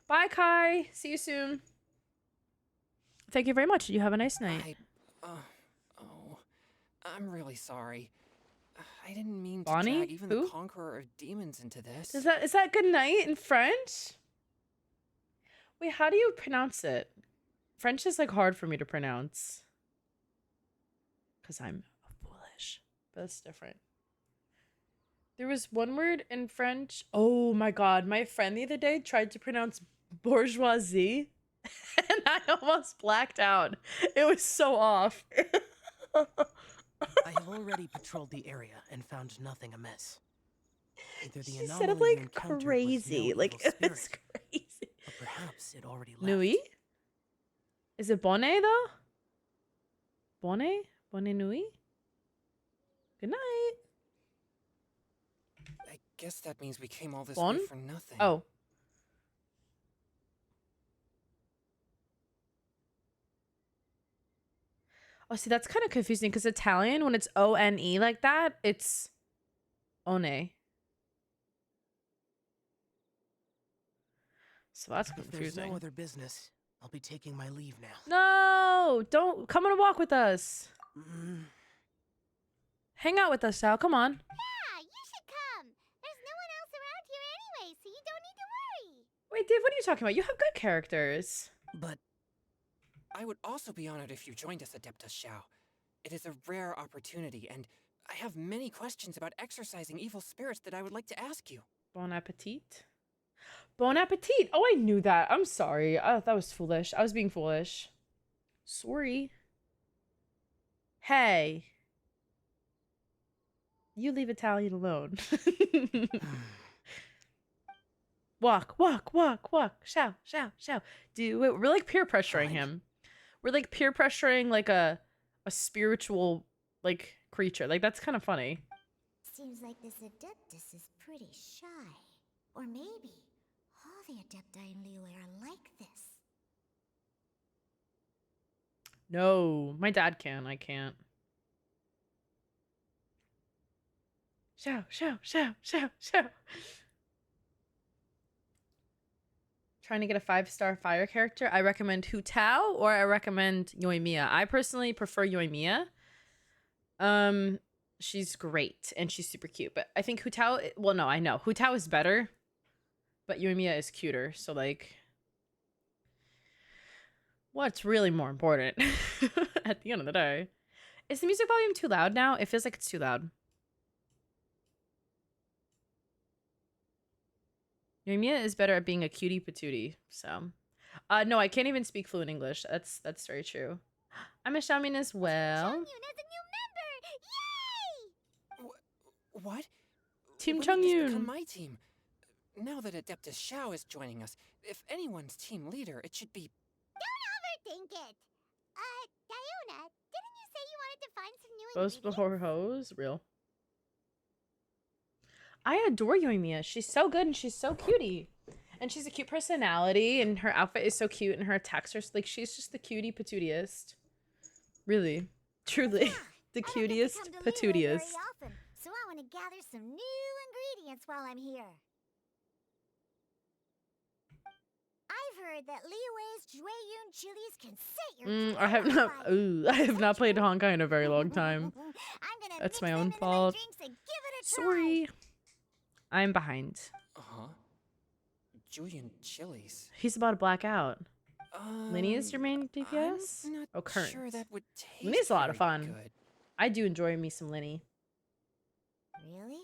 Bye, Kai. See you soon. Thank you very much. You have a nice night. I'm really sorry. I didn't mean to Bonnie? drag even Who? the Conqueror of Demons into this. Is that good night in French? Wait, how do you pronounce it? French is like hard for me to pronounce. Because I'm foolish. But it's different. There was one word in French. Oh my god. My friend the other day tried to pronounce bourgeoisie. And I almost blacked out. It was so off. I have already patrolled the area and found nothing amiss. Either the She anomaly said it you like encountered crazy. was no Like evil it was spirit, crazy. or perhaps it already left. Nui? Is it Bonnet though? Bonnet? Bonnet Nui? Good night. I guess that means we came all this Bon? way for nothing. Oh. Oh, see, that's kind of confusing because Italian, when it's O-N-E like that, it's One. So that's If there's confusing. no other business, I'll be taking my leave now. No! Don't come on a walk with us. Mm. Hang out with us, Sal. Come on. Yeah, you should come. There's no one else around here anyway, so you don't need to worry. Wait, Dave, what are you talking about? You have good characters. But I would also be honored if you joined us, Adeptus Shao. It is a rare opportunity, and I have many questions about exorcising evil spirits that I would like to ask you. Bon appetit. Bon appetit. Oh, I knew that. I'm sorry. That was foolish. I was being foolish. Sorry. Hey. You leave Italian alone. Walk. Shout. Do it. We're like peer pressuring him. We're like peer pressuring like a spiritual like creature. Like that's kind of funny. Seems like this Adeptus is pretty shy. Or maybe all the Adepti in Liyue are like this. No, my dad can. I can't. Shout. Trying to get a 5-star fire character, I recommend Hu Tao or I recommend Yoimiya. I personally prefer Yoimiya. She's great and she's super cute, but I think Hu Tao, well, no, I know Hu Tao is better, but Yoimiya is cuter. So like, what's really more important at the end of the day? Is the music volume too loud now? It feels like it's too loud. Yoimiya is better at being a cutie patootie, so. No, I can't even speak fluent English. That's very true. I'm a Xiaomin as well. Chongyun is a new member! Yay! What? Team When did this become Chongyun. my team? Now that Adeptus Shao is joining us, if anyone's team leader, it should be... Don't overthink it. Diona, didn't you say you wanted to find some new Both ingredients? before hoes? Real. I adore Yoimiya. She's so good and she's so cutie. And she's a cute personality and her outfit is so cute and her attacks are like she's just the cutie patootiest. Really. Truly. Yeah, The I don't get to cutiest come to Liyue very patootiest. often, so I want to gather some new ingredients while I'm here. I've heard that Liyue's Jueyun chilies can set your I have throat on not fire. I have not played Honkai in a very long time. I'm gonna That's mix my them own into fault. drinks and give it a try. Sorry. I'm behind. Oh, Julian chilies. He's about to black out. Linny is your main I'm DPS? not Oh, current. sure that would taste Linny's a lot of very fun. good. I do enjoy me some Linny. Really?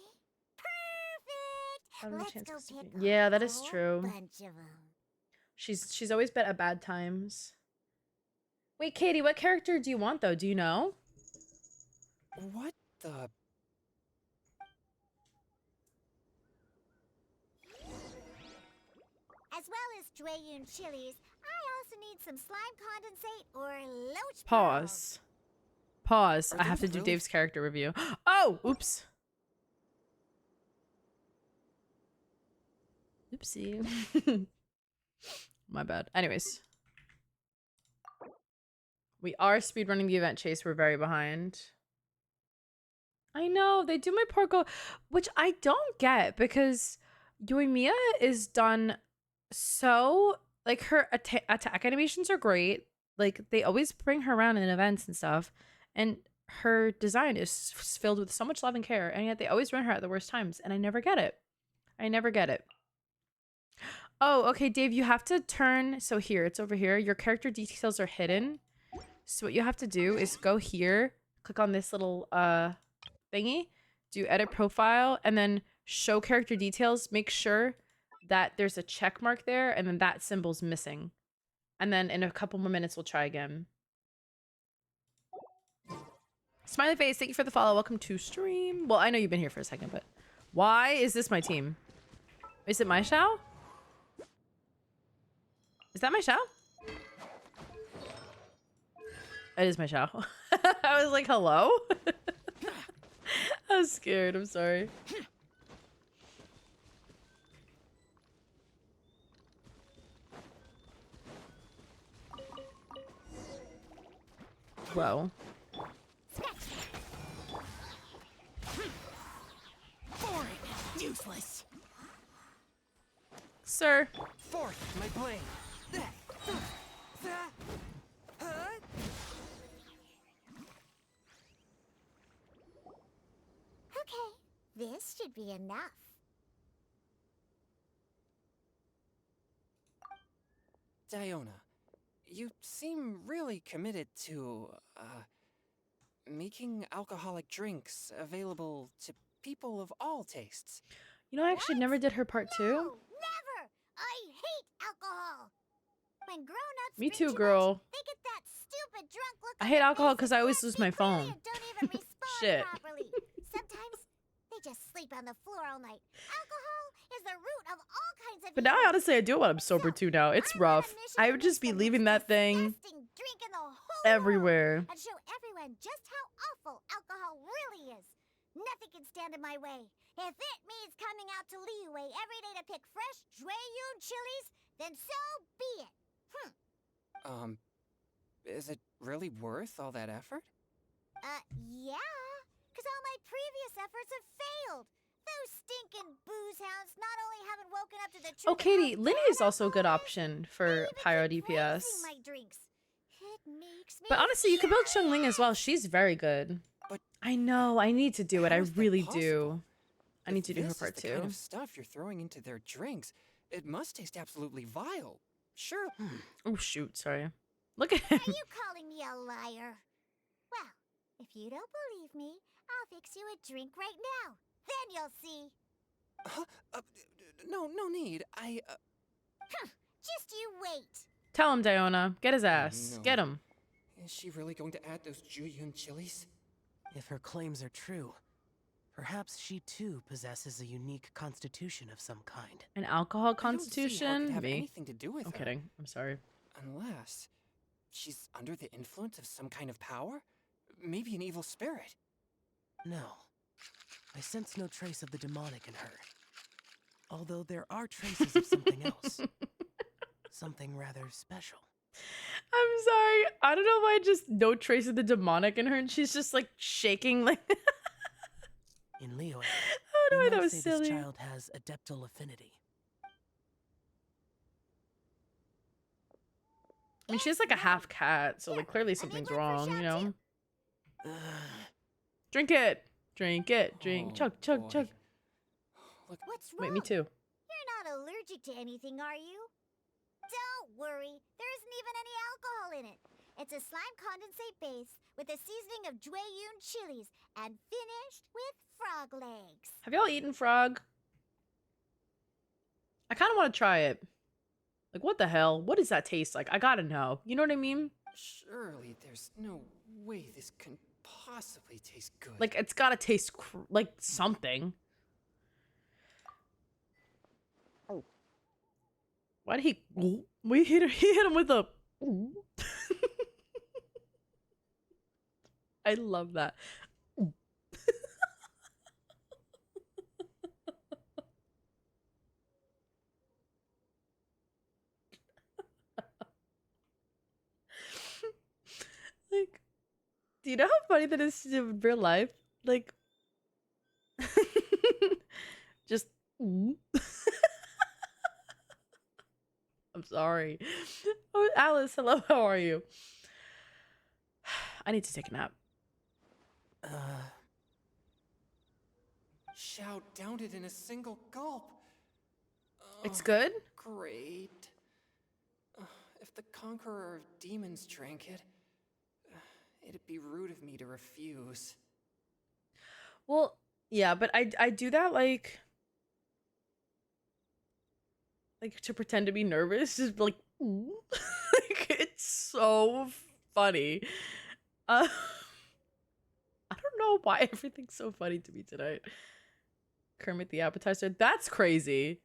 I don't have a Perfect! chance Let's to go pick speak. Yeah, a that is whole true. bunch of 'em. She's always been at bad times. Wait, Katie, what character do you want though? Do you know? What the? As well as Drayun chilies, I also need some slime condensate or loach Pause. Pause. Are I have to those do really- Dave's character review. Oh, oops. Oopsie. My bad. Anyways. We are speedrunning the event chase. We're very behind. I know. They do my Porco, which I don't get because Yoimiya is done so... Like, her attack animations are great. Like, they always bring her around in events and stuff. And her design is filled with so much love and care. And yet they always run her at the worst times. And I never get it. I never get it. Oh, okay, Dave, you have to turn... So here, it's over here. Your character details are hidden. So what you have to do is go here, click on this little thingy, do edit profile, and then show character details. Make sure that there's a check mark there, and then that symbol's missing. And then in a couple more minutes, we'll try again. Smiley face, thank you for the follow. Welcome to stream. Well, I know you've been here for a second, but why is this my team? Is it my Shao? Is that my Shao? It is my Shao. I was like, hello? I was scared. I'm sorry. Whoa. Boring. Useless. Sir. Fourth, my plane. Okay, this should be enough. Diona, you seem really committed to, making alcoholic drinks available to people of all tastes. You know, I actually never did her part 2. No, never! I hate alcohol! When grown-ups Me drink too, too girl. much, they get that stupid drunk look I on hate their alcohol faces 'cause I always and lose speak my phone. clearly and don't even respond Shit. properly. Sometimes they just sleep on the floor all night. Alcohol is the root of all kinds of But now, evil. honestly, I do want I'm sober too now. It's I'm on a rough. mission I to would just make be the leaving most that thing disgusting drink in the whole world everywhere. and show everyone just how awful alcohol really is. Nothing can stand in my way. If it means coming out to Liyue every day to pick fresh Drayun chilies, then so be it. Is it really worth all that effort? Yeah, because all my previous efforts have failed. Those stinking booze hounds not only haven't woken up to the truth Oh, of how Katie, Linny bad is also a good alcohol is, option they for even Pyro keep DPS. raising my drinks. It makes me But honestly, you could build furious. Xiangling as well. She's very good. But I know. I need to do it. I how is that really possible? do. I need If to do her this is part the kind 2. of stuff you're throwing into their drinks, it must taste absolutely vile. Sure. Oh, shoot. Sorry. Look at him. Are you calling me a liar? Well, if you don't believe me, I'll fix you a drink right now. Then you'll see. No need. Just you wait. Tell him, Diona. Get his ass. No. Get him. Is she really going to add those Julian chilies? If her claims are true, perhaps she too possesses a unique constitution of some kind. An alcohol I don't see how it could constitution? have Me. anything to do with I'm her. kidding. I'm sorry. Unless she's under the influence of some kind of power? Maybe an evil spirit. No, I sense no trace of the demonic in her. Although there are traces of something else. Something rather special. I'm sorry. I don't know why just no trace of the demonic in her and she's just like shaking like In Liyue, oh no, we that might was say silly. this child has adeptal affinity. I mean, she's like a half cat, so like clearly something's wrong, you know? Drink it. Drink it. Drink. Oh, Chug, chug, boy. chug. Look, What's wrong? Wait, me too. You're not allergic allergic to anything, are you? Don't worry, there isn't even any alcohol in it. It's a slime condensate base with a seasoning of Jueyun chilies and finished with frog legs. Have y'all eaten frog? I kind of want to try it. Like, what the hell? What does that taste like? I gotta know. You know what I mean? Surely there's no way this can possibly taste good. Like, it's gotta taste like something. Oh. Why did he... he hit him with a... I love that. Like, do you know how funny that is in real life? Like, just. I'm sorry. Oh, Alice, hello. How are you? I need to take a nap. Xiao downed it in a single gulp. It's good? Great. If the Conqueror of Demons drank it, it'd be rude of me to refuse. Well, yeah, but I do that like to pretend to be nervous, just like, like it's so funny. I don't know why everything's so funny to me tonight. Kermit the appetizer, that's crazy.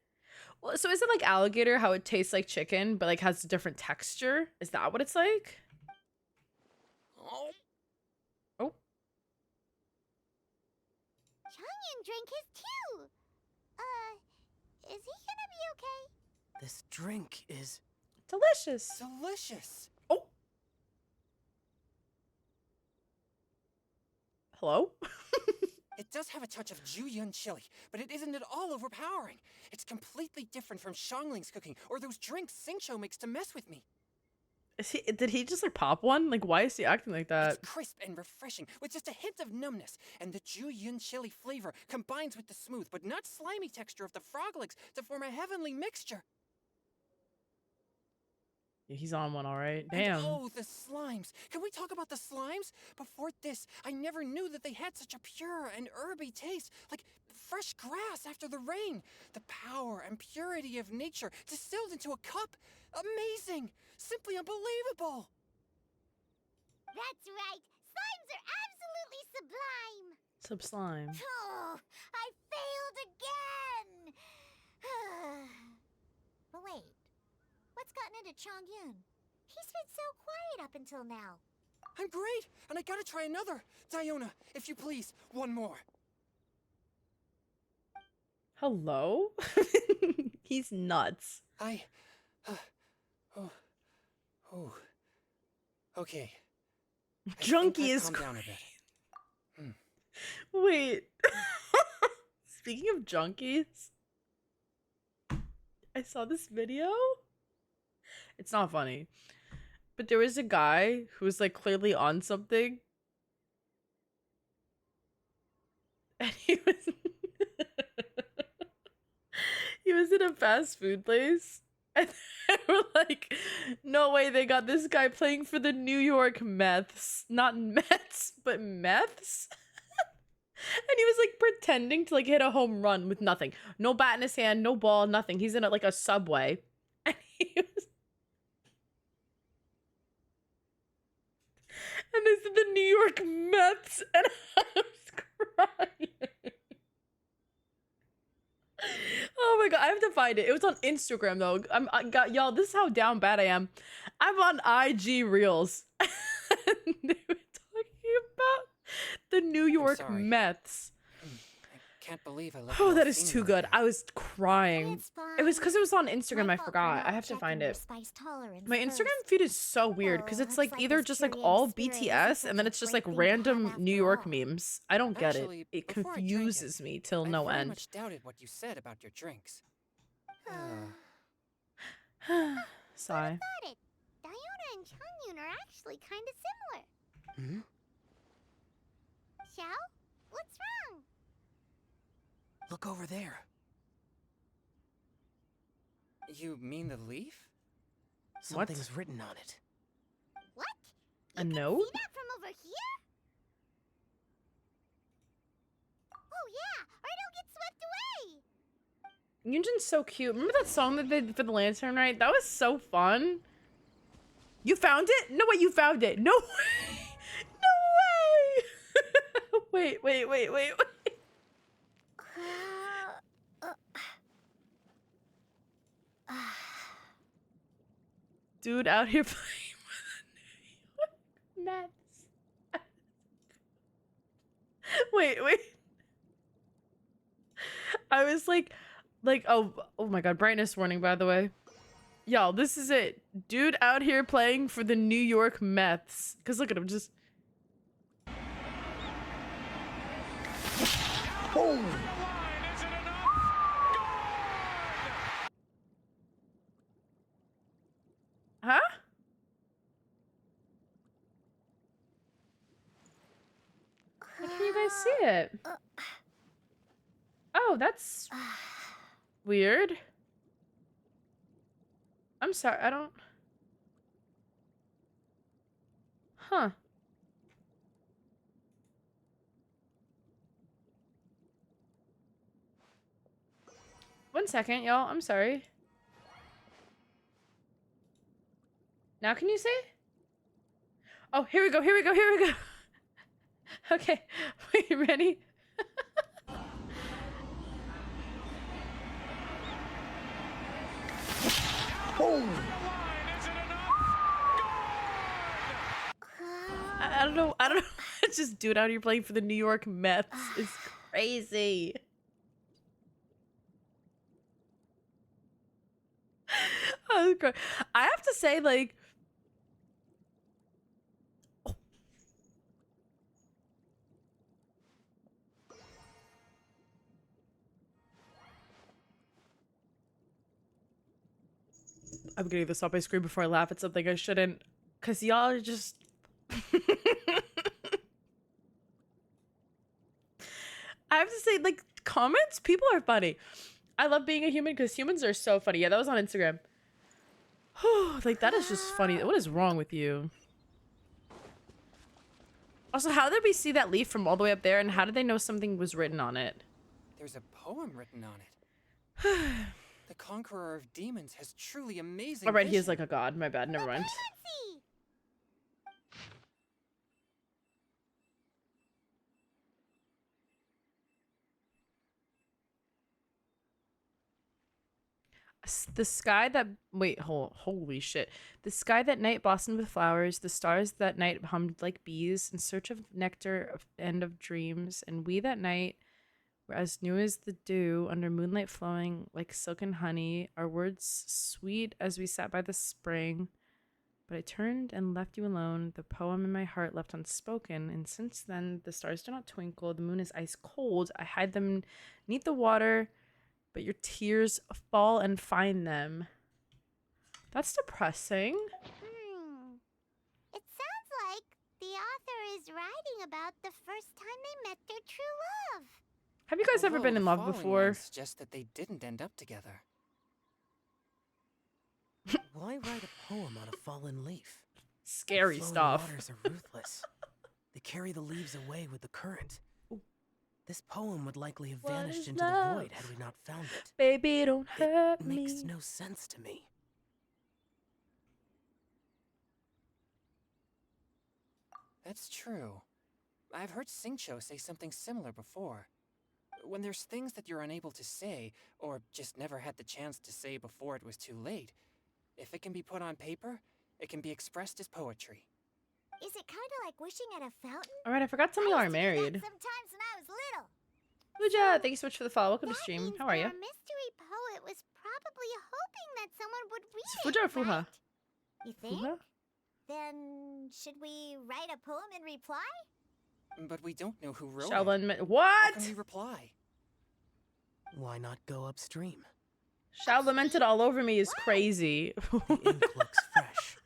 Well, so is it like alligator, how it tastes like chicken but like has a different texture? Is that what it's like? Oh. Changyan drank his too. Is he gonna be okay? This drink is delicious. Delicious. Oh. Hello? It does have a touch of Jueyun chili, but it isn't at all overpowering. It's completely different from Xiangling's cooking or those drinks Xingqiu makes to mess with me. Did he just like pop one? Like, why is he acting like that? It's crisp and refreshing with just a hint of numbness, and the Jueyun chili flavor combines with the smooth but not slimy texture of the frog legs to form a heavenly mixture. Yeah, he's on one, all right. Damn. And oh, the slimes. Can we talk about the slimes? Before this, I never knew that they had such a pure and herby taste, like fresh grass after the rain. The power and purity of nature distilled into a cup. Amazing. Simply unbelievable. That's right. Slimes are absolutely sublime. Subslime. Oh, I failed again. But wait, what's gotten into Chongyun? He's been so quiet up until now. I'm great, and I gotta try another. Diona, if you please, one more. Hello? He's nuts. Okay. Junkie is calm down a bit. Wait. Speaking of junkies, I saw this video. It's not funny. But there was a guy who was like clearly on something. And he was in a fast food place. And they were like, no way, they got this guy playing for the New York Mets. Not Mets, but Mets. And he was like pretending to like hit a home run with nothing. No bat in his hand, no ball, nothing. He's in like a subway. And he was... And they said the New York Mets. And I was crying. Oh my god, I have to find it. It was on Instagram though. Y'all, this is how down bad I am. I'm on IG Reels. And they were talking about the New York Mets. I can't believe I left. Oh, that is too good. I was crying. It was because it was on Instagram. I forgot. I have to find it. My Instagram feed is so weird because it's like either just like all BTS and then it's just like random New York memes. I don't get it. It confuses me till no I very end. much doubted what you said about your drinks. Sigh. Got it. Diona and Chongyun are actually kind of similar. Xiao, what's wrong? Look over there. You mean the leaf? Something's written on it. What? A You can note? see that from over here? Oh yeah, or it'll get swept away. Yunjin's so cute. Remember that song that they did for the lantern, right? That was so fun. You found it? No way, you found it. No way. No way. wait. Dude out here playing with the Mets. Wait. I was like, oh my god, brightness warning, by the way. Y'all, this is it. Dude out here playing for the New York Mets. Because look at him, just... Oh! Huh? How can you guys see it? Oh, that's weird. I'm sorry, I don't... Huh. One second, y'all. I'm sorry. Now can you see? Oh, here we go. Okay. Wait, ready? Oh! I don't know. It's just dude out here playing for the New York Mets. It's crazy. Oh, God. I have to say, like, I'm getting this up. I scream before I laugh at something I shouldn't. Because y'all are just... I have to say, like, comments? People are funny. I love being a human because humans are so funny. Yeah, that was on Instagram. Like, that is just funny. What is wrong with you? Also, how did we see that leaf from all the way up there? And how did they know something was written on it? There's a poem written on it. The conqueror of demons has truly amazing All right, he is vision. like a god. My bad. Never mind. Let's see. The sky that wait, holy shit. The sky that night blossomed with flowers, the stars that night hummed like bees in search of nectar and of dreams, and we that night were as new as the dew under moonlight flowing like silken honey, our words sweet as we sat by the spring. But I turned and left you alone, the poem in my heart left unspoken, and since then the stars do not twinkle, the moon is ice cold, I hide them neath the water, but your tears fall and find them. That's depressing. It sounds like the author is writing about the first time they met their true love. Have you guys ever Although been the in love following before? lines suggest that they didn't end up together. Why write a poem on a fallen leaf? Scary Flowing stuff. waters are ruthless. They carry the leaves away with the current. This poem would likely have What vanished is into the love? void had we not found it. Baby, don't hurt It me. makes no sense to me. That's true. I've heard Singcho say something similar before. When there's things that you're unable to say, or just never had the chance to say before it was too late, if it can be put on paper, it can be expressed as poetry. Is it kind of like wishing at a fountain? All right, I forgot some of y'all I are used to do that married. sometimes when I was little. Pooja, thank you so much for the follow. Welcome to That stream. means How are you? Our mystery poet was probably hoping that someone would read Is it, Fuja or Fuha? right? You think? Fuha? Then should we write a poem in reply? But we don't know who wrote Shaolin. it. How What? can we reply? Why not go upstream? Shao lamented all over me is crazy. The ink looks fresh.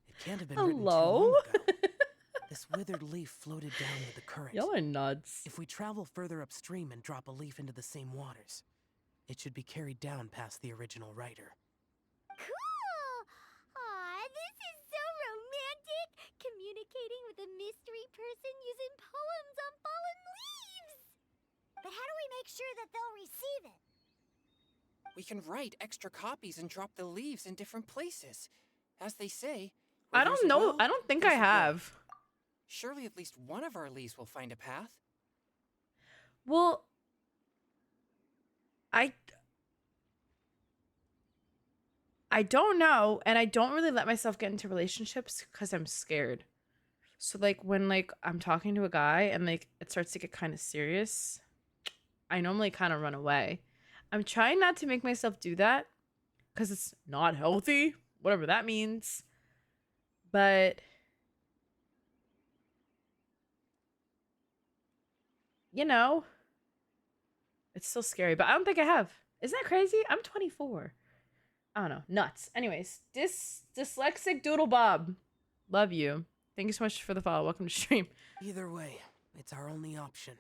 It can't have been written too Hello? long ago. This withered leaf floated down with the current. Y'all are nuts. If we travel further upstream and drop a leaf into the same waters, it should be carried down past the original writer. Cool! Aw, this is so romantic! Communicating with a mystery person using poems on fallen leaves! But how do we make sure that they'll receive it? We can write extra copies and drop the leaves in different places. As they say, I where there's don't a know. will, I don't think I there's a way. have. Surely at least one of our leaves will find a path. Well, I don't know, and I don't really let myself get into relationships because I'm scared. So like when like I'm talking to a guy and like it starts to get kind of serious, I normally kind of run away. I'm trying not to make myself do that because it's not healthy, whatever that means. But you know, it's still scary, but I don't think I have. Isn't that crazy? I'm 24. I don't know. Nuts. Anyways, dyslexic Doodle Bob. Love you. Thank you so much for the follow. Welcome to stream. Either way, it's our only option.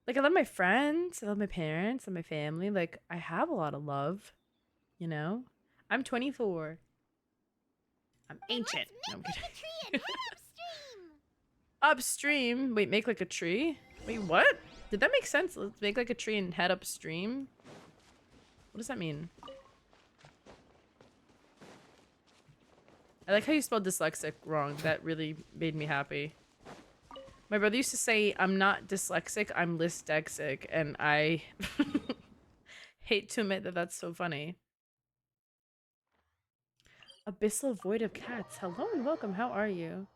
Like, I love my friends. I love my parents. I love my family. Like, I have a lot of love. You know? I'm 24. I'm ancient. No, I'm kidding. Like a tree and head upstream! Upstream? Wait, make like a tree? Wait, what? Did that make sense? Let's make like a tree and head upstream? What does that mean? I like how you spelled dyslexic wrong. That really made me happy. My brother used to say, I'm not dyslexic, I'm dyslexic. And I hate to admit that that's so funny. Abyssal Void of Cats. Hello and welcome. How are you?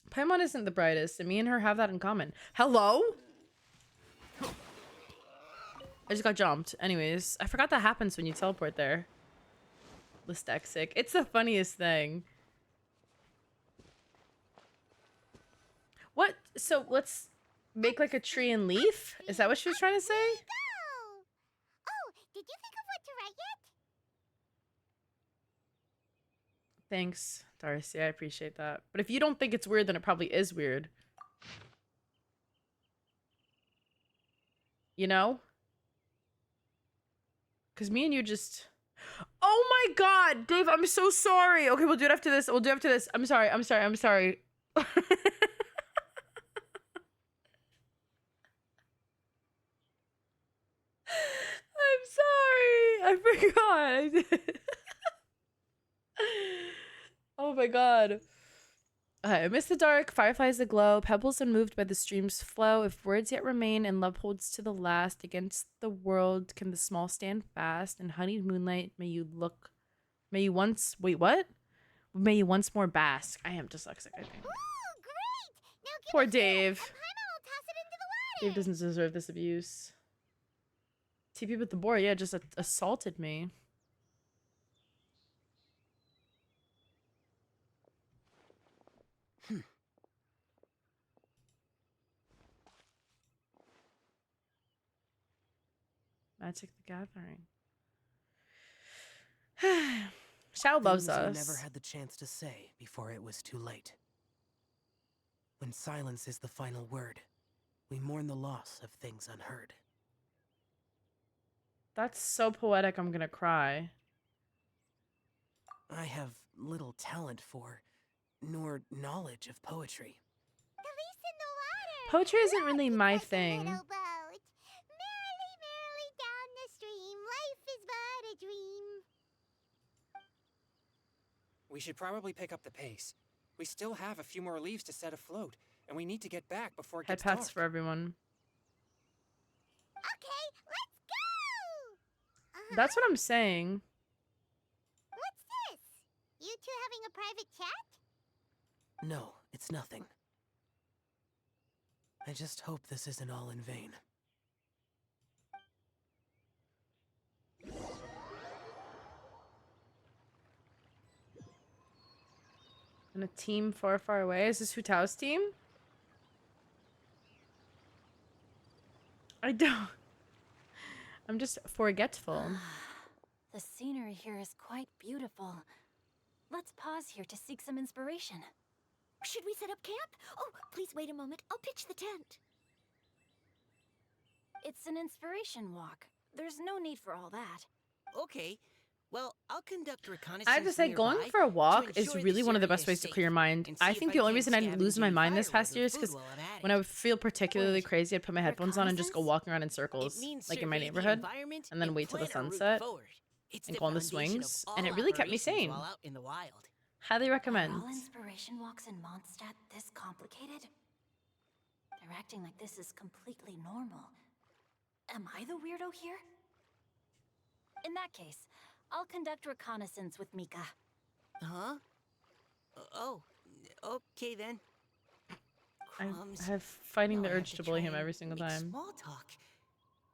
Paimon isn't the brightest, and me and her have that in common. Hello? I just got jumped. Anyways, I forgot that happens when you teleport there. Dyslexic. It's the funniest thing. What? So let's make like a tree and leaf? Is that what she was trying to say? Go! Oh, did you think of what to write yet? Thanks, Darcy. I appreciate that. But if you don't think it's weird, then it probably is weird. You know? Because me and you just... Oh my god! Dave, I'm so sorry! Okay, we'll do it after this. We'll do it after this. I'm sorry. I'm sorry. I'm sorry. I'm sorry! I forgot. Oh my god. I miss the dark, fireflies aglow, pebbles unmoved by the stream's flow. If words yet remain and love holds to the last, against the world can the small stand fast. In honeyed moonlight, may you once more bask. I am dyslexic, I think. Ooh, great! Now give Poor it here, Dave. and Paimon will toss it into the water! Dave doesn't deserve this abuse. TP with the board, yeah, just assaulted me. Magic the Gathering. Shao loves Things us. you never had the chance to say before it was too late. When silence is the final word, we mourn the loss of things unheard. That's so poetic, I'm gonna cry. I have little talent for, nor knowledge of poetry. The leaves in the water! Poetry isn't really my Just a thing. little boat. Merrily, merrily down the stream. Life is but a dream. We should probably pick up the pace. We still have a few more leaves to set afloat, and we need to get back before it Head gets pats dark. for everyone. Okay, let's go! That's what I'm saying. What's this? You two having a private chat? No, it's nothing. I just hope this isn't all in vain. And a team far, far away. Is this Hu Tao's team? I don't. I'm just forgetful. The scenery here is quite beautiful. Let's pause here to seek some inspiration. Should we set up camp? Oh, please wait a moment. I'll pitch the tent. It's an inspiration walk. There's no need for all that. Okay. Well, I'll conduct reconnaissance I have to say, going nearby for a to walk is ensure really this one of the area best is ways to safe, clear your mind. and I see think if the only can't reason I didn't lose scavenge my any mind this firewood past or year is food because while I'm at when it. I would feel particularly Wait, crazy, I'd put my headphones on and just go reconnaissance? walking around in It circles, means like in my survey the neighborhood, environment and then wait till the plan our route sunset forward. It's and the go on the foundation of swings, all and it really kept me operations sane. while out in the wild. Highly Are recommend. all inspiration walks in Mondstadt this complicated? They're acting like this is completely normal. Am I the weirdo here? In that case, I'll conduct reconnaissance with Mika. Huh? Oh, okay then. I Crumbs. have fighting Now the I have urge to try bully him and every single make time. Small talk.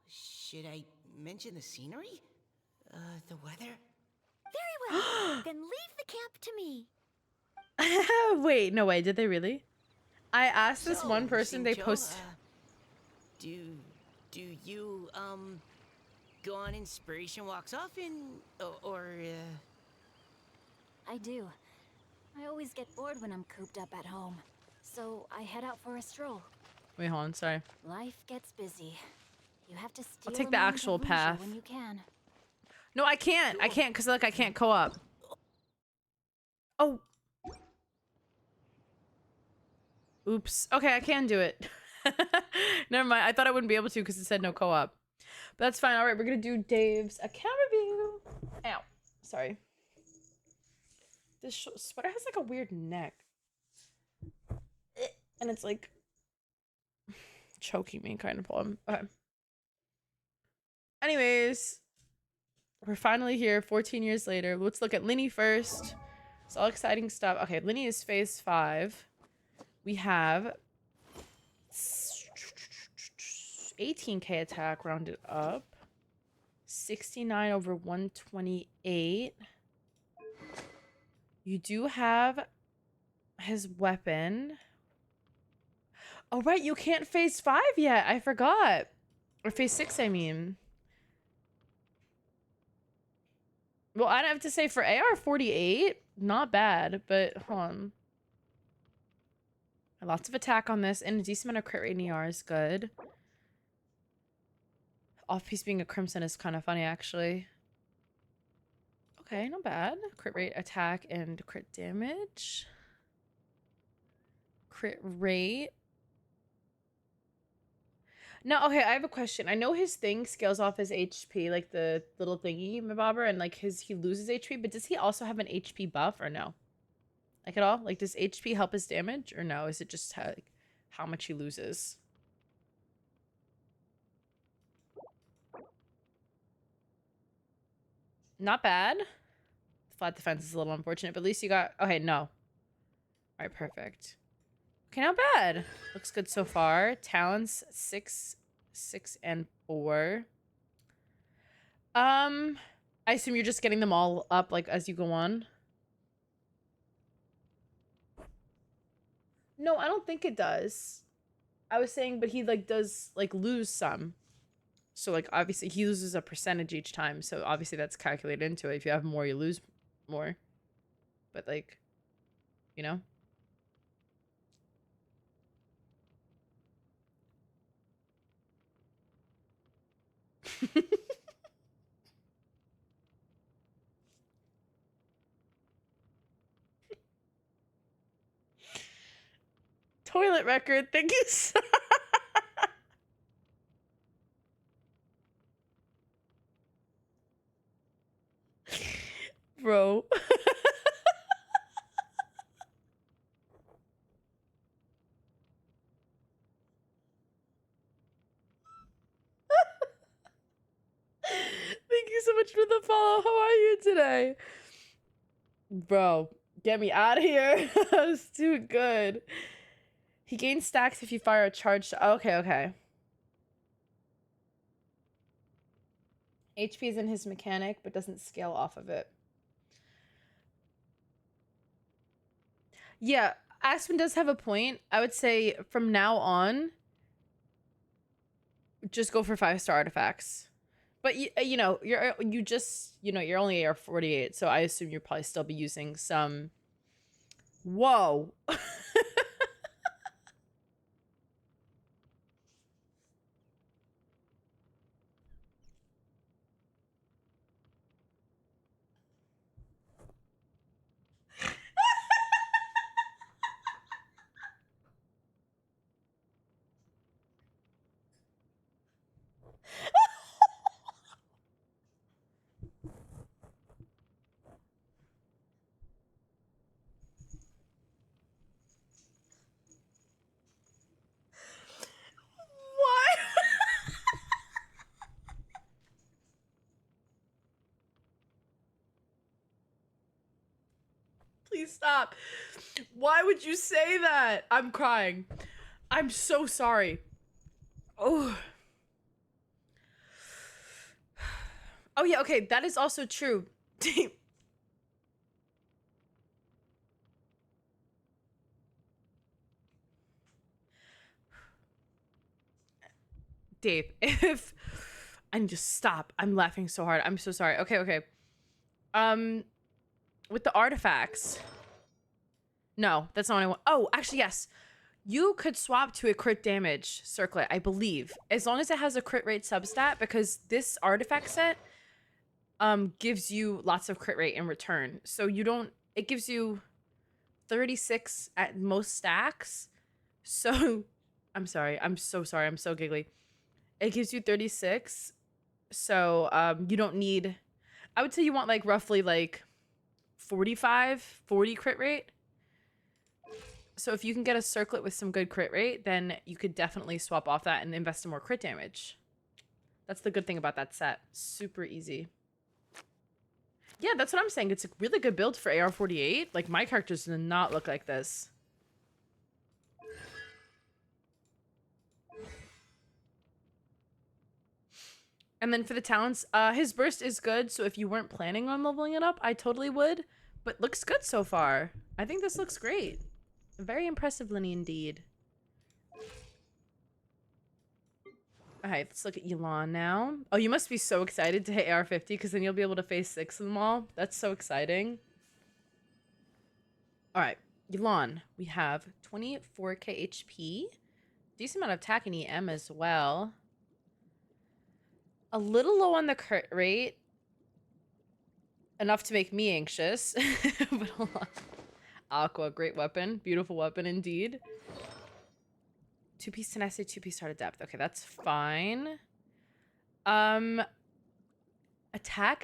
Should I mention the scenery? The weather? Very well. Then leave the camp to me. Wait, no way, did they really? I asked this So, one person, they Xingqiu, post. do you go on inspiration walks often, or I do. I always get bored when I'm cooped up at home. So I head out for a stroll. Wait, hold on, sorry. Life gets busy. You have to steal take a the moment actual of leisure path. when you can. No, I can't. I can't because look, I can't co-op. Oh. Oops. Okay, I can do it. Never mind. I thought I wouldn't be able to because it said no co-op. But that's fine. All right, we're gonna do Dave's account review. Ow. Sorry. This sweater has like a weird neck. And it's like choking me kind of problem. Okay. Anyways, we're finally here 14 years later. Let's look at Linny first. It's all exciting stuff. Okay, Linny is phase 5. We have 18k attack rounded up. 69 over 128. You do have his weapon. Oh, right, you can't phase 5 yet. I forgot. Or phase 6, I mean. Well, I'd have to say for AR-48, not bad, but hold on. Lots of attack on this, and a decent amount of crit rate in ER is good. Off-piece being a crimson is kind of funny, actually. Okay, not bad. Crit rate, attack, and crit damage. Crit rate. No, okay, I have a question. I know his thing scales off his HP, like the little thingy, Mabobber, and like he loses HP, but does he also have an HP buff or no? Like at all? Like does HP help his damage or no? Is it just how much he loses? Not bad. Flat defense is a little unfortunate, but at least you got... Okay, no. All right, perfect. Okay, not bad. Looks good so far. Talents 6, 6, and 4. I assume you're just getting them all up like as you go on. No, I don't think it does. I was saying, but he like does like lose some. So like obviously he loses a percentage each time. So obviously that's calculated into it. If you have more, you lose more. But like, you know. Toilet record. Thank you so Bro. Thank you so much for the follow. How are you today? Bro, get me out of here. That was too good. He gains stacks if you fire a charge. Okay, okay. HP is in his mechanic, but doesn't scale off of it. Yeah, Aspen does have a point. I would say from now on, just go for 5-star artifacts. But you know, you're only AR-48, so I assume you'll probably still be using some. Whoa. stop. Why would you say that? I'm crying. I'm so sorry. Oh. Oh yeah, okay, that is also true. Dave, if I need to stop. I'm laughing so hard. I'm so sorry. Okay. With the artifacts. No, that's not what I want. Oh, actually, yes. You could swap to a crit damage circlet, I believe. As long as it has a crit rate substat, because this artifact set gives you lots of crit rate in return. So you don't, it gives you 36 at most stacks. So I'm sorry. I'm so sorry. I'm so giggly. It gives you 36. So you don't need, I would say you want like roughly like 40 crit rate. So if you can get a circlet with some good crit rate, then you could definitely swap off that and invest in more crit damage. That's the good thing about that set. Super easy. Yeah, that's what I'm saying. It's a really good build for AR-48. Like, my characters do not look like this. And then for the talents, his burst is good. So if you weren't planning on leveling it up, I totally would. But looks good so far. I think this looks great. Very impressive, Linny, indeed. Alright, let's look at Yelan now. Oh, you must be so excited to hit AR-50 because then you'll be able to face 6 of them all. That's so exciting. Alright, Yelan. We have 24k HP. Decent amount of attack and EM as well. A little low on the crit rate. Enough to make me anxious. But hold on. Aqua, great weapon. Beautiful weapon indeed. 2-piece tenacity, 2-piece heart of depth. Okay, that's fine. Attack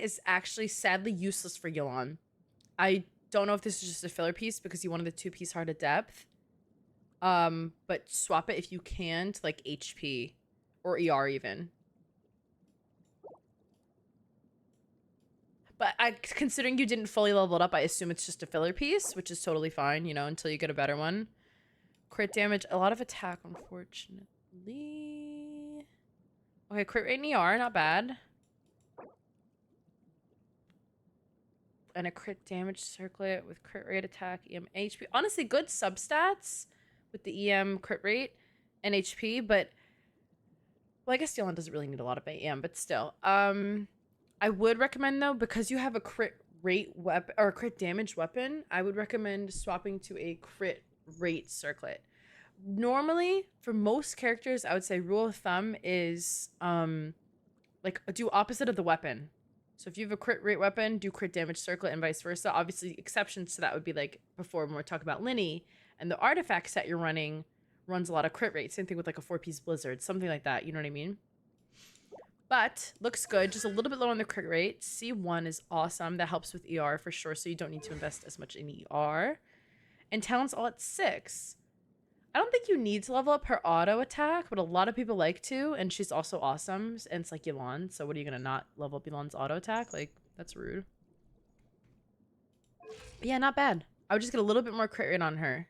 is actually sadly useless for Yelan. I don't know if this is just a filler piece because you wanted the 2-piece heart of depth. But swap it if you can to like HP or ER even. But considering you didn't fully level it up, I assume it's just a filler piece, which is totally fine, you know, until you get a better one. Crit damage, a lot of attack, unfortunately. Okay, crit rate and ER, not bad. And a crit damage circlet with crit rate, attack, EM, HP. Honestly, good substats with the EM, crit rate, and HP, but... Well, I guess Yelan doesn't really need a lot of EM, but still. I would recommend, though, because you have a crit rate weapon, or a crit damage weapon, I would recommend swapping to a crit rate circlet. Normally, for most characters, I would say rule of thumb is, like, do opposite of the weapon. So if you have a crit rate weapon, do crit damage circlet and vice versa. Obviously, exceptions to that would be, like, before when we're talking about Linny, and the artifact set you're running runs a lot of crit rate. Same thing with, like, a 4-piece blizzard, something like that, you know what I mean? But looks good, just a little bit low on the crit rate. C1 is awesome. That helps with ER for sure, so you don't need to invest as much in ER. And talent's all at 6. I don't think you need to level up her auto attack, but a lot of people like to, and she's also awesome. And it's like Yelan, so what are you gonna not level up Yelan's auto attack? Like, that's rude. But yeah, not bad. I would just get a little bit more crit rate on her.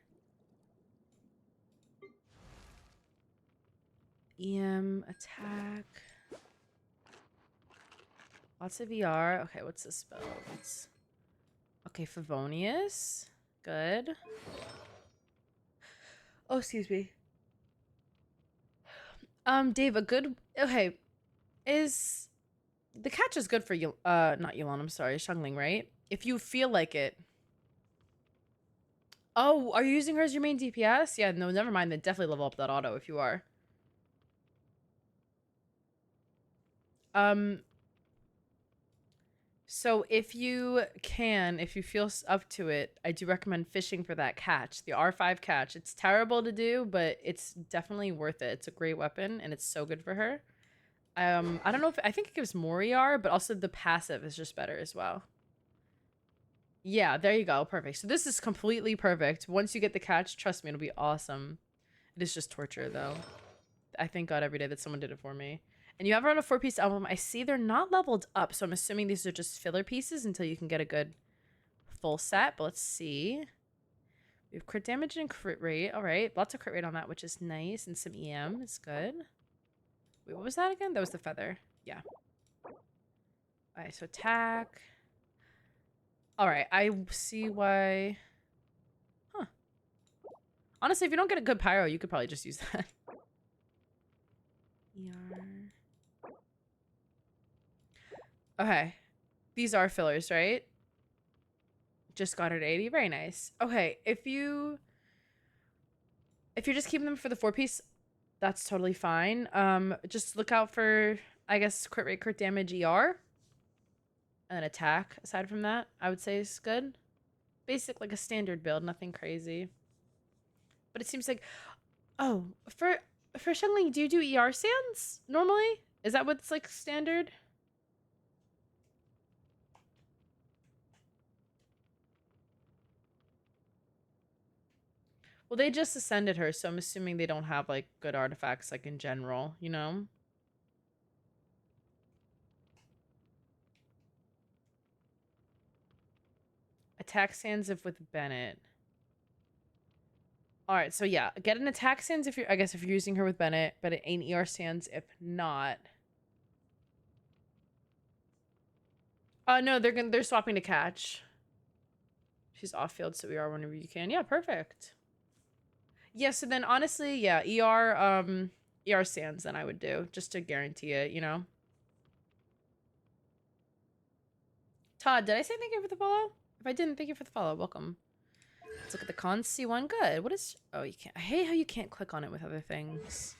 EM attack. Lots of ER. Okay, what's this spell? Okay, Favonius. Good. Oh, excuse me. Dave, a good... Okay. Is... The catch is good for you. Not Yelan, I'm sorry. Xiangling, right? If you feel like it. Oh, are you using her as your main DPS? Yeah, no, never mind. Then definitely level up that auto if you are. So if you can, if you feel up to it, I do recommend fishing for that catch, the R5 catch. It's terrible to do, but it's definitely worth it. It's a great weapon, and it's so good for her. I don't know if... I think it gives more ER, but also the passive is just better as well. Yeah, there you go. Perfect. So this is completely perfect. Once you get the catch, trust me, it'll be awesome. It is just torture, though. I thank God every day that someone did it for me. And you have her on a 4-piece album. I see they're not leveled up, so I'm assuming these are just filler pieces until you can get a good full set. But let's see. We have crit damage and crit rate. All right. Lots of crit rate on that, which is nice. And some EM is good. Wait, what was that again? That was the feather. Yeah. All right, so attack. All right, I see why. Huh. Honestly, if you don't get a good pyro, you could probably just use that. ER. Okay. These are fillers, right? Just got it at 80. Very nice. Okay, if you're just keeping them for the 4-piece, that's totally fine. Just look out for, I guess, crit rate, crit damage, ER. And then attack, aside from that, I would say is good. Basic, like a standard build, nothing crazy. But it seems like... Oh, for Shengling, do you do ER stands normally? Is that what's, like, standard? Well, they just ascended her, so I'm assuming they don't have, like, good artifacts, like, in general, you know? Attack stands if with Bennett. Alright, so yeah. Get an attack stands if you're, I guess, if you're using her with Bennett, but it ain't ER stands if not. No, they're swapping to catch. She's off field, so ER whenever you can. Yeah, perfect. Yeah, so then honestly, yeah, ER stands then I would do, just to guarantee it, you know? Todd, did I say thank you for the follow? If I didn't, thank you for the follow. Welcome. Let's look at the cons. C1, good. What is... Oh, you can't... I hate how you can't click on it with other things.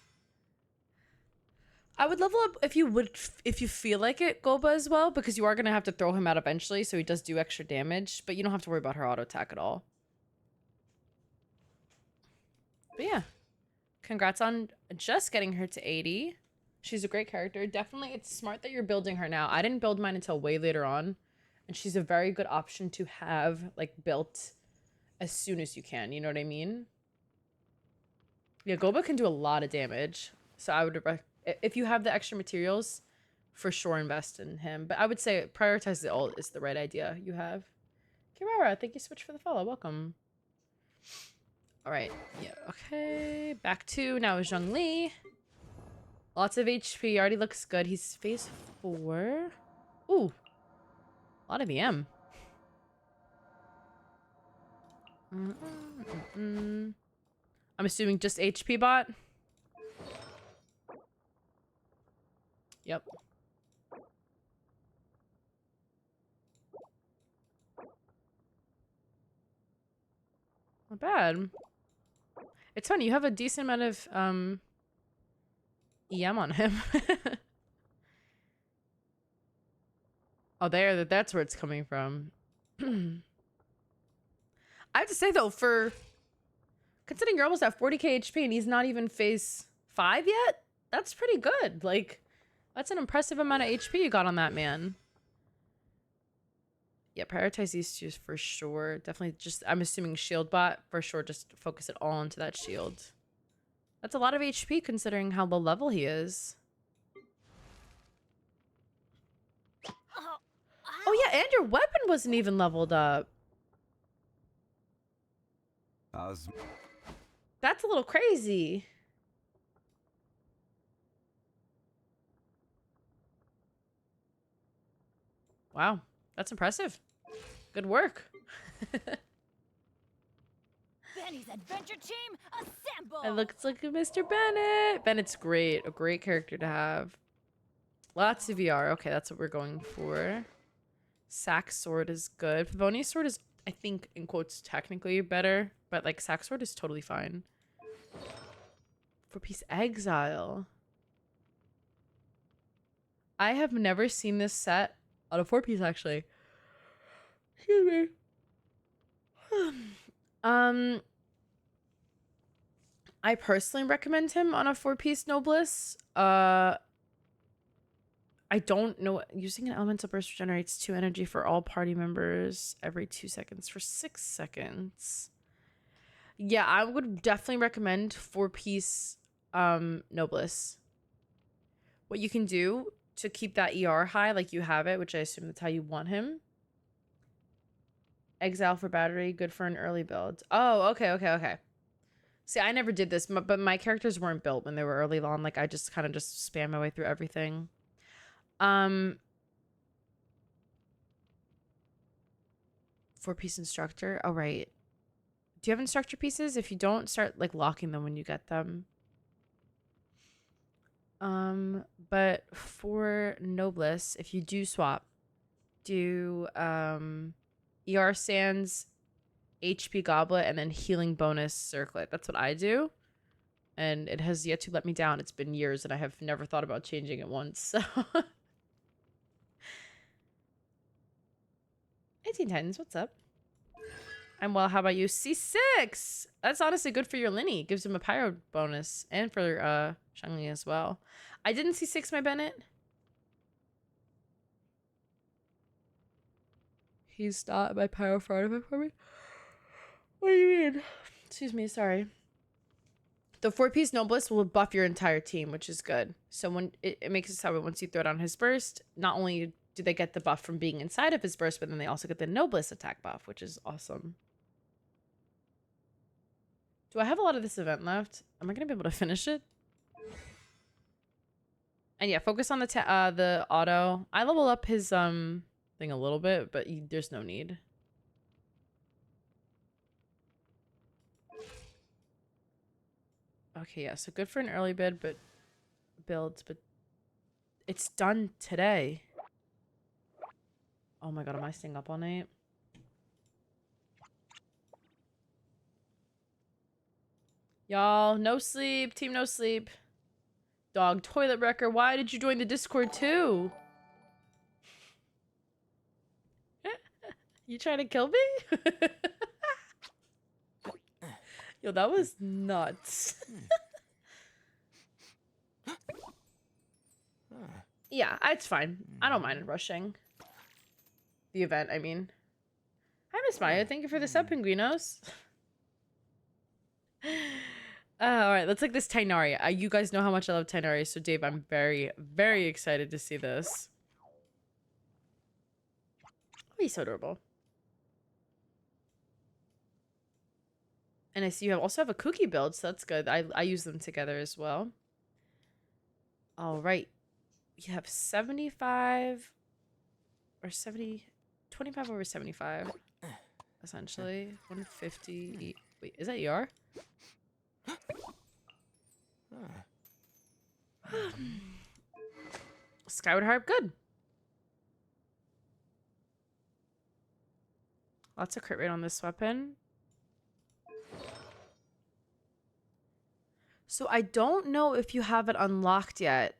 I would level up if you feel like it, Goba, as well, because you are going to have to throw him out eventually, so he does do extra damage, but you don't have to worry about her auto attack at all. But yeah. Congrats on just getting her to 80. She's a great character. Definitely, it's smart that you're building her now. I didn't build mine until way later on, and she's a very good option to have, like, built as soon as you can. You know what I mean? Yeah, Goba can do a lot of damage, so I would... If you have the extra materials, for sure invest in him. But I would say prioritize the ult is the right idea you have. Kirara, thank you so much for the follow. Welcome. Alright. Yeah, okay. Back to now is Zhongli. Lots of HP. Already looks good. He's phase 4. Ooh. A lot of EM. I'm assuming just HP bot? Yep. Not bad. It's funny, you have a decent amount of EM on him. Oh, that's where it's coming from. I have to say though, for considering you're almost at 40k HP and he's not even phase 5 yet, that's pretty good. Like, that's an impressive amount of HP you got on that man. Yeah, prioritize these two for sure. Definitely just, I'm assuming shield bot for sure. Just focus it all into that shield. That's a lot of HP considering how low level he is. Oh yeah, and your weapon wasn't even leveled up. That's a little crazy. Wow, that's impressive. Good work. Benny's adventure team, assemble! It looks like Mr. Bennett. Bennett's great. A great character to have. Lots of VR. Okay, that's what we're going for. Sack sword is good. Favonius sword is, I think, in quotes, technically better. But, like, sack sword is totally fine. 4-piece exile. I have never seen this set on a 4-piece, actually. Excuse me. I personally recommend him on a 4-piece Noblesse. I don't know. Using an elemental burst regenerates 2 energy for all party members every 2 seconds for 6 seconds. Yeah, I would definitely recommend 4-piece Noblesse. What you can do to keep that ER high, like you have it, which I assume that's how you want him, Exile for battery, good for an early build. Oh, okay. See, I never did this, but my characters weren't built when they were early on. Like, I just kind of just spam my way through everything. 4-piece instructor. Oh, right. Do you have instructor pieces? If you don't, start, like, locking them when you get them. But for Noblesse, if you do swap, do, ER Sands, HP Goblet, and then Healing Bonus Circlet. That's what I do. And it has yet to let me down. It's been years, and I have never thought about changing it once, so... 18 Titans, what's up? I'm well, how about you? C6! That's honestly good for your Linny. Gives him a pyro bonus. And for, Shangli as well. I didn't C6 my Bennett. He's not my pyro for artifact for me? What do you mean? Excuse me, sorry. The 4-piece Noblesse will buff your entire team, which is good. So when it makes it so once you throw down his burst, not only do they get the buff from being inside of his burst, but then they also get the Noblesse attack buff, which is awesome. Do I have a lot of this event left? Am I going to be able to finish it? And yeah, focus on the auto. I level up his thing a little bit, but there's no need. Okay, yeah, so good for an early build, but it's done today. Oh my god, am I staying up all night? Y'all, no sleep. Team no sleep. Dog toilet wrecker, why did you join the Discord too? You trying to kill me? Yo, that was nuts. Yeah, it's fine. I don't mind rushing. The event, I mean. Hi, Miss Maya. Thank you for the sub, Pinguinos. Alright, let's like this Tainari. You guys know how much I love Tainari, so Dave, I'm very, very excited to see this. Oh, he's so adorable. And I see you also have a cookie build, so that's good. I use them together as well. Alright. You have 75 or 70, 25 over 75, essentially. 150. Wait, is that ER? Skyward Harp, good. Lots of crit rate on this weapon. So I don't know if you have it unlocked yet.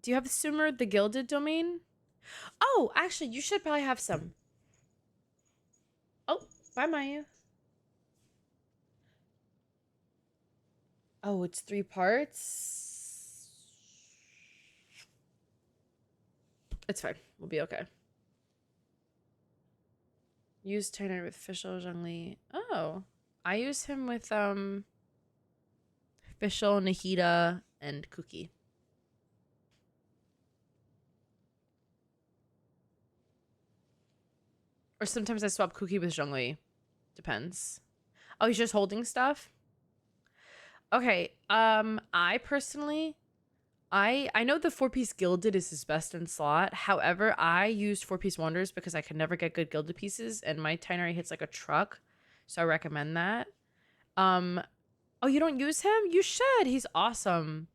Do you have Sumer, the Gilded domain? Oh, actually, you should probably have some. Oh, bye, Maya. Oh, it's 3 parts. It's fine. We'll be okay. Use Tainari with Fischl, Zhongli. Oh, I use him with Fischl, Nahida, and Cookie. Or sometimes I swap Cookie with Zhongli. Depends. Oh, he's just holding stuff? Okay, I personally, I know the 4-piece Gilded is his best in slot. However, I used 4-piece Wonders because I could never get good Gilded pieces, and my Tainari hits like a truck, so I recommend that. Oh, you don't use him? You should. He's awesome.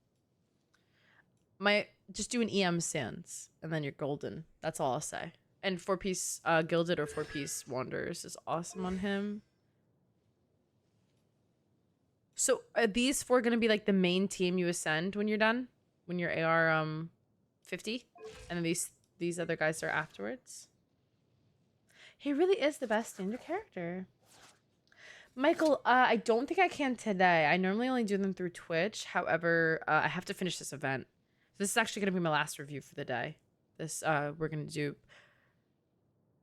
Just do an EM Sands, and then you're golden. That's all I'll say. And 4-piece Gilded or 4-piece Wonders is awesome on him. So are these 4 going to be like the main team you ascend when you're done? When you're AR 50? And then these other guys are afterwards? He really is the best standard character. Michael, I don't think I can today. I normally only do them through Twitch. However, I have to finish this event. This is actually going to be my last review for the day. This we're going to do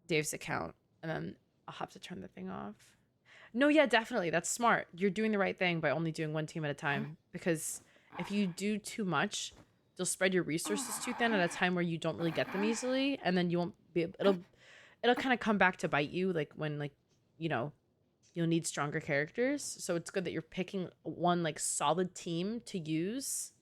Dave's account, and then I'll have to turn the thing off. No, yeah, definitely. That's smart. You're doing the right thing by only doing 1 team at a time, because if you do too much, you'll spread your resources too thin at a time where you don't really get them easily, and then you won't be it'll kind of come back to bite you, like when like, you know, you'll need stronger characters. So it's good that you're picking one like solid team to use.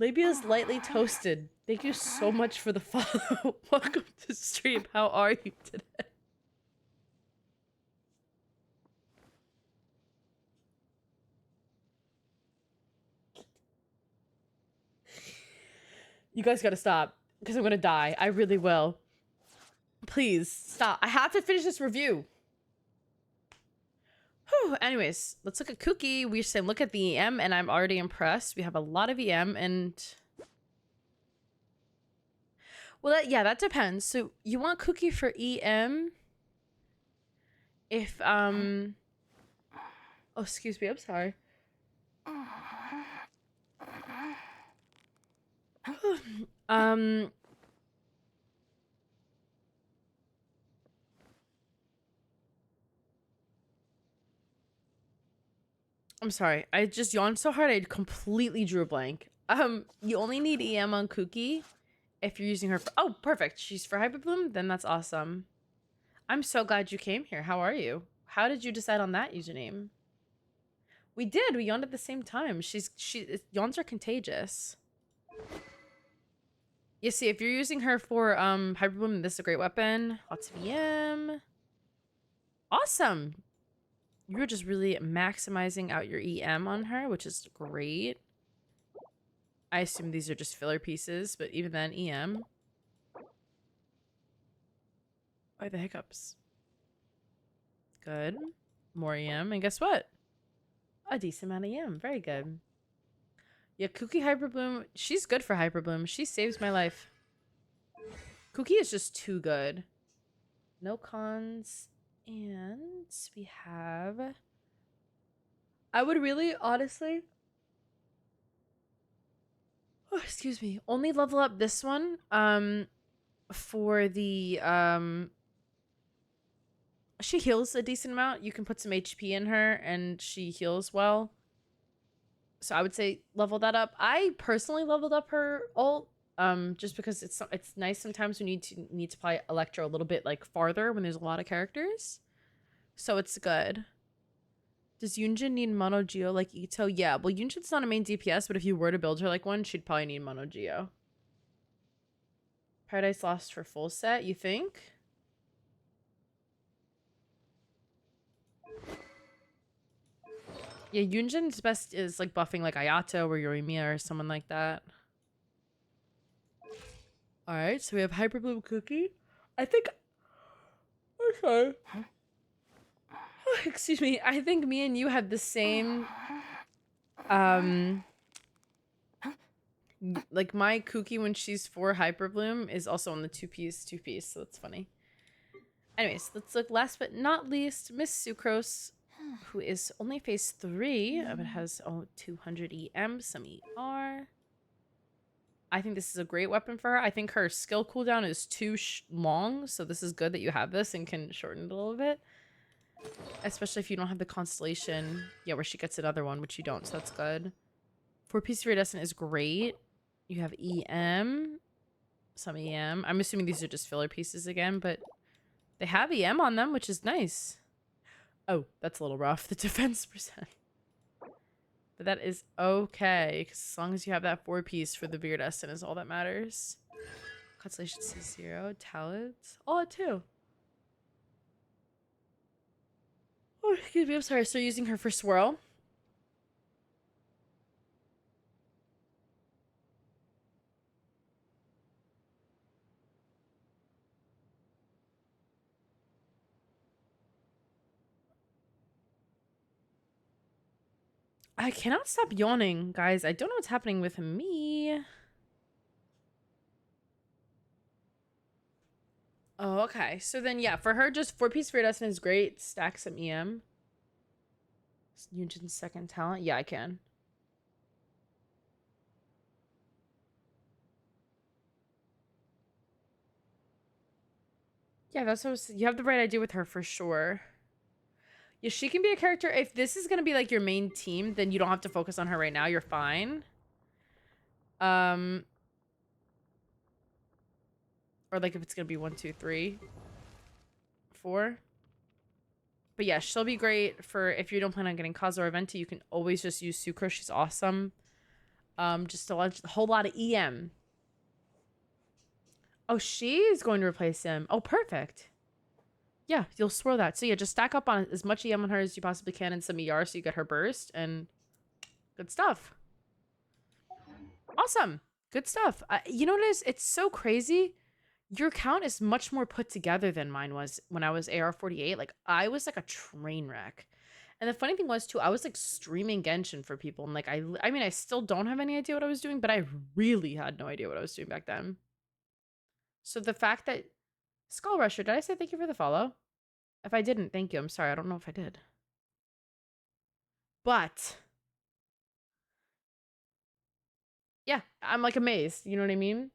Labia's lightly toasted. Thank you so much for the follow. Welcome to stream. How are you today? You guys gotta stop, because I'm gonna die. I really will. Please, stop. I have to finish this review. Whew. Anyways, let's look at Cookie. We should look at the EM, and I'm already impressed. We have a lot of EM, and... well, yeah, that depends. So, you want Cookie for EM? If, oh, excuse me, I'm sorry. I'm sorry. I just yawned so hard I completely drew a blank. You only need EM on Cookie if you're using her for... oh, perfect. She's for Hyperbloom? Then that's awesome. I'm so glad you came here. How are you? How did you decide on that username? We did. We yawned at the same time. Yawns are contagious. You see, if you're using her for Hyperbloom, this is a great weapon. Lots of EM. Awesome. You're just really maximizing out your EM on her, which is great. I assume these are just filler pieces, but even then, EM. Why the hiccups? Good. More EM, and guess what? A decent amount of EM. Very good. Yeah, Cookie Hyperbloom, she's good for Hyperbloom. She saves my life. Cookie is just too good. No cons. And we have... I would really, honestly... oh, excuse me. Only level up this one for the... she heals a decent amount. You can put some HP in her and she heals well. So I would say level that up. I personally leveled up her ult just because it's nice sometimes when you need to play Electro a little bit like farther when there's a lot of characters. So it's good. Does Yunjin need Mono Geo like Ito? Yeah, well Yunjin's not a main DPS, but if you were to build her like one, she'd probably need Mono Geo. Paradise Lost for full set, you think? Yeah, Yunjin's best is like buffing like Ayato or Yoimiya or someone like that. Alright, so we have Hyperbloom Cookie. I think... oh, sorry. Oh, excuse me. I think me and you have the same... like my Cookie when she's for Hyperbloom is also on the two-piece, so that's funny. Anyways, let's look last but not least, Miss Sucrose, who is only phase 3, but has 200 EM, some ER. I think this is a great weapon for her. I think her skill cooldown is too long, so this is good that you have this and can shorten it a little bit. Especially if you don't have the Constellation, yeah, where she gets another one, which you don't, so that's good. 4-piece Iridescent is great. You have EM, some EM. I'm assuming these are just filler pieces again, but they have EM on them, which is nice. Oh, that's a little rough, the defense percent. But that is okay, because as long as you have that 4-piece for the Viridescent is all that matters. Constellation C0, Talents, all 2. Oh, excuse me, I'm sorry, so using her for Swirl. I cannot stop yawning, guys. I don't know what's happening with me. Oh, okay. So then, yeah, for her, just 4-piece Iridescent is great. Stack some EM. Yunjin's second talent. Yeah, I can. Yeah, that's what you have the right idea with her for sure. Yeah, she can be a character. If this is gonna be like your main team, then you don't have to focus on her right now. You're fine. Or like if it's gonna be 1, 2, 3, 4. But yeah, she'll be great for if you don't plan on getting Kazu or Venti. You can always just use Sucre. She's awesome. Just a whole lot of EM. Oh, she's going to replace him. Oh, perfect. Yeah, you'll swirl that. So yeah, just stack up on as much EM on her as you possibly can and some ER so you get her burst and good stuff. Awesome. Good stuff. You know what it is? It's so crazy. Your count is much more put together than mine was when I was AR48. Like, I was like a train wreck. And the funny thing was, too, I was like streaming Genshin for people. And like, I mean, I still don't have any idea what I was doing, but I really had no idea what I was doing back then. So the fact that Skull Rusher, did I say thank you for the follow? If I didn't, thank you. I'm sorry. I don't know if I did. But yeah, I'm like amazed. You know what I mean?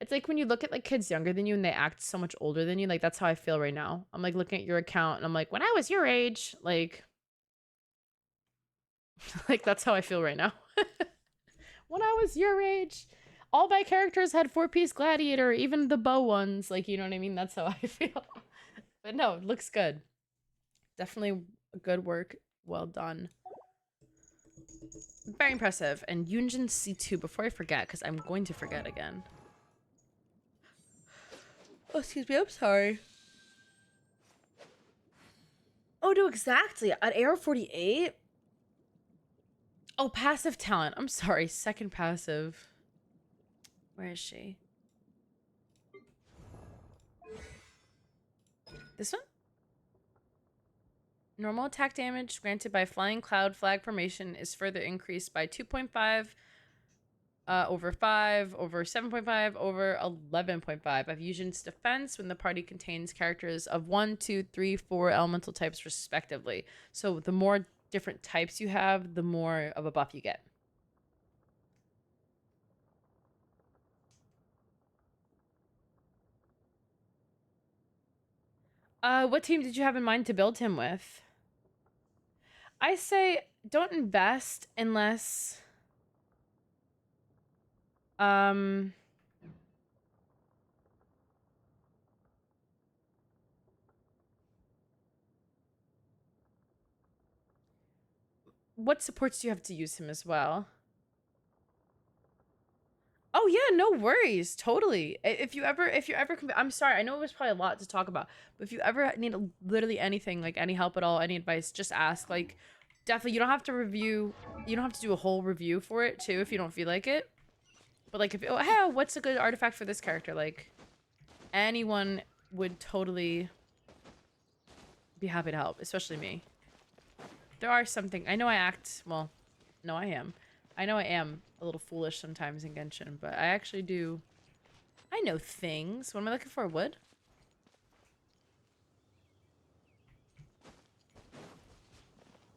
It's like when you look at like kids younger than you and they act so much older than you. Like that's how I feel right now. I'm like looking at your account and I'm like, when I was your age, like, like that's how I feel right now. When I was your age, all my characters had 4-piece gladiator, even the bow ones. Like, you know what I mean? That's how I feel. But no, it looks good. Definitely good work. Well done. Very impressive. And Yunjin C2, before I forget, because I'm going to forget again. Oh, excuse me, I'm sorry. Oh, no, exactly. At AR48? Oh, passive talent. I'm sorry. Second passive. Where is she? This one? Normal attack damage granted by flying cloud flag formation is further increased by 2.5 over 5 over 7.5 over 11.5 of Yunjin's defense when the party contains characters of 1, 2, 3, 4 elemental types respectively. So the more different types you have, the more of a buff you get. What team did you have in mind to build him with? I say don't invest unless what supports do you have to use him as well? Oh yeah, no worries. Totally. If you ever I'm sorry, I know it was probably a lot to talk about, but if you ever need literally anything, like any help at all, any advice, just ask. Like definitely you don't have to do a whole review for it too if you don't feel like it. But like if hey, what's a good artifact for this character? Like anyone would totally be happy to help, especially me. There are something I know I act well, no I am. I know I am a little foolish sometimes in Genshin, but I actually do. I know things. What am I looking for? Wood?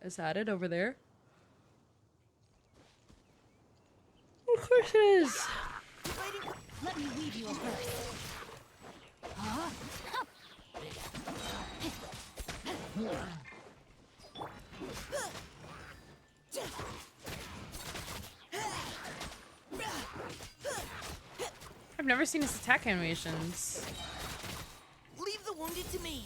Is that it over there? Of course it is. Let me weave you a verse. I've never seen his attack animations. Leave the wounded to me.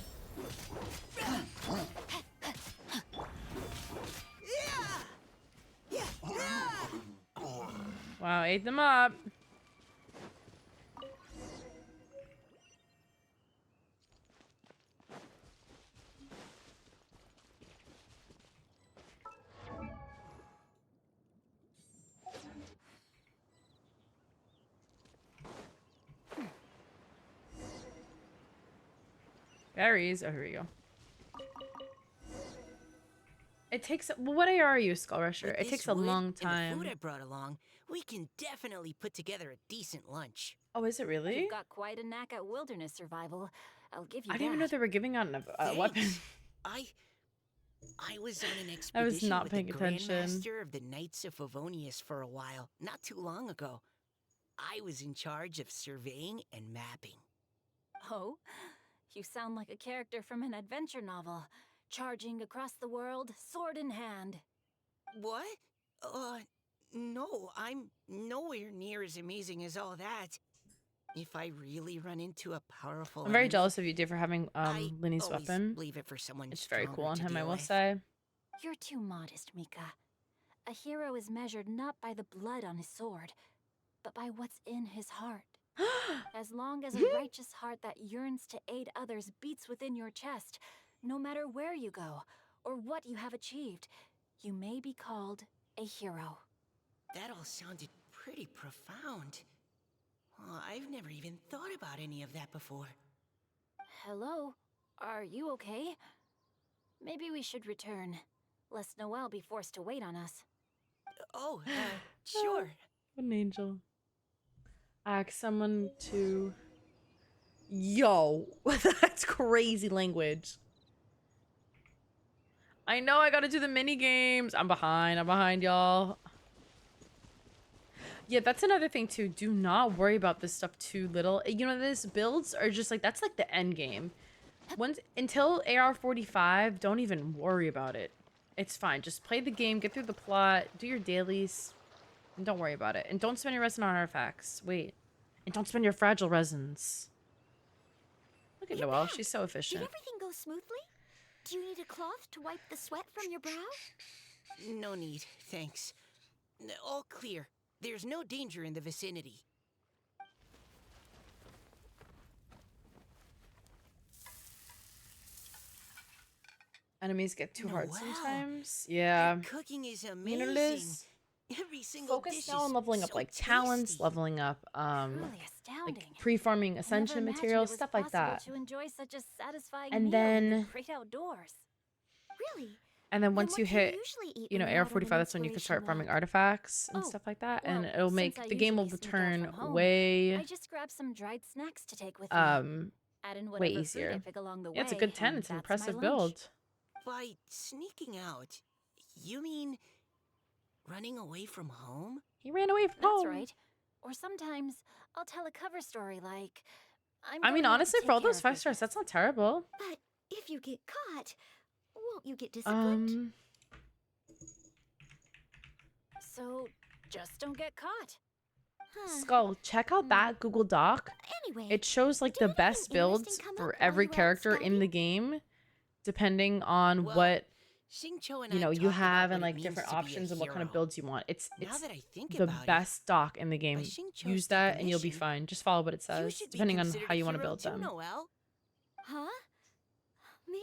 Wow, ate them up. Berries. Oh, here we go. It takes. Well, what AR are you, Skull Rusher? With It this takes a wood long and the time. food I brought along, we can definitely put together a decent lunch. Oh, is it really? You've got quite a knack at wilderness survival. I'll give you I that. didn't even know they were giving out a weapon. Thanks. I was on an I was expedition not with the paying attention. Grandmaster of the Knights of Favonius for a while, not too long ago. I was in charge of surveying and mapping. Oh, you sound like a character from an adventure novel, charging across the world, sword in hand. What? No, I'm nowhere near as amazing as all that. If I really run into a powerful I'm very enemy, jealous of you, Dave, for having I Linny's always weapon. leave it for someone It's very stronger cool on to him, I deal will with. say. You're too modest, Mika. A hero is measured not by the blood on his sword, but by what's in his heart. As long as a righteous heart that yearns to aid others beats within your chest, no matter where you go or what you have achieved, you may be called a hero. That all sounded pretty profound. Oh, I've never even thought about any of that before. Hello? Are you okay? Maybe we should return, lest Noelle be forced to wait on us. Oh, sure. What an angel. Ask someone to... Yo, that's crazy language. I know I gotta do the mini games. I'm behind, y'all. Yeah, that's another thing too. Do not worry about this stuff too little. You know, this builds are just like, that's like the end game. Once until AR-45, don't even worry about it. It's fine. Just play the game, get through the plot, do your dailies, and don't worry about it. And don't spend your resin on artifacts. Wait. And don't spend your fragile resins. Look at Noelle. She's so Did efficient. everything go smoothly? Do you need a cloth to wipe the sweat from your brow? No need, thanks. All clear. There's no danger in the vicinity. Enemies get too hard Noelle, sometimes. Yeah. Your cooking is amazing. You know, Liz, Every single focus dish now on is leveling up so like talents, tasty. leveling up Truly astounding. like preforming I never ascension imagined materials, it was stuff like possible that. to enjoy such a satisfying And meal in the then- great outdoors. Really? And then once what you do you hit, usually eat you know, when you're out on an AR-45, that's when you can start inspiration farming walk? artifacts and Oh, stuff like that. And well, it'll since make I the game will usually sneak out turn from home, way I just grabbed some dried snacks to take with me. Add in way whatever fruit I easier. pick along the way. Yeah, it's a good 10. and It's an that's my impressive lunch. build. By sneaking out, you mean running away from home? He ran away from That's home. right. Or sometimes I'll tell a cover story like, I mean, going out to honestly, take for all care those of 5 stars, business. that's not terrible. But if you get caught, won't you get disciplined? So just don't get caught. Huh. Skull, check out that Google Doc. Anyway, It shows like did the anything best builds interesting come for up while every you were out character in the scouting? game, depending on Well, what Xingqiu and you I know you talked about have and what it like means different to be a options and what kind of hero. builds you want. It's Now that I think the about it, best doc in the game. by Xingqiu's Use that and you'll be definition, fine. Just follow what it you says, should be depending on considered how a you want to hero build too, them. Noelle. Huh? Me?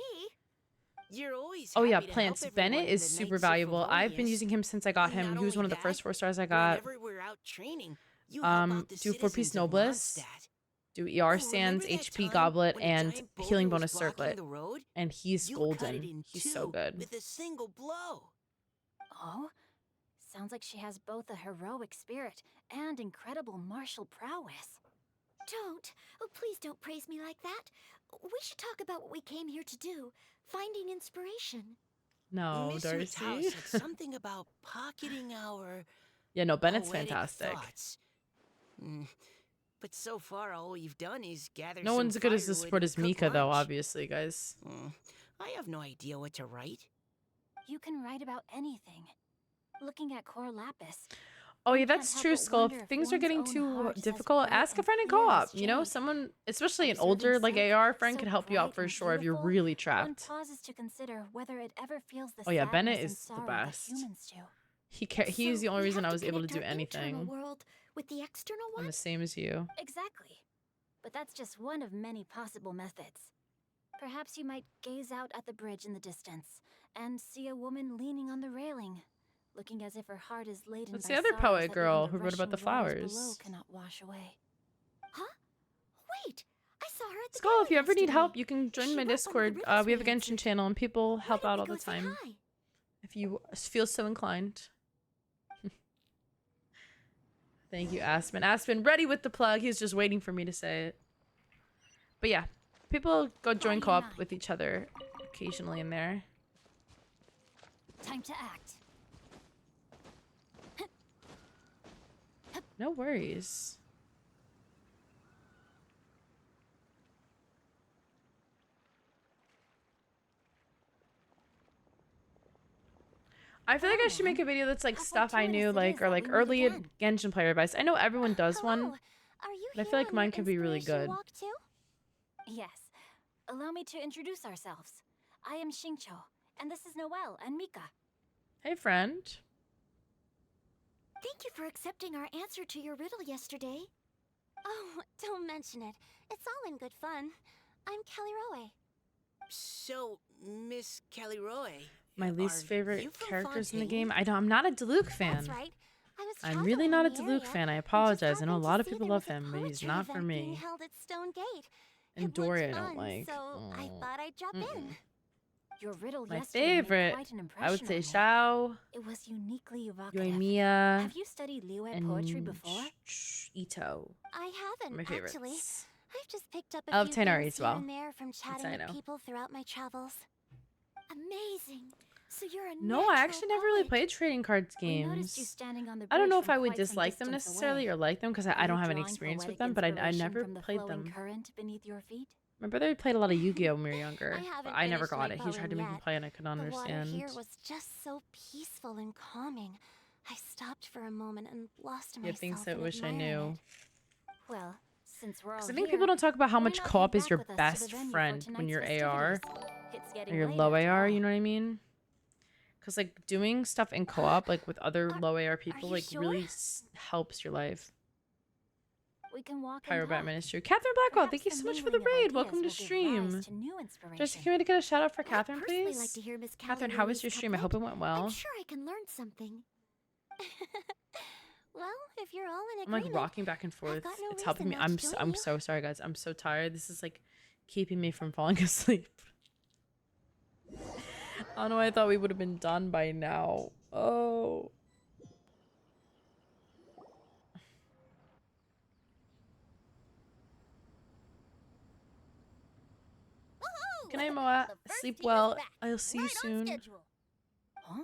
You're always Oh yeah, happy to help plants. everyone Bennett in is the super Knights of valuable. I've been Favonius. using him since I got And him. not He was one only of the first that, 4 stars I got. Whenever we're out training, you help out the Do 4-piece citizens of Noblesse, Mondstadt. do ER Oh, sands, remember that HP time goblet, when a and giant boulder healing was bonus blocking circlet. the road? And he's You cut it golden. in He's two so good. with a single blow. Oh, sounds like she has both a heroic spirit and incredible martial prowess. Don't. Oh, please don't praise me like that. We should talk about what we came here to do. Finding inspiration. No, Miss Darcy. Mutao said something about pocketing our Yeah, no, Bennett's poetic fantastic. thoughts. But so far, all we've done is gather No some one's good as the firewood support and as cook Mika, though, lunch. obviously, guys. I have no idea what to write. You can write about anything. Looking at Core Lapis. Oh, yeah, One can't that's help true, but Skull. wonder If if things are one's getting own too heart says difficult, bright ask a and friend in clear co-op. as You know, jade. someone, especially an Observing older, like silk, AR friend, so could help you out bright for and sure if you're beautiful, really One trapped. pauses to consider whether it ever feels the Oh, yeah, Bennett sadness and is the sorrow best. that humans do. He's So the only we reason have I was able to connect do our internal anything. world with the external I'm one? the same as you. Exactly. But that's just one of many possible methods. Perhaps you might gaze out at the bridge in the distance and see a woman leaning on the railing, looking as if her heart is laden That's by the other sorrows poet that even girl the who wrote about the rushing waters below flowers. cannot wash away. Huh? Wait, I saw her at the Skull, if you gallery ever need help, yesterday. you can join She my wrote one of the Discord. ribbons We have a we Genshin answered. channel and people Why help don't out we all go the say time. hi? if you feel so inclined. Thank you, Aspen. Aspen, ready with the plug. He's just waiting for me to say it. But yeah, people go join co-op with each other occasionally in there. Time to act. No worries. I feel like I should make a video that's like stuff I knew, like, or like early Genshin player advice. I know everyone does one, Are you but I here feel like on mine your could be really inspiration good. walk too? Yes. Allow me to introduce ourselves. I am Xingqiu, and this is Noelle and Mika. Hey, friend. Thank you for accepting our answer to your riddle yesterday. Oh, don't mention it. It's all in good fun. I'm Kelly Rowe. So, Miss Kelly Roy, My least are favorite you from characters in the Fontaine? game. I'm not a Diluc fan. That's right. I was I'm really traveling not a in the Diluc area fan. I and just apologize. I know a happened to lot of see people there love was a him, but he's poetry not for event being me. held at Stone Gate. And It Dory I looked don't fun, like. so I thought I'd drop in. Your riddle My yesterday made favorite, quite an impression I would say on me. Shao, It was uniquely evocative. Yoimiya, Have you studied Liyue and poetry before? Ito. I haven't, My favorites. actually. I've just picked up I a love few Tainari things as well. here and there from chatting I with know. people throughout my travels. Amazing. So you're a No, I natural actually never really poet. played trading cards We noticed you games. standing on the I don't know bridge if I from would quite some dislike them distance necessarily away. or like them because Are I don't you have any drawing experience with poetic them, but I inspiration never from the played flowing them. current beneath your feet? My brother played a lot of Yu-Gi-Oh when we were younger, I haven't but I never finished got my it. He tried to make poem me yet. play and I couldn't The water understand. here was just so peaceful and calming. I stopped for a moment and lost Yeah, myself things I in wish I admiring knew. it. Well, since we're all Because I here, think people don't talk about how why much not co-op head is back your with us to the best venue for friend when tonight's you're AR festivities? It's or getting you're late low after AR. all. You know what I mean? Because like doing stuff in co-op, like with other Are- low AR people, you like sure? really helps your life. We can walk Pyro and Batman talk. is true. Catherine Blackwell, thank you Perhaps so the much for the mingling of raid. Welcome to ideas will give rise stream. to new Jesse, inspiration. can we get a shout out for I'd Catherine, personally please? like to hear Miss Catherine, Callie how was Rowe's your stream? I hope couplet. it went well. I'm sure I can learn something. Well, if you're all in I'm like agreement, rocking back and forth. got no It's helping me. reason not to join I'm you. so sorry, guys. I'm so tired. This is like keeping me from falling asleep. I don't know. I thought we would have been done by now. Oh. Woohoo! Good night, Moa. The first Sleep team is well. back, I'll see you right on soon. schedule. Huh?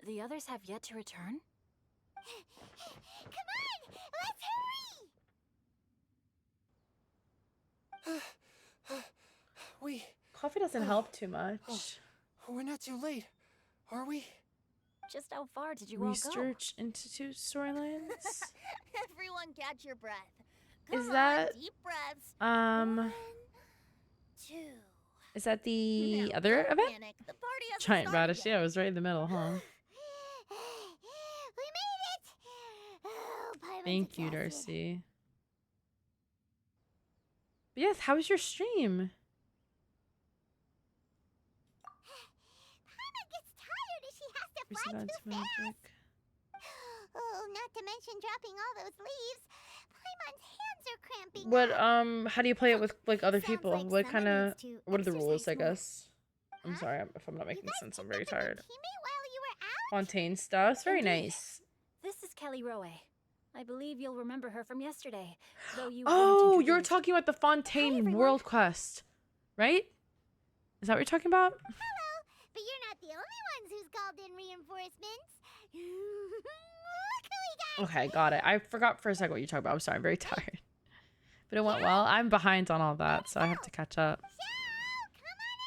The others have yet to return? Come on! Let's hurry! Coffee doesn't help too much. We're not too late, are we? Just how far did you all go? Research Institute storylines. Everyone catch your breath. Is Come on, that, deep breaths. Um, 2. is that the Now, other don't event? panic. The party hasn't Giant started Radish. yet. Yeah, it was right in the middle, huh? We made it! Oh, Paimon's Thank you, exhausted. Darcy. But yes, how was your stream? Paimon gets tired if she has to Where's fly the too God's magic? fast. Oh, not to mention dropping all those leaves. Paimon's hands are cramping What up. how do you play it with like other Sounds people? like What someone kind of needs to what are the rules, I exercise more. guess? I'm Huh? sorry if I'm not You making guys sense. I'm picked very up a new tired. teammate while you were out? Fontaine stuff. It's very Indeed. nice. This is Kelly Rowe. I believe you'll remember her from yesterday, though you Oh, weren't you're introduced. talking about the Fontaine everyone. World Quest, right? Is that what you're talking about? Hello, but you're not the only ones who's called in reinforcements. Look who we got! Okay, got it. I forgot for a second what you're talking about. I'm sorry, I'm very tired. But it went well. I'm behind on all that, so I have to catch up. Shout! Come on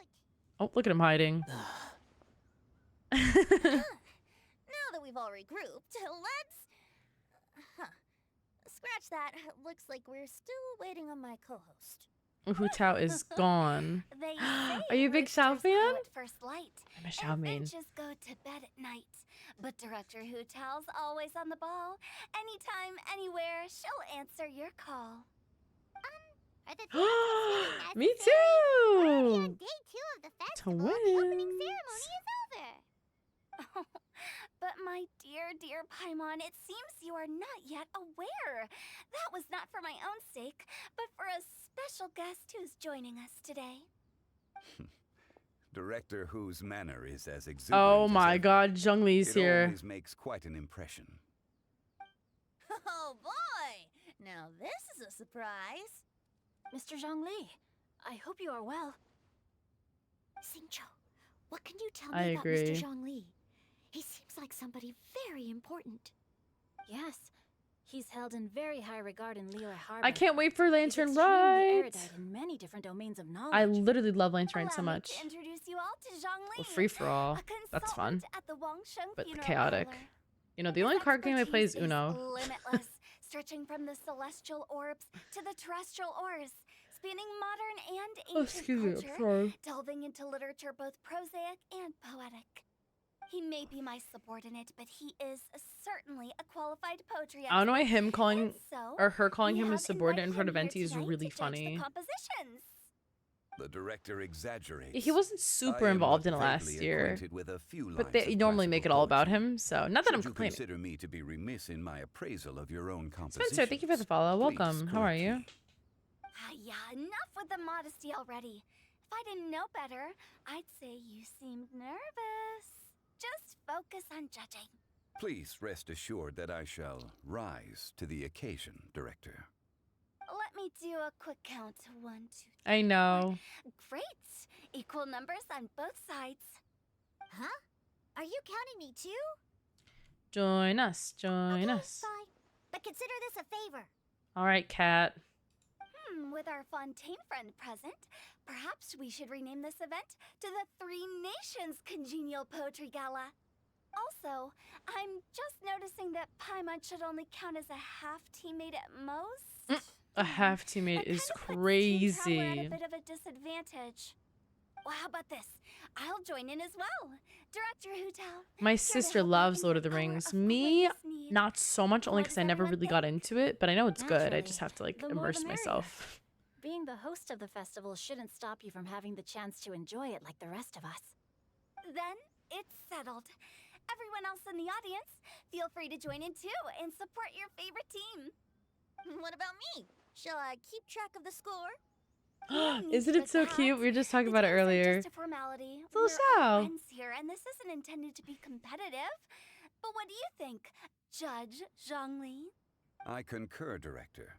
out! Oh, look at him hiding. Now that we've all regrouped, let's... Huh. Scratch that. Looks like we're still waiting on my co-host. Hu Tao is gone. They say Are you a big Xiao roosters crow fan? at first light, I'm a Xiao and main. finches go to bed at night. But Director Hu Tao's always on the ball. Anytime, anywhere, she'll answer your call. Are the fiancés really Me necessary? We're already on too. day 2 of the To festival. The opening wins. ceremony is over. But my dear, dear Paimon, it seems you are not yet aware. That was not for my own sake, but for a special guest who's joining us today. director whose manner is as exuberant Oh as my ever. god, Zhongli's It here. always makes quite an impression. Oh boy! Now this is a surprise. Mr. Zhongli, I hope you are well. Xingqiu, what can you tell I me about agree. Mr. Zhongli? He seems like somebody very important. Yes, he's held in very high regard in Liyue Harbor. I can't wait for He's Lantern extremely Ride. erudite in many different domains of knowledge. I literally love Lantern Ride so Allow me much. to introduce you all to Zhongli, Well, free for all. a That's fun. consultant at the Wangsheng But Funeral chaotic. Parlor. You know, the His only card game I play is expertise Uno. limitless, stretching from the celestial orbs to the terrestrial ores, spanning modern and Oh, ancient excuse me, I'm culture, sorry. delving into literature both prosaic and poetic. He may be my subordinate, but he is certainly a qualified poetry expert. I don't know why him calling And so, or her calling we him a have subordinate in invited front of him Venti here is tonight really to judge the funny. compositions. The director exaggerates. He wasn't super I am involved but in it last vaguely year, acquainted with a few but lines they of normally make it all about classical him. So not that I'm Should you complaining. consider me to be remiss in my appraisal of your own composition. Spencer, thank you for the follow. Welcome. How are you? Yeah, enough with the modesty already. If I didn't know better, I'd say you seemed nervous. Just focus on judging. Please rest assured that I shall rise to the occasion, director. Let me do a quick count. 1, 2, 3. I know. Great. Equal numbers on both sides. Huh? Are you counting me too? Join us. Join Okay, us. fine. But consider this a favor. All right, Cat. With our Fontaine friend present, perhaps we should rename this event to the Three Nations Congenial Poetry Gala. Also, I'm just noticing that Paimon should only count as a half teammate at most. A half teammate That is kinda puts Team Traveler at crazy. a bit of a disadvantage. Well, how about this? I'll join in as well. Director Hutel. My here to sister help out loves in Lord your of the hour Rings. of Me, greatest need. not so much, only What because does I never everyone really think? got into it. But I know it's good. I Naturally. just have to like The more the immerse merrier. myself. Being the host of the festival shouldn't stop you from having the chance to enjoy it like the rest of us. Then it's settled. Everyone else in the audience, feel free to join in too and support your favorite team. What about me? Shall I keep track of the score? No need Isn't for it so that. cute? We were just talking The about it games are earlier. Just a formality. It's a little We're all Xiao. friends here, and this isn't intended to be competitive. But what do you think, Judge Zhongli? I concur, director.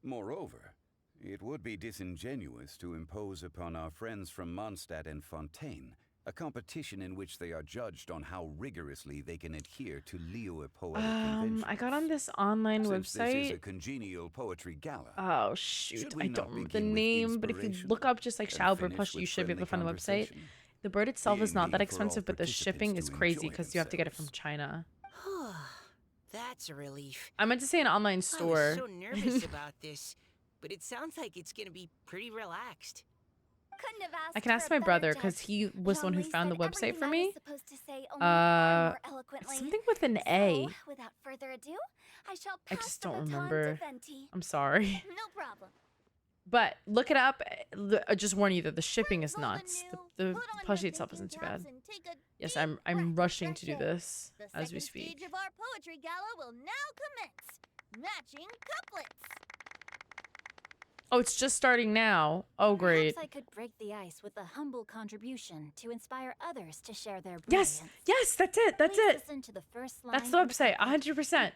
Moreover, it would be disingenuous to impose upon our friends from Mondstadt and Fontaine a competition in which they are judged on how rigorously they can adhere to Liyue poetic conventions. I got on this online Since this is a website. congenial poetry gala. Oh shoot, Should we I not don't remember the begin with name, but if you inspiration look up just like and Xiao finish Plus, you with should be able to find friendly the website. conversation? The bird itself is Being not that made for all expensive, but the participants shipping is to crazy enjoy because you have to get it from themselves. China. That's a relief. I meant to say an online I was store. so nervous about this, but it sounds like it's gonna be pretty relaxed. Couldn't have asked I can ask for a my better brother because judge. he was the one who Zhongli found the said website for everything I me. was supposed to say, only far more eloquently. Something with an A. So, without further ado, I shall I pass just the don't baton remember. to Venti. I'm sorry. No problem. But look it up. Just warn you that the shipping is Bring all the nuts. new, The put on plushie your itself thinking isn't too caps bad. and take a Yes, deep I'm breath of rushing to fresh do air. this The as we second speak. stage of our poetry gala will now commence. Matching couplets. Oh, it's just starting now. Oh, great. Perhaps I could break the ice with a humble contribution to inspire others to share their Yes, brilliance. yes, that's it. That's Please it. Listen to the first line That's the in website. couplet. 100%.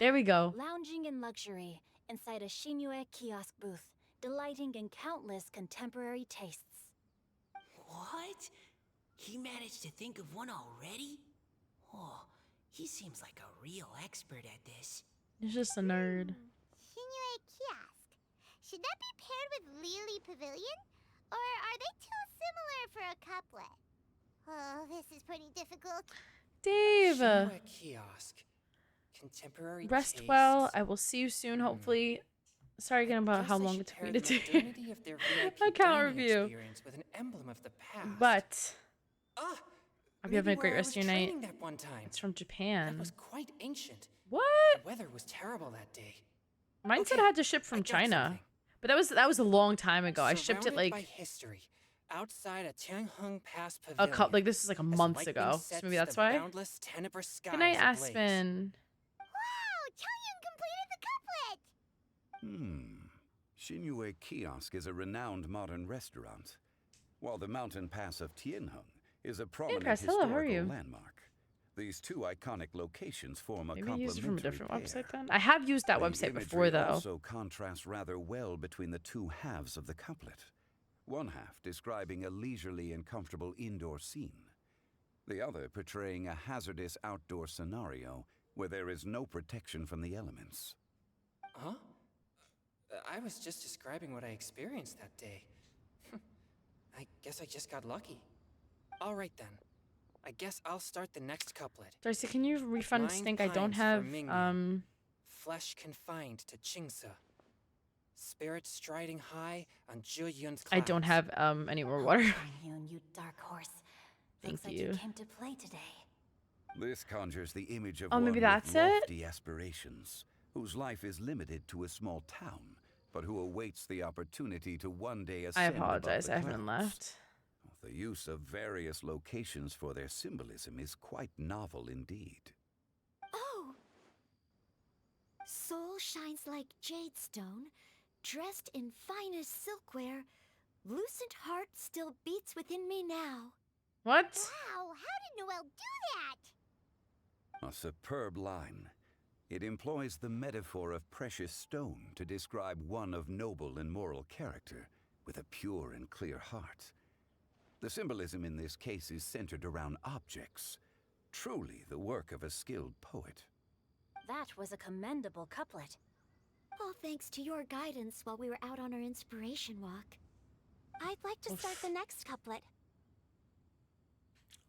There we go. Lounging in luxury inside a Shinue kiosk booth, delighting in countless contemporary tastes. What? He managed to think of one already? Oh, he seems like a real expert at this. He's just a nerd. Shinue Kiosk. Should that be paired with Lily Pavilion? Or are they too similar for a couplet? Oh, this is pretty difficult. Dave, Shinue Kiosk. Contemporary rest tastes. well. I will see you soon, hopefully. Sorry again about Guess how I long should it took pair me the to do modernity of their VIP account dining review. experience with an emblem of the past. But Ah, hope maybe you have a where great I rest was of your night. training that one time. It's from That Japan. was quite ancient. What? The weather was terrible that day. Mine said Okay, I had to ship I from got China. something. But that was a long time ago. I shipped it Surrounded by like history, outside a Tianheng Pass a pavilion. like this is like a as month lightning ago. So sets maybe that's the why. boundless tenebrous skies Good night, ablaze. Aspen. Wow, Chongyun completed the couplet! Shinue Kiosk is a renowned modern restaurant. while the mountain pass of Tianheng is a prominent Press. Hello, how are historical you? landmark. These two iconic locations form a Maybe use it from a different complementary website pair. then. I have used that The website imagery before though. also contrasts rather well between the two halves of the couplet. One half describing a leisurely and comfortable indoor scene. The other portraying a hazardous outdoor scenario where there is no protection from the elements. Huh? I was just describing what I experienced that day. I guess I just got lucky. All right then. I guess I'll start the next couplet. Darcy, can you refund Mind Stink? I don't pines for have Mingyan. Flesh confined to Qingse. Spirit striding high on Zheyun's clouds. I don't have any more water. Yoon, you dark horse. Thank Looks like you. you came to play today. This conjures the image of Oh, one maybe with that's it? lofty aspirations, whose life is limited to a small town, but who awaits the opportunity to one day I ascend above apologize. the I haven't clouds. left. The use of various locations for their symbolism is quite novel indeed. Oh! Soul shines like jade stone, dressed in finest silkware. Lucent heart still beats within me now. What? Wow, how did Noelle do that? A superb line. It employs the metaphor of precious stone to describe one of noble and moral character, with a pure and clear heart. The symbolism in this case is centered around objects, truly the work of a skilled poet. That was a commendable couplet. All thanks to your guidance while we were out on our inspiration walk. I'd like to start the next couplet.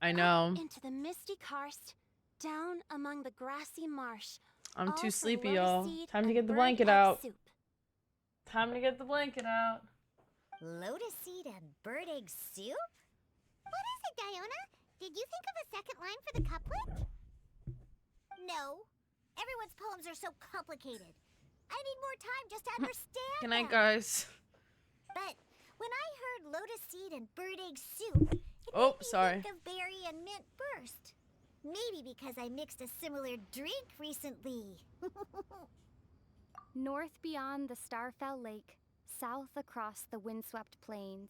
I know. Up into the misty karst, down among the grassy marsh. I'm all too for sleepy, lotus y'all. seed Time to and get the bird blanket egg out. soup. Time to get the blanket out. Lotus seed and bird egg soup? What is it, Diona? Did you think of a second line for the couplet? No. Everyone's poems are so complicated. I need more time just to understand Good night, them. guys. But when I heard lotus seed and bird egg soup, it Oh, made me sorry. think of berry and mint burst. Maybe because I mixed a similar drink recently. North beyond the Starfell Lake, south across the windswept plains.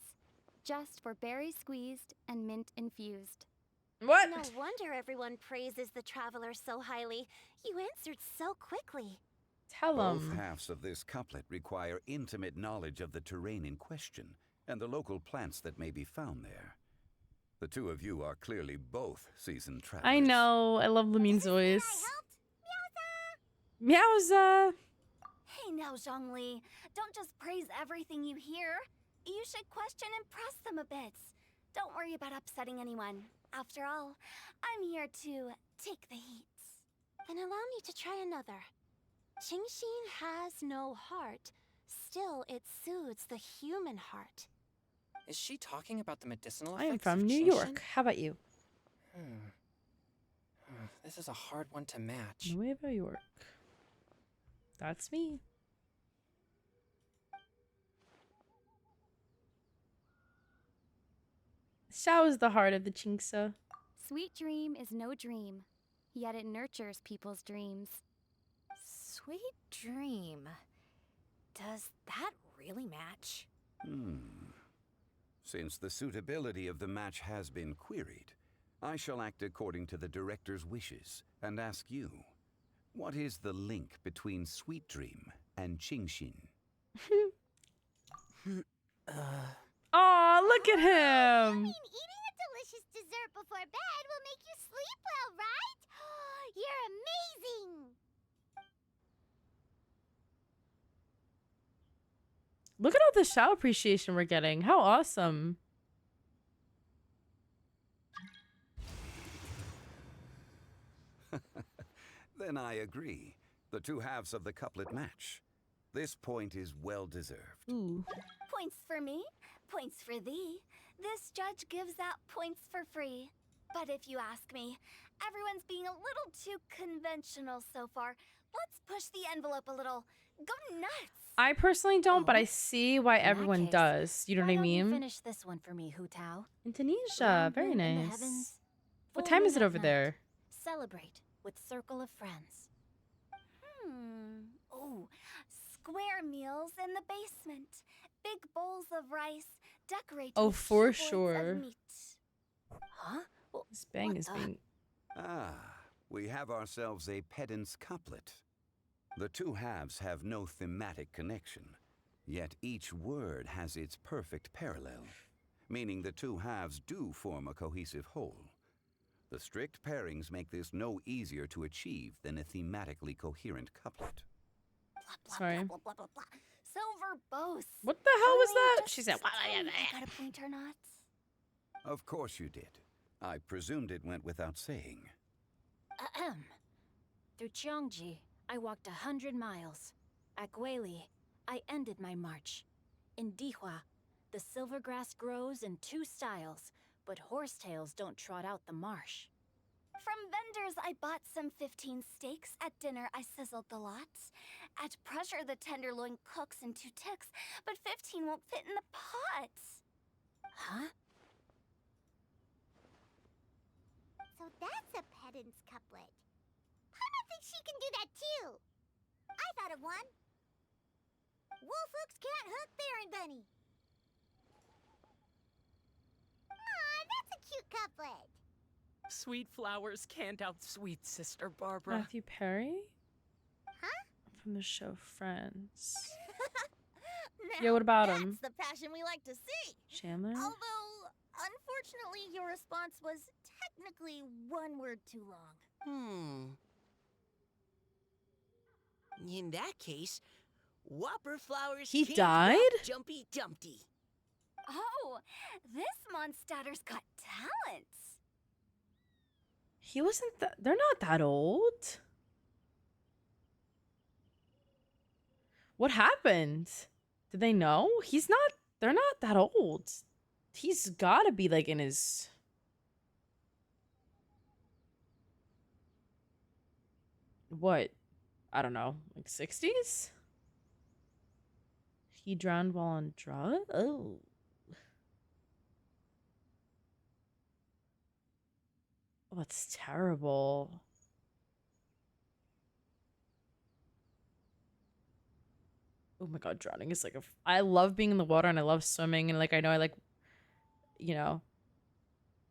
Just for berry squeezed and mint infused. What? No wonder everyone praises the traveler so highly. You answered so quickly. Tell Both them. halves of this couplet require intimate knowledge of the terrain in question and the local plants that may be found there. The two of you are clearly both seasoned travelers. I know. I love Lamin's voice. I helped. Meowza. Hey now, Zhongli. Don't just praise everything you hear. You should question and press them a bit. Don't worry about upsetting anyone. After all, I'm here to take the heat. Then allow me to try another. Qingshin has no heart. Still, it soothes the human heart. Is she talking about the medicinal I am effects from of New Qingshin? York. How about you? This is a hard one to match. Nueva York. That's me. Xiao is the heart of the Qingse. Sweet dream is no dream, yet it nurtures people's dreams. Sweet dream. Does that really match? Since the suitability of the match has been queried, I shall act according to the director's wishes and ask you, what is the link between Sweet Dream and Qingshin? Aw, look at him! Eating a delicious dessert before bed will make you sleep well, right? You're amazing! Look at all the Xiao appreciation we're getting. How awesome. Then I agree. The two halves of the couplet match. This point is well deserved. Ooh. Points for me, points for thee. This judge gives out points for free. But if you ask me, everyone's being a little too conventional so far. Let's push the envelope a little. Go nuts! I personally don't, but I see why In that everyone case, does. You know what I Why don't you mean? finish this one for me, Hu Tao. Indonesia. Round Very moon in the nice. heavens, What full time is moon it at over night. there? Celebrate with circle of friends. Oh, square meals in the basement. Big bowls of rice, decorate Oh, with for cubewoods of sure. meat. Huh? Well, This bang what is the- being. Ah, we have ourselves a pedant's couplet. The two halves have no thematic connection, yet each word has its perfect parallel, meaning the two halves do form a cohesive whole. The strict pairings make this no easier to achieve than a thematically coherent couplet. Blah, blah, Sorry. blah, blah, blah, blah, blah. So verbose. What the hell was Darlene, that? just She said, tell me if I got a point or not. Of course you did. I presumed it went without saying. Ahem. Through Cheongji, I walked 100 miles. At Guili, I ended my march. In Dihua, the silver grass grows in 2 styles, but horsetails don't trot out the marsh. From vendors, I bought some 15 steaks. At dinner, I sizzled the lot. At pressure, the tenderloin cooks in 2 ticks, but 15 won't fit in the pot. Huh? So that's a pedant's couplet. Paimon thinks she can do that too. I thought of one. Wolf hooks can't hook Baron Bunny. Aw, that's a cute couplet. Sweet flowers can't outsweet Sister Barbara. Matthew Perry? Huh? From the show Friends. Now, Yeah, what about that's him? the passion we like to see. Chandler? Although, unfortunately, your response was technically 1 word too long. In that case, Whopper Flowers He can't died? whop Jumpy Dumpty. Oh, this Mondstatter's got talent. He wasn't that. They're not that old. What happened? Did they know? He's not. They're not that old. He's gotta be like in his. What? I don't know. Like 60s? He drowned while on drugs? Oh. Oh, that's terrible. Oh my god, drowning is like a. I love being in the water and I love swimming and like I know I like, you know,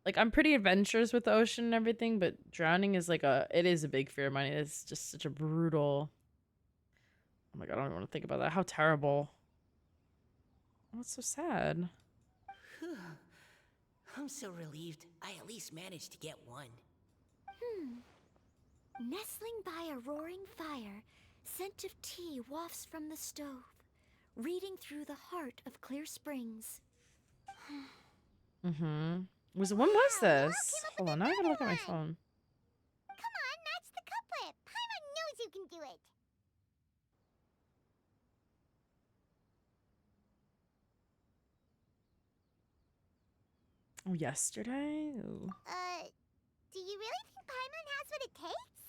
like I'm pretty adventurous with the ocean and everything, but drowning is like a. It is a big fear of mine. It's just such a brutal. Oh my god, I don't even want to think about that. How terrible. Oh, it's so sad. Whew. I'm so relieved I at least managed to get one. Nestling by a roaring fire, scent of tea wafts from the stove, reading through the heart of clear springs. Mm-hmm. When was this? Hold on, now I gotta look at my phone. Come on, match the couplet. Paimon knows you can do it. Oh, yesterday? Ooh. Do you really think Paimon has what it takes?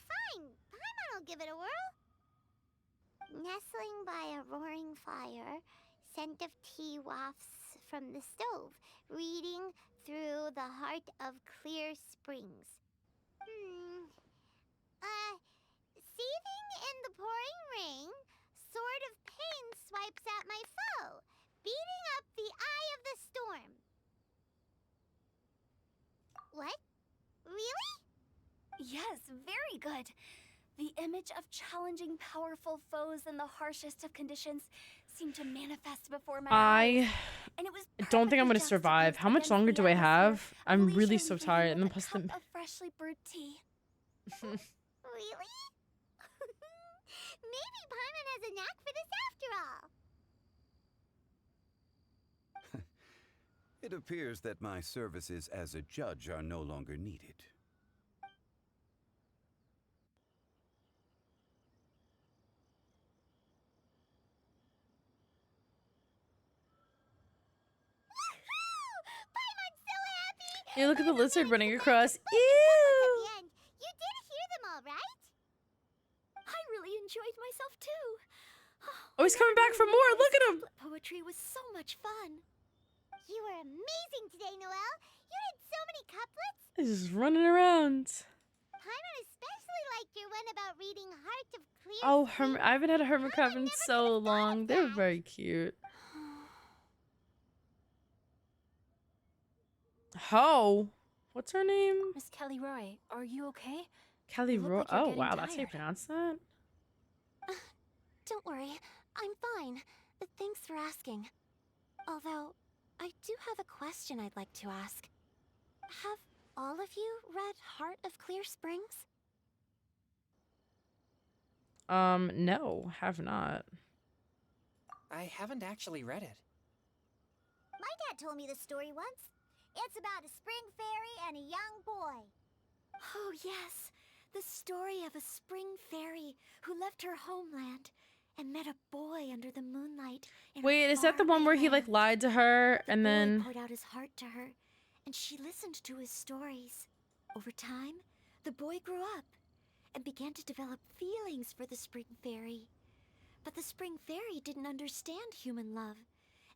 Fine, Paimon will give it a whirl. Nestling by a roaring fire, scent of tea wafts from the stove, reading through the heart of clear springs. Seething in the pouring rain, sword of pain swipes at my foe, beating up the eye of the storm. What? Really? Yes, very good. The image of challenging powerful foes in the harshest of conditions seemed to manifest before my eyes. And it was I don't think I'm gonna perfectly survive. How much juxtaposed longer against do the I have? atmosphere of I'm really leisurely so living tired. And then with a plus cup the. of freshly brewed tea. Really? Maybe Paimon has a knack for this after all. It appears that my services as a judge are no longer needed. Paimon's so happy! Hey, look at the lizard running across. Couplets at Ew! the end. You did hear them all, right? I really enjoyed myself too. Oh, he's coming back for more. Look at him. Poetry was so much fun. You were amazing today, Noelle. You did so many couplets. He's just running around. Paimon especially liked your one again about reading Heart of Clear Oh, Spring. I haven't had a hermit crab in never so could've thought long. of They're that. very cute. Ho, what's her name? Miss Kelly Roy, are you okay? Kelly You look Roy. like you're Oh getting wow, that's how you tired. pronounce that. Don't worry, I'm fine. Thanks for asking. Although, I do have a question I'd like to ask. Have all of you read Heart of Clear Springs? No, have not. I haven't actually read it. My dad told me the story once. It's about a spring fairy and a young boy. Oh, yes. The story of a spring fairy who left her homeland and met a boy under the moonlight. In a Wait, is that the one faraway where he like land. lied to her The and boy then? poured out his heart to her, and she listened to his stories. Over time, the boy grew up and began to develop feelings for the spring fairy. But the spring fairy didn't understand human love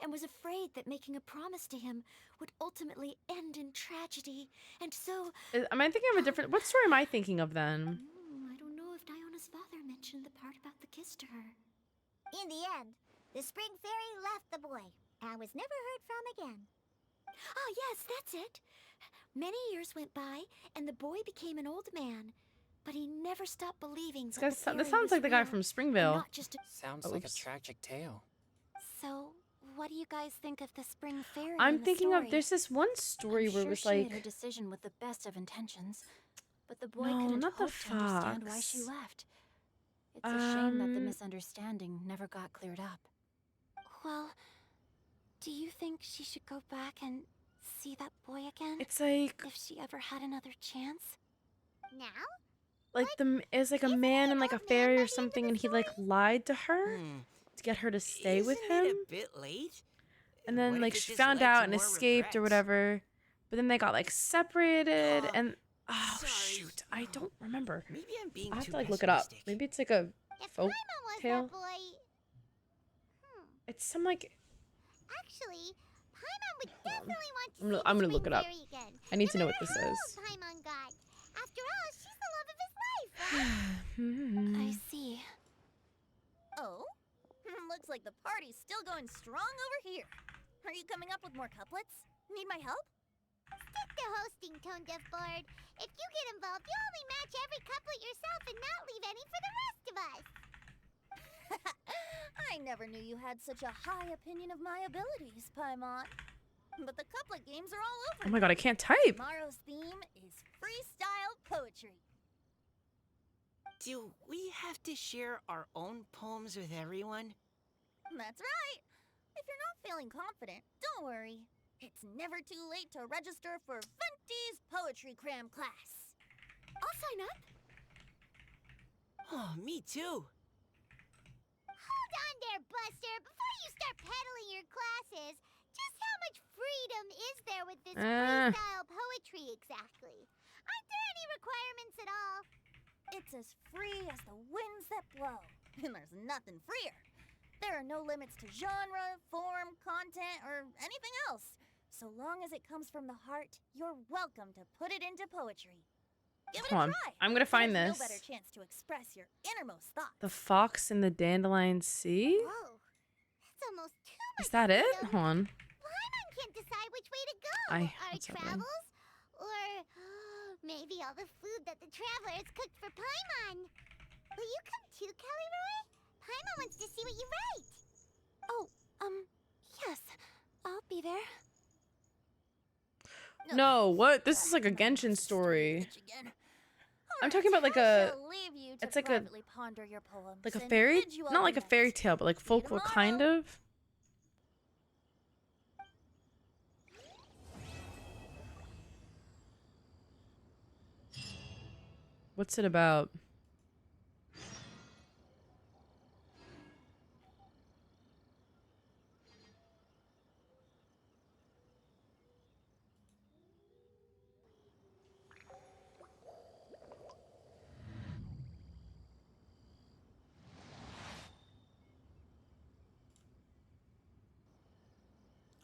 and was afraid that making a promise to him would ultimately end in tragedy. And so, Am I thinking of a different? What story am I thinking of then? I don't know if Diona's father mentioned the part about the kiss to her. In the end, the spring fairy left the boy and was never heard from again. Ah, yes, that's it. Many years went by, and the boy became an old man. But he never stopped believing that the fairy This sounds was like the guy real, from and Springville. not just a... Sounds like a Oops. tragic tale. So, what do you guys think of the spring fairy I'm in the thinking story? of there's this one story I'm where sure it was she made her like decision with the best of intentions, but the boy no, couldn't not the hope to understand why she fox. left. It's a shame that the Um, misunderstanding never got cleared up. Well, do you think she should go back and see that boy again? it's like If she ever had another chance? Now? it's like a man and like a fairy or something, and he like lied to her to get her to stay with Isn't him. it a bit late? And then What like if it she just found led to out and more escaped or regrets? whatever. But then they got like separated Aw, and oh sorry. shoot, I don't remember. Maybe I'm being I have too to like look it up. pessimistic. Maybe it's like a If folk Paimon was tale. that boy... It's some like Actually, Paimon would definitely want to I'm gonna- see I'm the gonna look spring it up. fairy again. I need no to know what matter this how is. old Paimon got. After all, she's the love of his life, right? I see. Oh? Looks like the party's still going strong over here. Are you coming up with more couplets? Need my help? Stick to hosting, Tone Deaf Bard. If you get involved, you only match every couplet yourself and not leave any for the rest of us. I never knew you had such a high opinion of my abilities, Paimon. But the couplet games are all over. Oh my god, I can't type. Tomorrow's theme is freestyle poetry. Do we have to share our own poems with everyone? That's right. If you're not feeling confident, don't worry. It's never too late to register for Venti's Poetry Cram class. I'll sign up. Oh, me too. Hold on there, Buster. Before you start peddling your classes, just how much freedom is there with this freestyle poetry exactly? Aren't there any requirements at all? It's as free as the winds that blow, and there's nothing freer. There are no limits to genre, form, content, or anything else. So long as it comes from the heart, you're welcome to put it into poetry. Give it Hold on. a try. I'm gonna find There's this. no better chance to express your innermost thoughts. The Fox in the Dandelion Sea? Whoa, that's almost too much Is that it? freedom. Hold on. Paimon can't decide which way to go. Our what's happening? travels? Or maybe all the food that the travelers cooked for Paimon. Will you come too, Kelly Roy? Paimon wants to see what you write. Oh, yes. I'll be there. No, what? This is like a Genshin story. I'm talking about like a it's like a fairy, not like a fairy tale, but like folklore kind of. What's it about?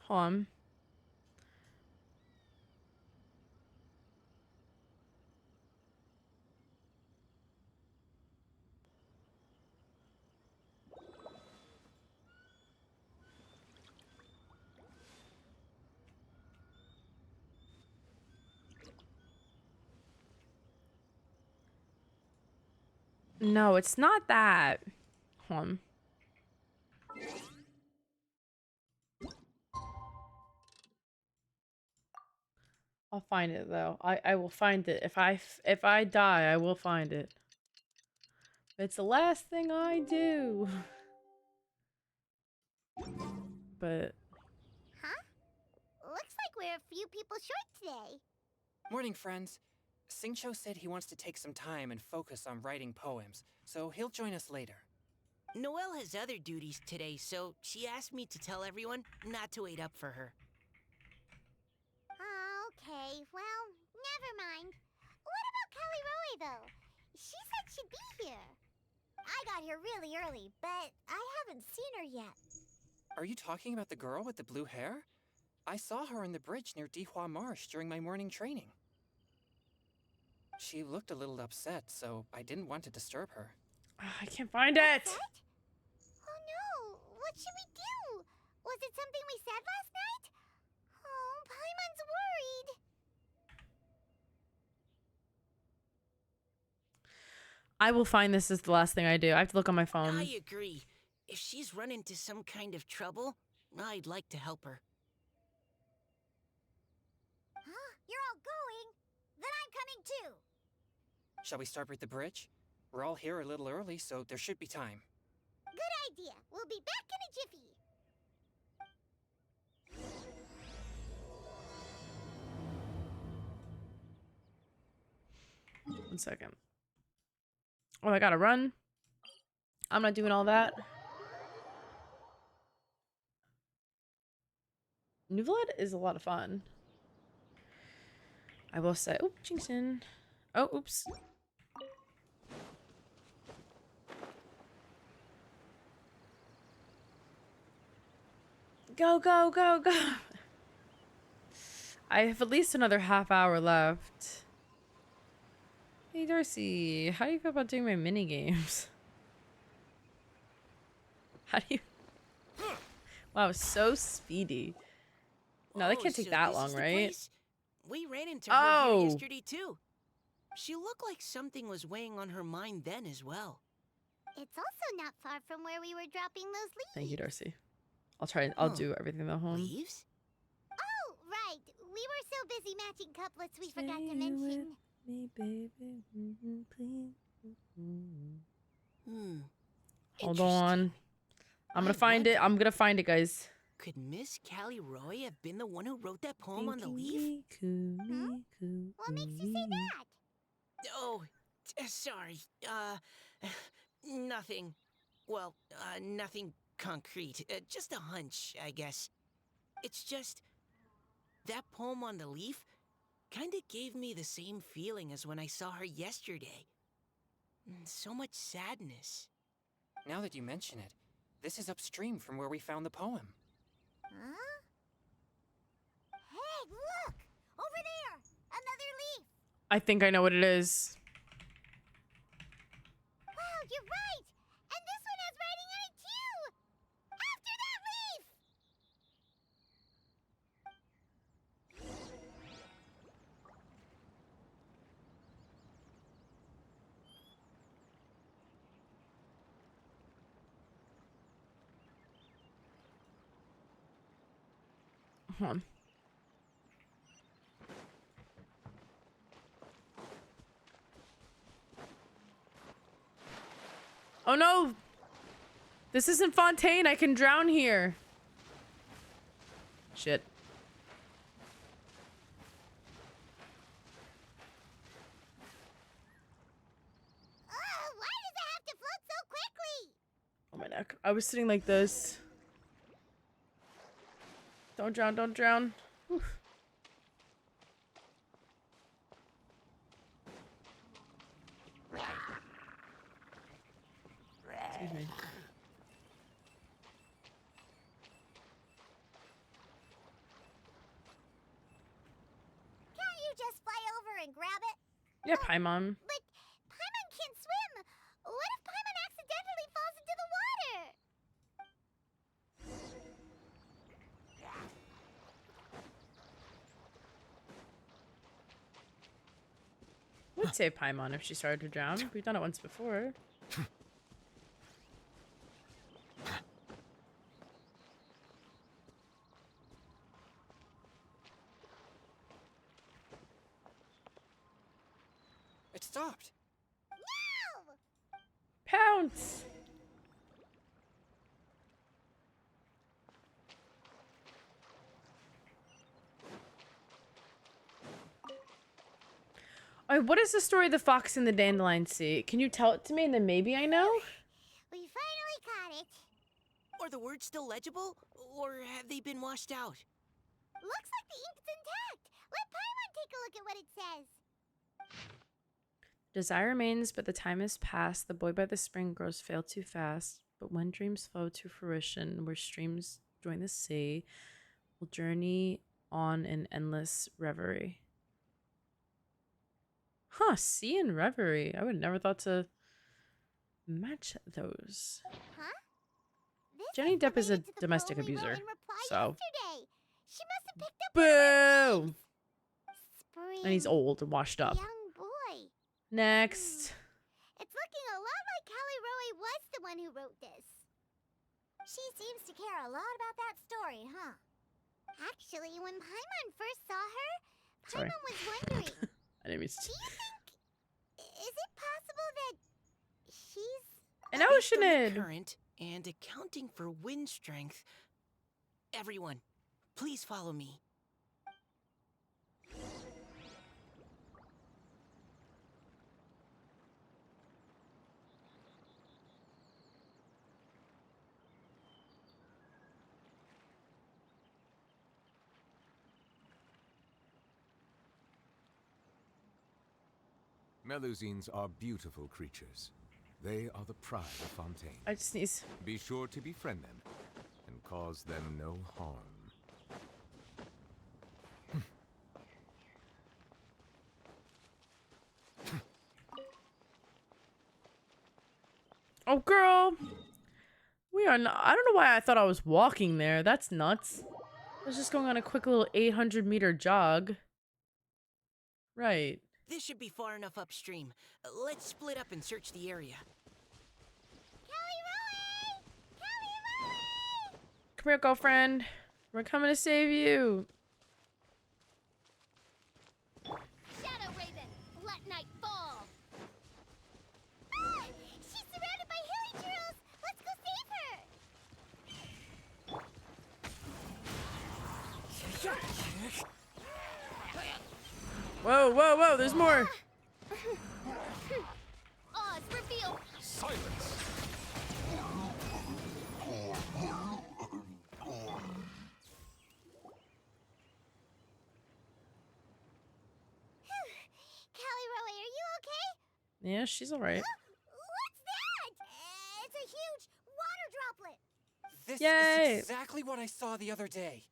Hold on. No, it's not that. Hold on. I'll find it though. I will find it. If I die, I will find it. It's the last thing I do. But Huh? Looks like we're a few people short today. Morning, friends. Singcho said he wants to take some time and focus on writing poems, so he'll join us later. Noelle has other duties today, so she asked me to tell everyone not to wait up for her. Okay, well, never mind. What about Callie Roy, though? She said she'd be here. I got here really early, but I haven't seen her yet. Are you talking about the girl with the blue hair? I saw her on the bridge near Dihua Marsh during my morning training. She looked a little upset, so I didn't want to disturb her. I can't find it. Upset? Oh no, what should we do? Was it something we said last night? Oh, Paimon's worried. I will find this as the last thing I do. I have to look on my phone. I agree. If she's run into some kind of trouble, I'd like to help her. Huh? You're all going? Then I'm coming too. Shall we start with the bridge? We're all here a little early, so there should be time. Good idea. We'll be back in a jiffy. 1 second. Oh, I gotta run. I'm not doing all that. New Blood is a lot of fun. I will say. Oh, Jinxin. Oh, oops. Go, go, go, go. I have at least another half hour left. Hey, Darcy. How do you feel about doing my mini games? How do you... Wow, so speedy. No, they can't take so that this long, is the right? place? We ran into her Oh! here yesterday, too. She looked like something was weighing on her mind then as well. It's also not far from where we were dropping those leaves. Thank you, Darcy. I'll try. I'll Huh. do everything though. Home. Leaves? Oh, right. We were so busy matching couplets we forgot to Stay mention. with me, baby. Please. Hold on. I'm gonna find it. I'm gonna find it, guys. Could Miss Callie Roy have been the one who wrote that poem on the leaf? What makes you say that? Oh, sorry. Nothing. Well, nothing concrete. Just a hunch, I guess. It's just that poem on the leaf kind of gave me the same feeling as when I saw her yesterday. So much sadness. Now that you mention it, this is upstream from where we found the poem. Huh? Hey, look! Over there! Another leaf! I think I know what it is. Wow, you're right! And this one has writing on it too! After that leaf! Hold on. Oh no! This isn't Fontaine. I can drown here. Shit. Why does it have to float so quickly? Oh my neck. I was sitting like this. Don't drown, don't drown. Whew. Excuse me. Can't you just fly over and grab it? Yeah, Paimon. But Paimon can't swim. What if Paimon accidentally falls into the water? Would save Paimon if she started to drown. We've done it once before. It stopped. No! Pounce! Oh, what is the story of the fox and the dandelion sea? Can you tell it to me and then maybe I know? We finally caught it. Are the words still legible, or have they been washed out? Looks like the ink's intact. Let Paimon take a look at what it says. Desire remains, but the time has passed. The boy by the spring grows fail too fast. But when dreams flow to fruition, where streams join the sea, we'll journey on in endless reverie. Huh, sea and reverie. I would never thought to match those. Huh? This Johnny Depp is a related to the domestic poem we wrote abuser, in reply so. yesterday. She must have picked up Boo! Spring. And he's old and washed up. Young boy. Next. It's looking a lot like Callie Rowe was the one who wrote this. She seems to care a lot about that story, huh? Actually, when Paimon first saw her, Sorry. Paimon was wondering, I didn't mean do you think, is it possible that she's... an Based on the oceanid. current and accounting for wind strength. Everyone, please follow me. Melusines are beautiful creatures. They are the pride of Fontaine. I just sneeze. Be sure to befriend them and cause them no harm. Oh, girl. We are not. I don't know why I thought I was walking there. That's nuts. I was just going on a quick little 800-meter jog. Right. This should be far enough upstream. Let's split up and search the area. Callie Rowe! Callie Rowe! Come here, girlfriend. We're coming to save you. Shadow Raven, let night fall! Ah! She's surrounded by hilly turtles! Let's go save her! Whoa, whoa, whoa. There's more. Oz, reveal! Silence! Callie Rowe, are you okay? Yeah, she's all right. What's that? It's a huge water droplet! This Yay. is exactly what I saw the other day.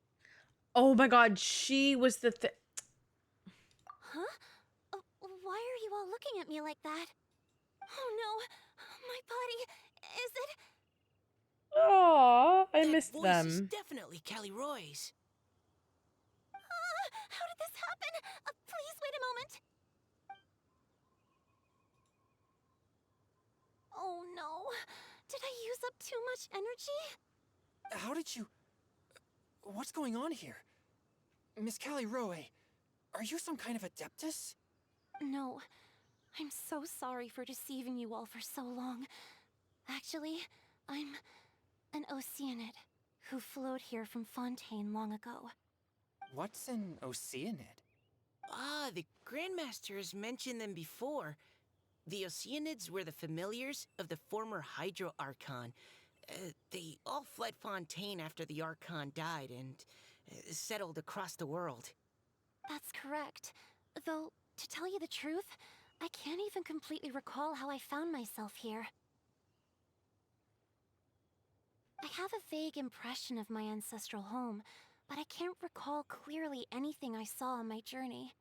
Oh my god, she was the Huh? Why are you all looking at me like that? Oh no, my body, is it? Oh, I That missed voice them. is definitely Callie Roy's. How did this happen? Please wait a moment. Oh no, did I use up too much energy? How did you... What's going on here? Miss Callie Rowe, are you some kind of adeptus? No, I'm so sorry for deceiving you all for so long. Actually, I'm an Oceanid who flowed here from Fontaine long ago. What's an Oceanid? Ah, the Grandmaster has mentioned them before. The Oceanids were the familiars of the former Hydro Archon. They all fled Fontaine after the Archon died and settled across the world. That's correct. Though, to tell you the truth, I can't even completely recall how I found myself here. I have a vague impression of my ancestral home, but I can't recall clearly anything I saw on my journey.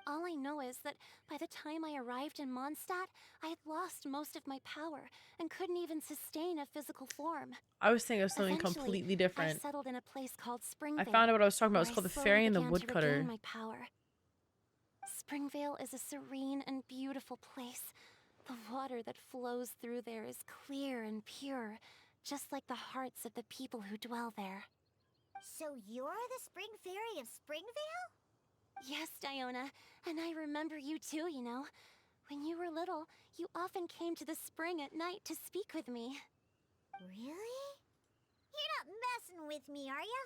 All I know is that by the time I arrived in Mondstadt, I had lost most of my power and couldn't even sustain a physical form. I was thinking of something Eventually, completely I different. settled in a place called Springvale. I found out what I was talking about. It's where called I The slowly Fairy and the began to Woodcutter. regain my power. Springvale is a serene and beautiful place, The water that flows through there is clear and pure, just like the hearts of the people who dwell there. So you're the Spring Fairy of Springvale? Yes, Diona, and I remember you too, you know. When you were little, you often came to the spring at night to speak with me. Really? You're not messing with me, are ya?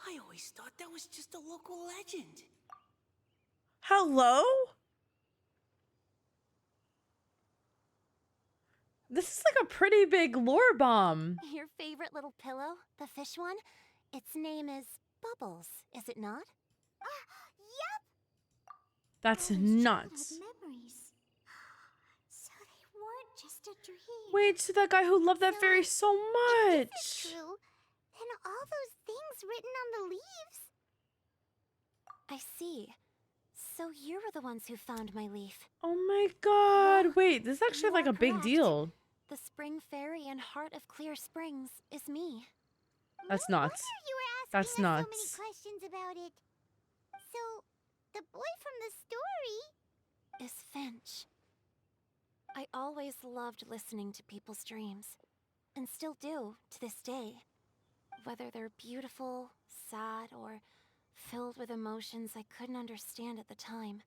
I always thought that was just a local legend. Hello? This is like a pretty big lore bomb. Your favorite little pillow, the fish one? Its name is Bubbles, is it not? Yep. That's Those nuts. childhood memories. So they weren't just a dream. Wait, so that guy who loved that fairy so If much. this is true, then all those things written on the leaves. I see. So you were the ones who found my leaf. Oh my god. Well, Wait, this is actually you like are a big correct. deal. The Spring Fairy and Heart of Clear Springs is me. That's No nuts. wonder you were asking That's us so many nuts. questions about it. So, the boy from the story. Is Finch. I always loved listening to people's dreams, and still do to this day. Whether they're beautiful, sad, or filled with emotions I couldn't understand at the time.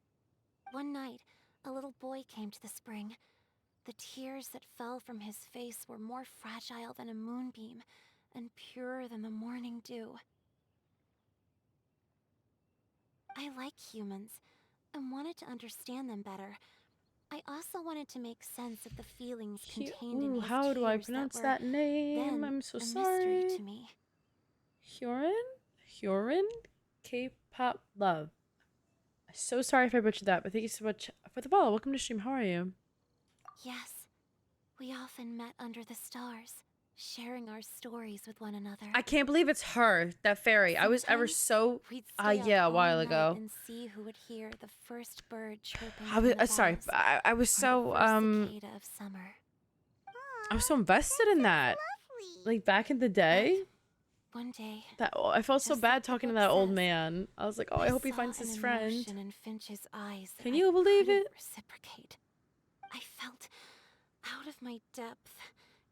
One night, a little boy came to the spring. The tears that fell from his face were more fragile than a moonbeam and purer than the morning dew. I like humans and wanted to understand them better. I also wanted to make sense of the feelings contained in Ooh, his how do I tears pronounce that that were name? then I'm so a sorry. mystery to me. Huron? K-pop love. So sorry if I butchered that, but thank you so much for the follow. Welcome to stream. How are you? Yes, we often met under the stars, sharing our stories with one another. I can't believe it's her, that fairy. I was ever Sometimes so we'd stay yeah, a up while all ago. night and see who would hear the first bird chirping I from was the sorry. boughs, I was or so the first cicada of summer. I was so invested in that. Lovely. Like back in the day. One day, That I felt so just bad like the talking to book that old says, man. I was like, oh, I hope he saw finds an his friend. emotion in Finch's eyes that Can I you believe couldn't it? reciprocate. I felt out of my depth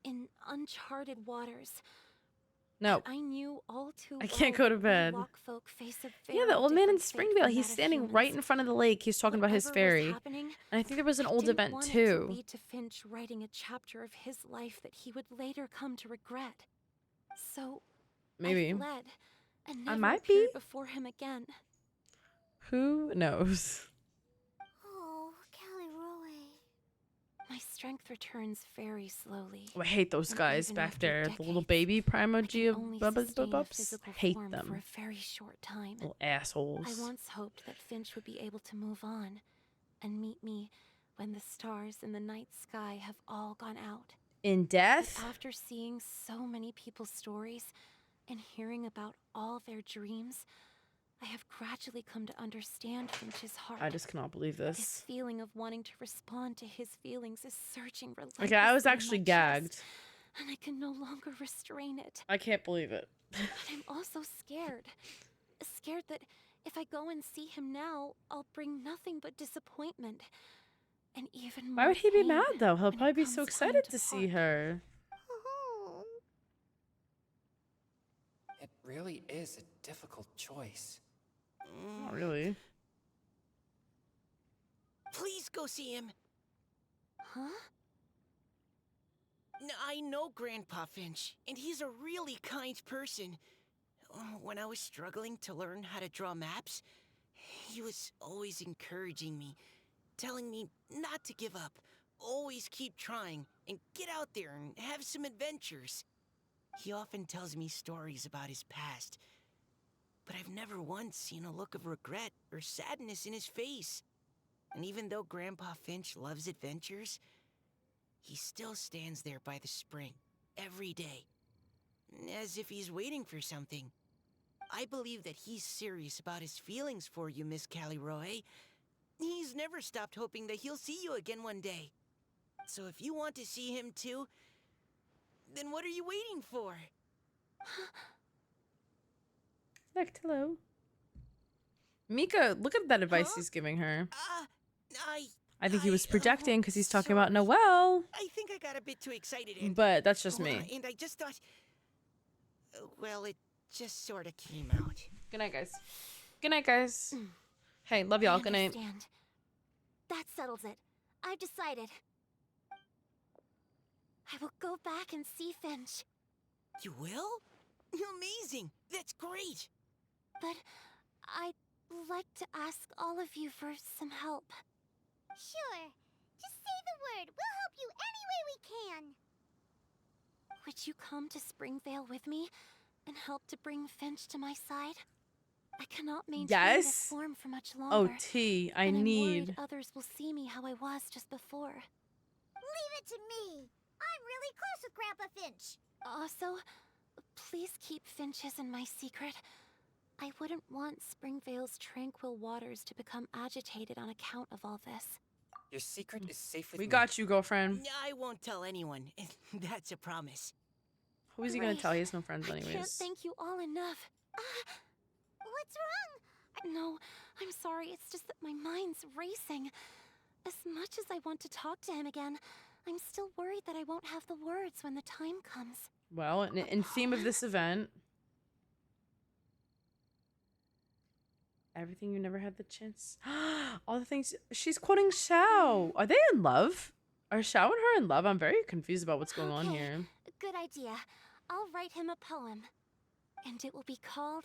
in uncharted waters. No. I knew all too I can't well go to that bed. we walk folk face a Yeah, very the old man in different fate Springvale. from He's that of standing humans. right in front of the lake. He's talking about his Whatever was fairy. happening, And I think there was an I old didn't event want it too. to lead to Finch writing a chapter of his life that he would later come to regret. So Maybe. I fled and I never might be. appeared before him again. Who knows? Oh, Callie Roy. My strength returns very slowly. Oh, I hate those and guys even back after there. The little decades, baby I Primogy can of only Bubba sustain a Bubbups. physical Hate form them. for a very short time. Little assholes. I once hoped that Finch would be able to move on and meet me when the stars in the night sky have all gone out. In But death? after seeing so many people's stories and hearing about all their dreams, I have gradually come to understand Finch's heart. I just cannot believe This this. feeling of wanting to respond to his feelings is surging relentlessly. Okay, I was in my actually chest, gagged. and I can no longer restrain it. I can't believe it. But I'm also scared. Scared that if I go and see him now, I'll bring nothing but disappointment. And even more Why would he be pain mad though? He'll when it probably be so comes time excited to see part. her. Oh. It really is a difficult choice. Not really. Please go see him. Huh? I know Grandpa Finch, and he's a really kind person. When I was struggling to learn how to draw maps, he was always encouraging me, telling me not to give up, always keep trying, and get out there and have some adventures. He often tells me stories about his past, but I've never once seen a look of regret or sadness in his face. And even though Grandpa Finch loves adventures, he still stands there by the spring, every day, as if he's waiting for something. I believe that he's serious about his feelings for you, Miss Callie Roy. He's never stopped hoping that he'll see you again one day. So if you want to see him too, then what are you waiting for? Hello. Mika, look at that advice Huh? he's giving her. I think he was projecting because he's talking about sorry. Noelle. I think I got a bit too excited and... But that's just me. And I just thought... well, it just sort of came out. Good night, guys. Good night, guys. Hey, love y'all. Good night. Understand. That settles it. I've decided. I will go back and see Finch. You will? Amazing! That's great! But I'd like to ask all of you for some help. Sure. Just say the word. We'll help you any way we can. Would you come to Springvale with me and help to bring Finch to my side? I cannot maintain this Yes. form for much Oh, longer. T, I and I'm need. worried others will see me how I was just before. Leave it to me. I'm really close with Grandpa Finch. Also, please keep Finch's in my secret. I wouldn't want Springvale's tranquil waters to become agitated on account of all this. Your secret is safe with We me. got you, girlfriend. I won't tell anyone. That's a promise. Who is he gonna Great. tell? He has no friends, I can't anyways. thank you all enough. What's wrong? No, I'm sorry. It's just that my mind's racing. As much as I want to talk to him again, I'm still worried that I won't have the words when the time comes. Well, in theme of this event, everything you never had the chance. All the things she's quoting Xiao. Are they in love? Are Xiao and her in love? I'm very confused about what's going on Okay, here. Good idea. I'll write him a poem. And it will be called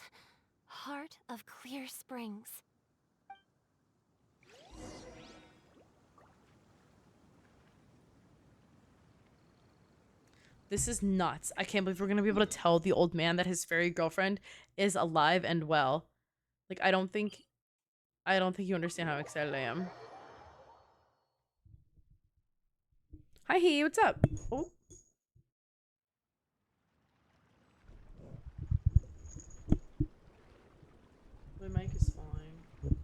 Heart of Clear Springs. This is nuts. I can't believe we're gonna be able to tell the old man that his fairy girlfriend is alive and well. Like, I don't think you understand how excited I am. Hi, he. What's up? Oh. My mic is fine.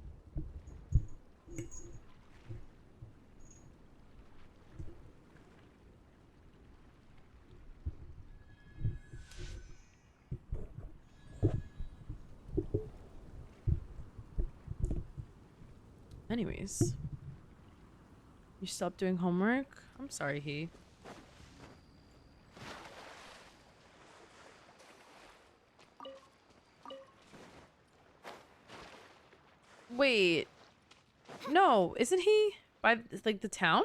Anyways. You stopped doing homework? I'm sorry, he. Wait. No, isn't he by like the town?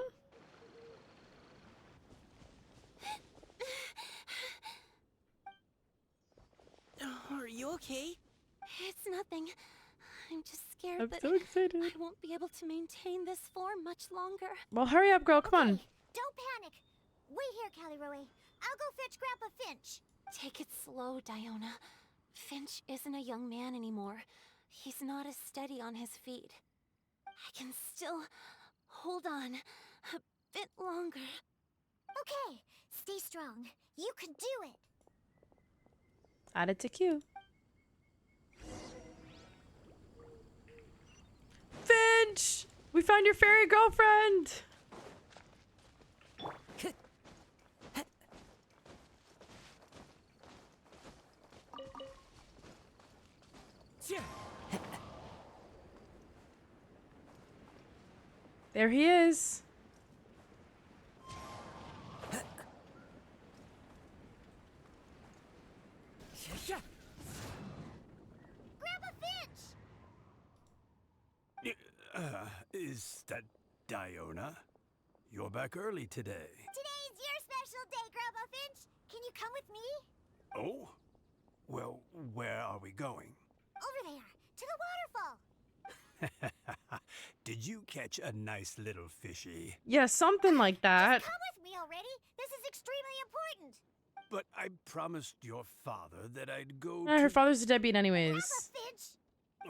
Are you okay? It's nothing. I'm just scared I'm that so excited. I won't be able to maintain this form much longer. Well, hurry up, girl. Come on. Okay, don't panic. Wait here, Caliroe. I'll go fetch Grandpa Finch. Take it slow, Diona. Finch isn't a young man anymore. He's not as steady on his feet. I can still hold on a bit longer. Okay, stay strong. You can do it. Add it to queue. Finch! We found your fairy girlfriend! There he is. Grandpa Finch! Is that Diona? You're back early today. Today's your special day, Grandpa Finch. Can you come with me? Oh? Well, where are we going? Over there, to the waterfall. Did you catch a nice little fishy? Yeah, something like that. Come with me already. This is extremely important. But I promised your father that I'd go Her to... father's a deadbeat anyways. Grandpa Finch!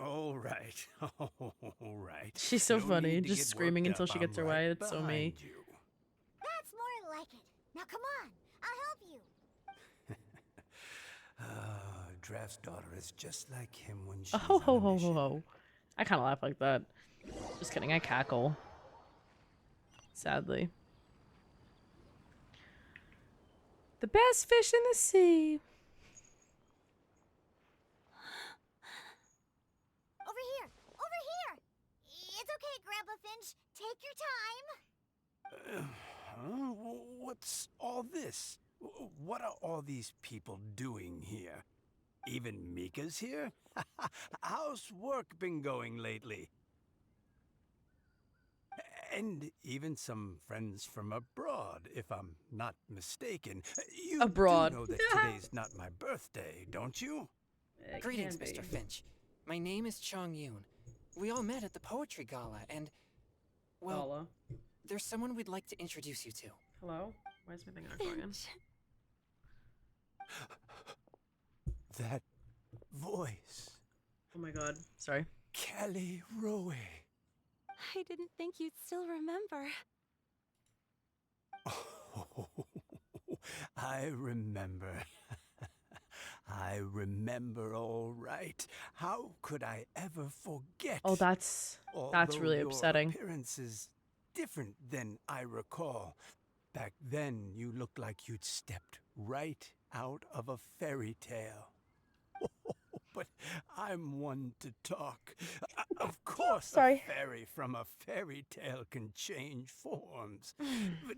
All right. All right. She's so No funny, need to just get screaming worked until up. she gets her I'm way. right That's so me. behind you. That's more like it. Now come on. I'll help you. Draft's daughter is just like him when she's Oh, ho, on a ho, ho, mission. ho. I kind of laugh like that. Just kidding, I cackle. Sadly. The best fish in the sea. Over here. Over here. It's okay, Grandpa Finch. Take your time. Huh? What's all this? What are all these people doing here? Even Mika's here? How's work been going lately? And even some friends from abroad, if I'm not mistaken. You Abroad. do know that today's not my birthday, don't you? It Greetings, can be. Mr. Finch. My name is Chong Yoon. We all met at the poetry gala, and, well, Gala. there's someone we'd like to introduce you to. Hello? Why is my thing not going in? That voice. Oh my god. Sorry. Kelly Rowe. I didn't think you'd still remember. Oh, I remember. I remember all right. How could I ever forget? Oh, that's Although really your upsetting. appearance is different than I recall. Back then, you looked like you'd stepped right out of a fairy tale. But I'm one to talk. Of course, Sorry. a fairy from a fairy tale can change forms. But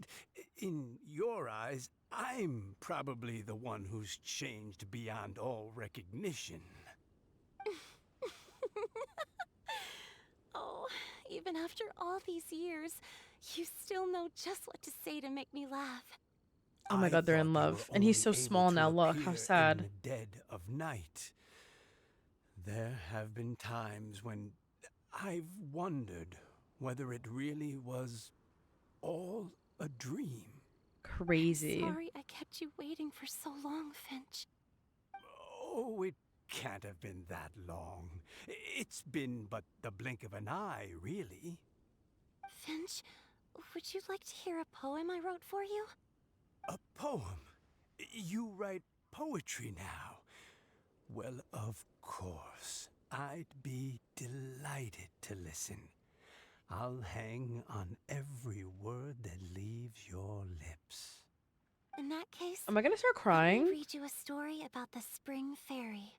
in your eyes, I'm probably the one who's changed beyond all recognition. Oh, even after all these years, you still know just what to say to make me laugh. Oh my I god, they're in thought you love. were And he's so only able small to now. Look, appear how in sad. the dead of night. There have been times when I've wondered whether it really was all a dream. Crazy. Sorry I kept you waiting for so long, Finch. Oh, it can't have been that long. It's been but the blink of an eye, really. Finch, would you like to hear a poem I wrote for you? A poem? You write poetry now? Well, of course. I'd be delighted to listen. I'll hang on every word that leaves your lips. In that case, Am I gonna start let crying? me read you a story about the spring fairy.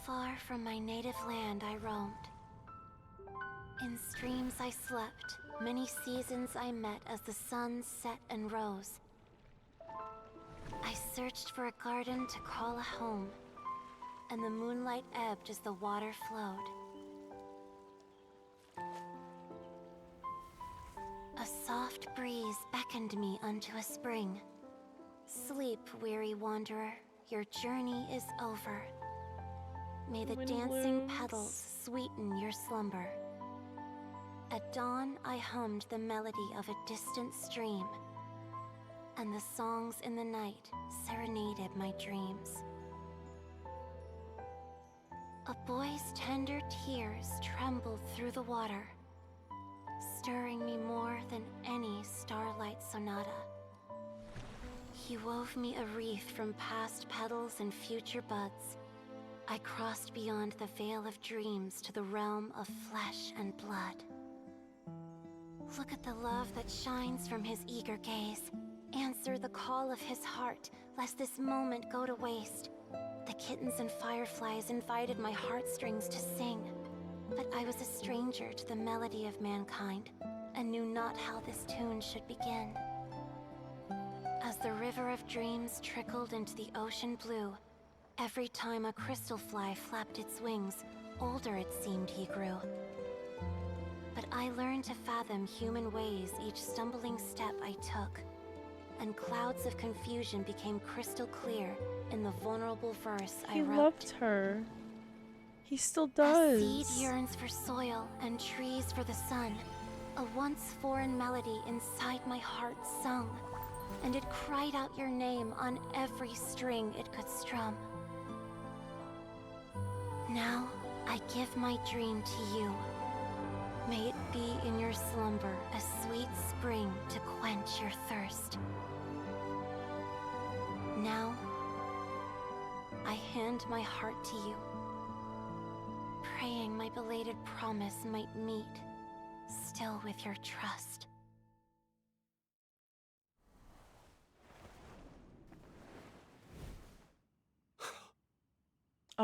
Far from my native land I roamed. In streams I slept, many seasons I met as the sun set and rose. I searched for a garden to call a home, and the moonlight ebbed as the water flowed. A soft breeze beckoned me unto a spring. Sleep, weary wanderer, your journey is over. May the Wind dancing blooms. petals sweeten your slumber. At dawn, I hummed the melody of a distant stream, and the songs in the night serenaded my dreams. A boy's tender tears trembled through the water, stirring me more than any starlight sonata. He wove me a wreath from past petals and future buds. I crossed beyond the veil of dreams to the realm of flesh and blood. Look at the love that shines from his eager gaze. Answer the call of his heart, lest this moment go to waste. The kittens and fireflies invited my heartstrings to sing, but I was a stranger to the melody of mankind, and knew not how this tune should begin. As the river of dreams trickled into the ocean blue, every time a crystal fly flapped its wings, older it seemed he grew. But I learned to fathom human ways each stumbling step I took, and clouds of confusion became crystal clear in the vulnerable verse I He wrote. loved her. He still A does. seed yearns for soil and trees for the sun. A once foreign melody inside my heart sung, and it cried out your name on every string it could strum. Now, I give my dream to you. May it be in your slumber a sweet spring to quench your thirst. Now, I hand my heart to you, praying my belated promise might meet, still with your trust.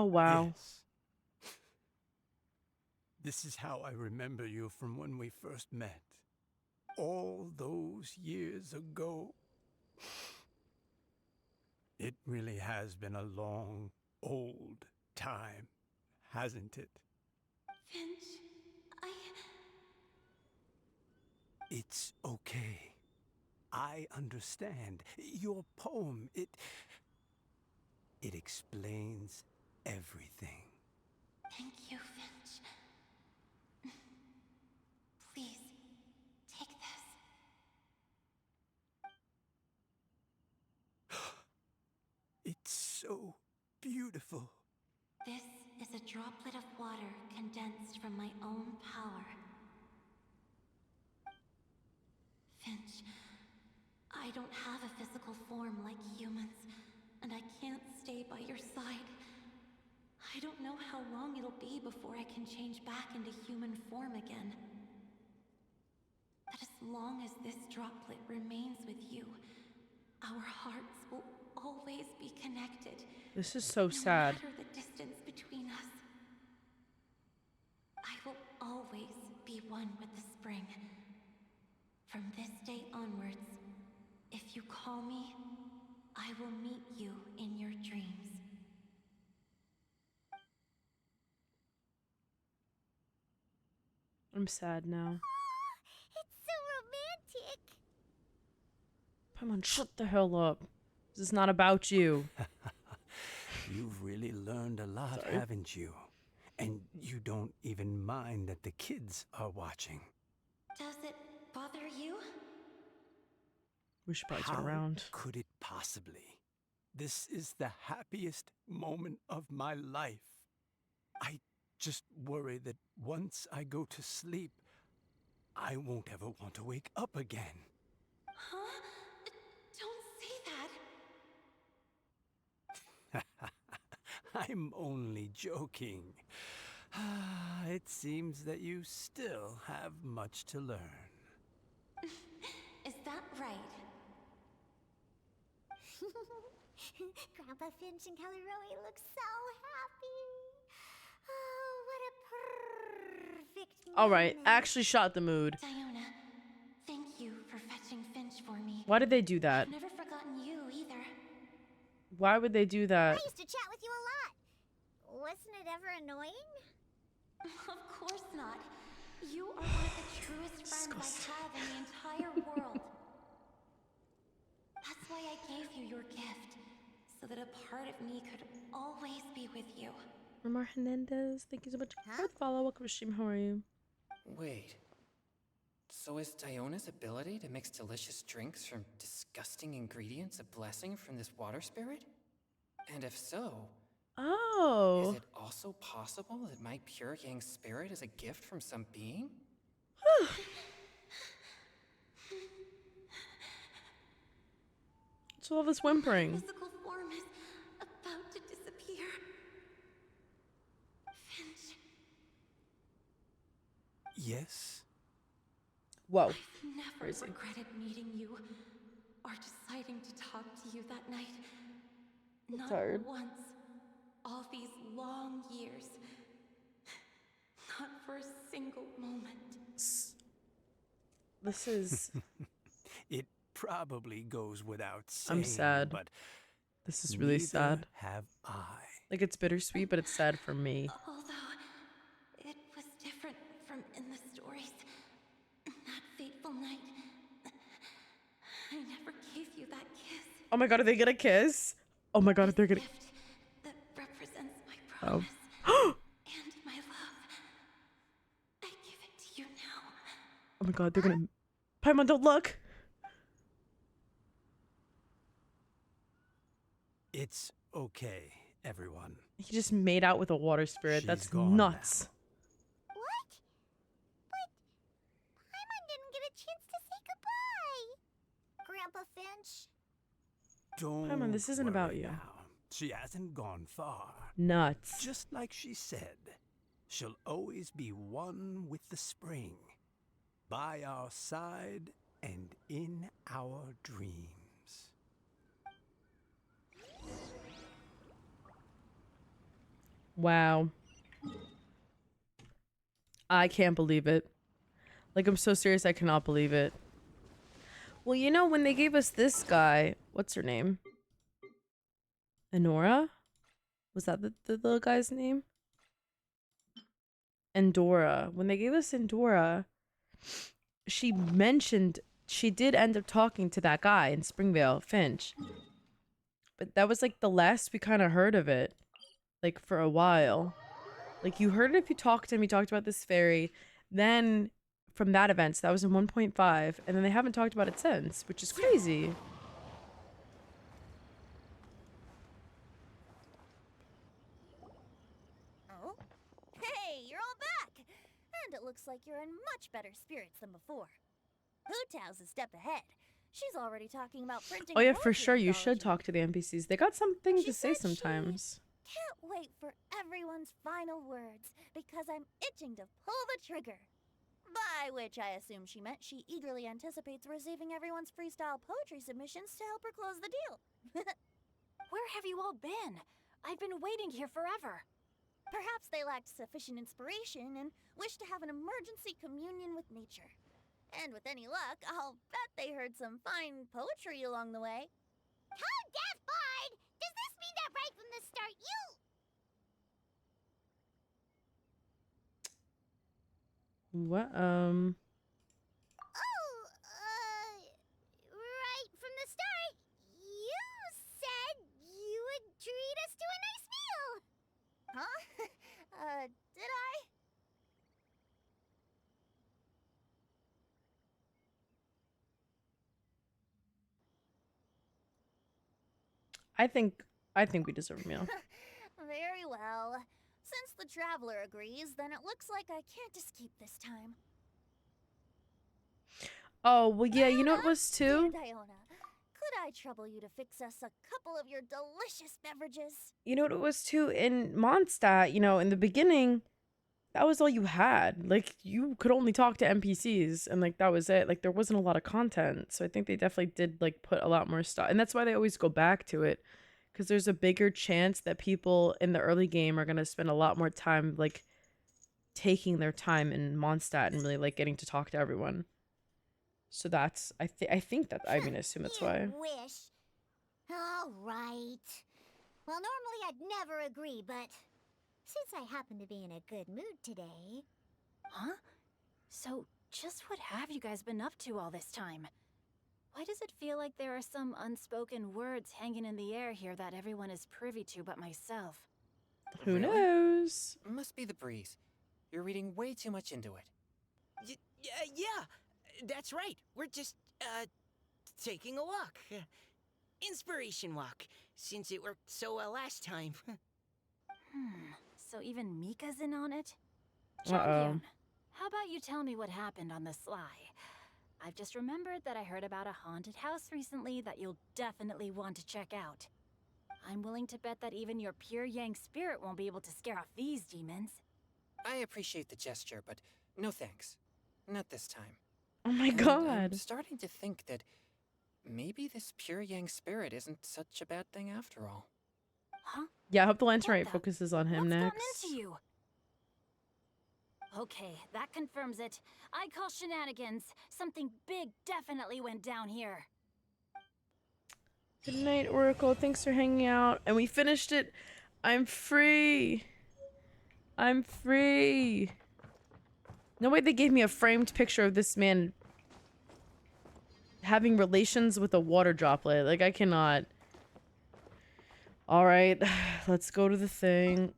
Oh, wow. Yes. This is how I remember you from when we first met. All those years ago. It really has been a long, old time, hasn't it? Finch, It's okay. I understand. Your poem, it explains everything. Thank you, Finch. Please, take this. It's so beautiful. This is a droplet of water condensed from my own power. Finch, I don't have a physical form like humans, and I can't stay by your side. I don't know how long it'll be before I can change back into human form again. But as long as this droplet remains with you, our hearts will always be connected. This is so No sad. matter the distance between us. I will always be one with the spring. From this day onwards, if you call me, I will meet you in your dreams. I'm sad now. It's so romantic. Paimon, shut the hell up. This is not about you. You've really learned a lot, Sorry. haven't you? And you don't even mind that the kids are watching. Does it bother you? We should probably turn How around. could it possibly? This is the happiest moment of my life. I just worry that once I go to sleep, I won't ever want to wake up again. Huh? Don't say that. I'm only joking. It seems that you still have much to learn. Is that right? Grandpa Finch and Caleroe look so happy. Oh, what a perfect All right, moment. actually shot the mood. Diona, thank you for fetching Finch for me. Why did they do that? I've never forgotten you either. Why would they do that? I used to chat with you a lot. Wasn't it ever annoying? Of course not. You are one of the truest friends I have in the entire world. That's why I gave you your gift, so that a part of me could always be with you. Ramar Hernandez, thank you so much for the follow. Welcome to stream. How are you? Wait. So is Diona's ability to mix delicious drinks from disgusting ingredients a blessing from this water spirit? And if so, Oh. is it also possible that my pure yang spirit is a gift from some being? What's all this whimpering? Physical form is about to disappear. Finch, Yes? Whoa. I've never Crazy. regretted meeting you or deciding to talk to you that night. Not tired. once. All these long years. Not for a single moment. This is. It probably goes without saying, I'm sad. but This is really neither sad. have I. Like, it's bittersweet, but it's sad for me. Although it was different from in the stories. That fateful night. I never gave you that kiss. Oh my god, are they gonna kiss? Oh my god, they're gonna. Gift that represents my Oh. promise and my love. I give it to you now. Oh my god, they're gonna. Paimon, don't look! It's okay, everyone. He just made out with a water spirit. She's That's gone nuts. What? But Paimon didn't get a chance to say goodbye. Grandpa Finch. Don't Paimon, this isn't about worry you. now. She hasn't gone far. Nuts. Just like she said, she'll always be one with the spring, by our side and in our dreams. Wow. I can't believe it. Like, I'm so serious, I cannot believe it. Well, you know, when they gave us this guy, what's her name? Enora? Was that the little guy's name? Endora. When they gave us Endora, she mentioned she did end up talking to that guy in Springvale, Finch. But that was like the last we kind of heard of it. Like for a while. Like you heard it if you talked to him, he talked about this fairy. Then from that event, so that was in 1.5, and then they haven't talked about it since, which is crazy. Oh? Hey, you're all back! And it looks like you're in much better spirits than before. Hootow's a step ahead. She's already talking about printing. Oh yeah, for poetry sure, you should anthology. talk to the NPCs. They got something She to say said she sometimes. Can't wait for everyone's final words because I'm itching to pull the trigger. By which I assume she meant she eagerly anticipates receiving everyone's freestyle poetry submissions to help her close the deal. Where have you all been? I've been waiting here forever. Perhaps they lacked sufficient inspiration and wished to have an emergency communion with nature. And with any luck, I'll bet they heard some fine poetry along the way. How death fine? Does this mean that right from the start you... What, Oh, right from the start, you said you would treat us to a nice meal. Huh? Did I? I think we deserve a meal. Very well. Since the traveler agrees, then it looks like I can't escape this time. Oh, well yeah, you know what it was Dear too? Diona, could I trouble you to fix us a couple of your delicious beverages? You know what it was too? In Mondstadt, you know, in the beginning, that was all you had. Like, you could only talk to NPCs, and, like, that was it. Like, there wasn't a lot of content. So I think they definitely did, like, put a lot more stuff. And that's why they always go back to it. Because there's a bigger chance that people in the early game are going to spend a lot more time, like, taking their time in Mondstadt and really, like, getting to talk to everyone. So that's, I think that, I mean, I assume that's You why. wish. All right. Well, normally I'd never agree, but since I happen to be in a good mood today... Huh? So, just what have you guys been up to all this time? Why does it feel like there are some unspoken words hanging in the air here that everyone is privy to but myself? Who Really? knows? Must be the breeze. You're reading way too much into it. Yeah, that's right. We're just, taking a walk. Inspiration walk, since it worked so well last time. So even Mika's in on it? Uh-oh. Champion, how about you tell me what happened on the sly? I've just remembered that I heard about a haunted house recently that you'll definitely want to check out. I'm willing to bet that even your pure Yang spirit won't be able to scare off these demons. I appreciate the gesture, but no thanks. Not this time. Oh my And god. I'm starting to think that maybe this pure Yang spirit isn't such a bad thing after all. Huh? Yeah, I hope the lantern What right the- focuses on him What's next. gotten into you? Okay, that confirms it. I call shenanigans. Something big definitely went down here. Good night, Oracle. Thanks for hanging out. And we finished it. I'm free. I'm free. No way they gave me a framed picture of this man having relations with a water droplet. Like, I cannot. Alright, let's go to the thing.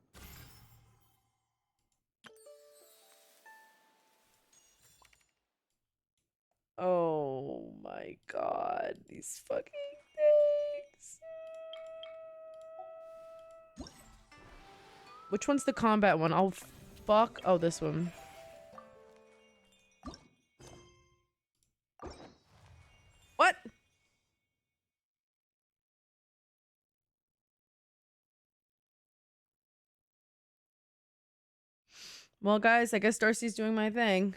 Oh my god, these fucking things. Which one's the combat one? Oh, fuck. Oh, this one. What? Well, guys, I guess Darcy's doing my thing.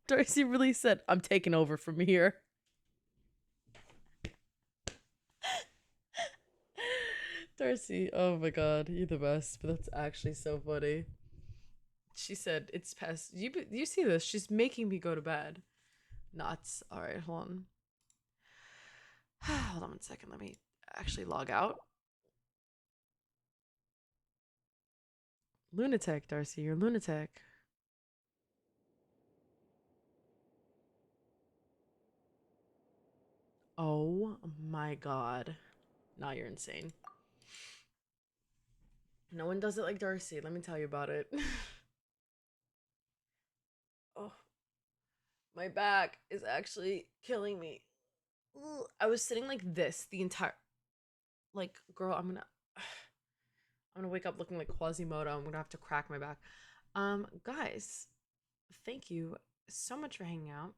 Darcy really said, I'm taking over from here. Darcy, oh my god, you're the best. But that's actually so funny. She said it's past. You see this? She's making me go to bed. Nuts. All right, hold on. Hold on 1 second. Let me actually log out. Lunatic, Darcy, you're lunatic. Oh my god. Now you're insane. No one does it like Darcy. Let me tell you about it. Oh, my back is actually killing me. Ugh. I was sitting like this the entire. Like, girl, I'm gonna wake up looking like Quasimodo. I'm gonna have to crack my back. Guys, thank you so much for hanging out.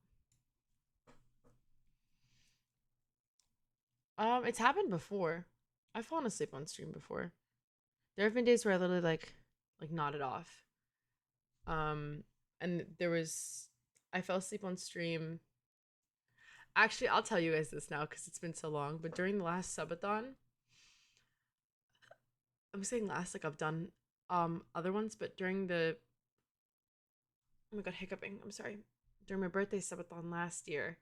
It's happened before. I've fallen asleep on stream before. There have been days where I literally like nodded off. And I fell asleep on stream. Actually, I'll tell you guys this now because it's been so long. But during the last subathon, I'm saying last like I've done other ones, but during the oh my god, hiccuping. I'm sorry. During my birthday subathon last year,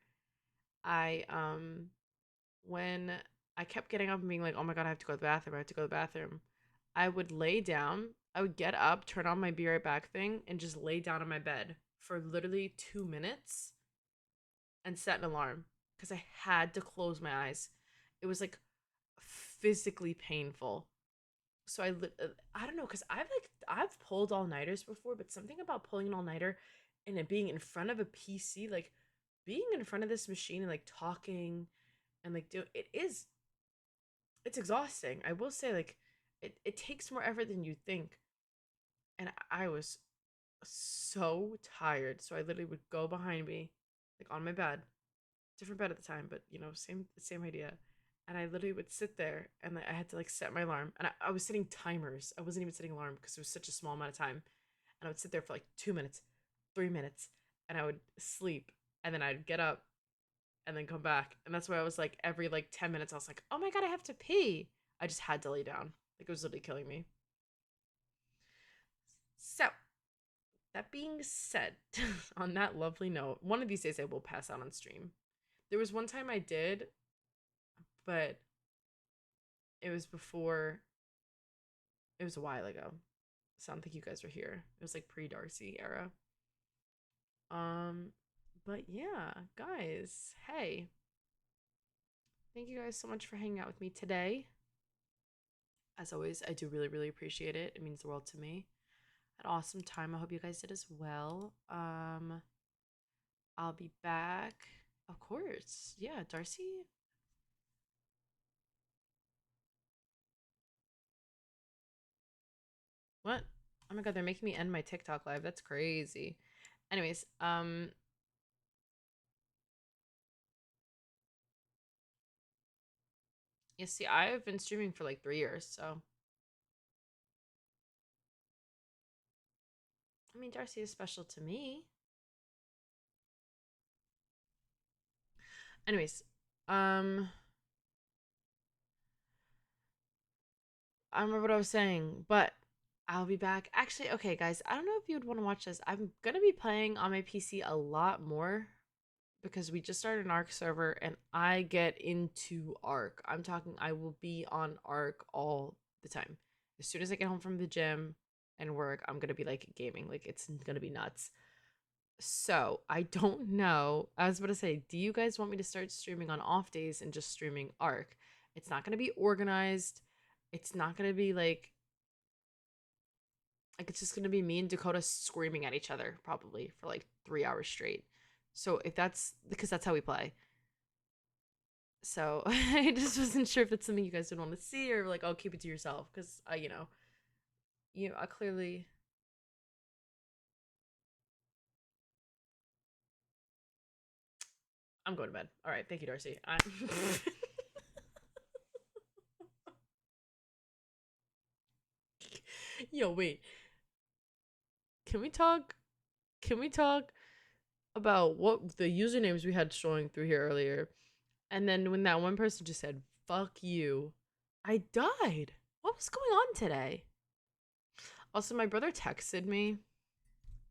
I when I kept getting up and being like, oh my god, I have to go to the bathroom. I have to go to the bathroom. I would lay down. I would get up, turn on my be right back thing, and just lay down on my bed for literally 2 minutes and set an alarm because I had to close my eyes. It was like physically painful. So I don't know because I've pulled all nighters before, but something about pulling an all nighter and it being in front of a PC, like being in front of this machine and like talking and like it's exhausting. I will say like it takes more effort than you think, and I was so tired. So I literally would go behind me, like on my bed, different bed at the time, but you know, same idea. And I literally would sit there and like, I had to like set my alarm. And I was setting timers. I wasn't even setting alarm because it was such a small amount of time. And I would sit there for like 2 minutes, 3 minutes, and I would sleep. And then I'd get up and then come back. And that's why I was like every like 10 minutes, I was like, oh my god, I have to pee. I just had to lay down. Like it was literally killing me. So that being said, on that lovely note, one of these days I will pass out on stream. There was one time I did, but it was a while ago. So I don't think you guys were here. It was like pre-Darcy era. But yeah, guys, hey. Thank you guys so much for hanging out with me today. As always, I do really, really appreciate it. It means the world to me. An awesome time. I hope you guys did as well. I'll be back. Of course. Yeah, Darcy. What? Oh my god, they're making me end my TikTok live. That's crazy. Anyways, you see, I've been streaming for like 3 years, so I mean, Darcy is special to me. Anyways, I don't remember what I was saying, but I'll be back. Actually, okay, guys, I don't know if you would want to watch this. I'm gonna be playing on my PC a lot more because we just started an Arc server and I get into Arc. I'm talking, I will be on Arc all the time. As soon as I get home from the gym and work, I'm gonna be like gaming. Like it's gonna be nuts. So I don't know. I was about to say, do you guys want me to start streaming on off days and just streaming Arc? It's not gonna be organized. It's not gonna be like it's just gonna be me and Dakota screaming at each other probably for like 3 hours straight. So if that's because that's how we play. So I just wasn't sure if that's something you guys would want to see or like I'll keep it to yourself because I clearly. I'm going to bed. All right, thank you, Darcy. Yo, wait. Can we talk? Can we talk about what the usernames we had showing through here earlier? And then when that one person just said "fuck you," I died. What was going on today? Also, my brother texted me.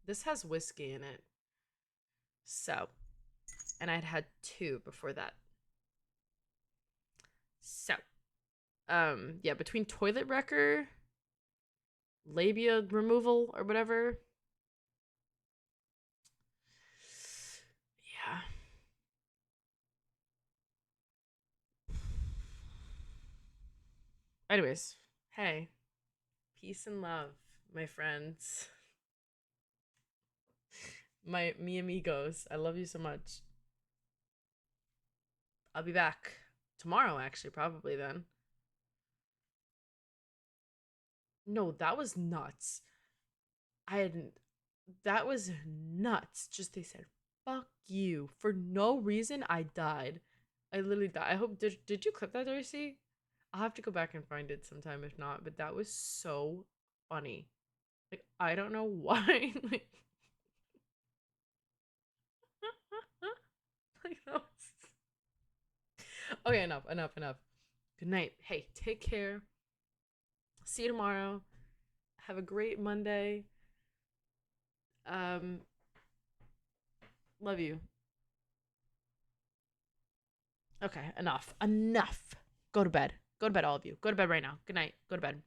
This has whiskey in it. So, and I'd had 2 before that. So, yeah, between toilet wrecker, labia removal, or whatever. Yeah. Anyways, hey, peace and love, my friends. Mi amigos. I love you so much. I'll be back tomorrow, actually, probably then. No, that was nuts. I hadn't. That was nuts. Just they said, fuck you. For no reason, I died. I literally died. I hope. Did you clip that, Darcy? I'll have to go back and find it sometime if not. But that was so funny. Like, I don't know why. Like, like that was... Okay, enough. Good night. Hey, take care. See you tomorrow. Have a great Monday. Love you. Okay, enough. Go to bed. Go to bed, all of you. Go to bed right now. Good night. Go to bed.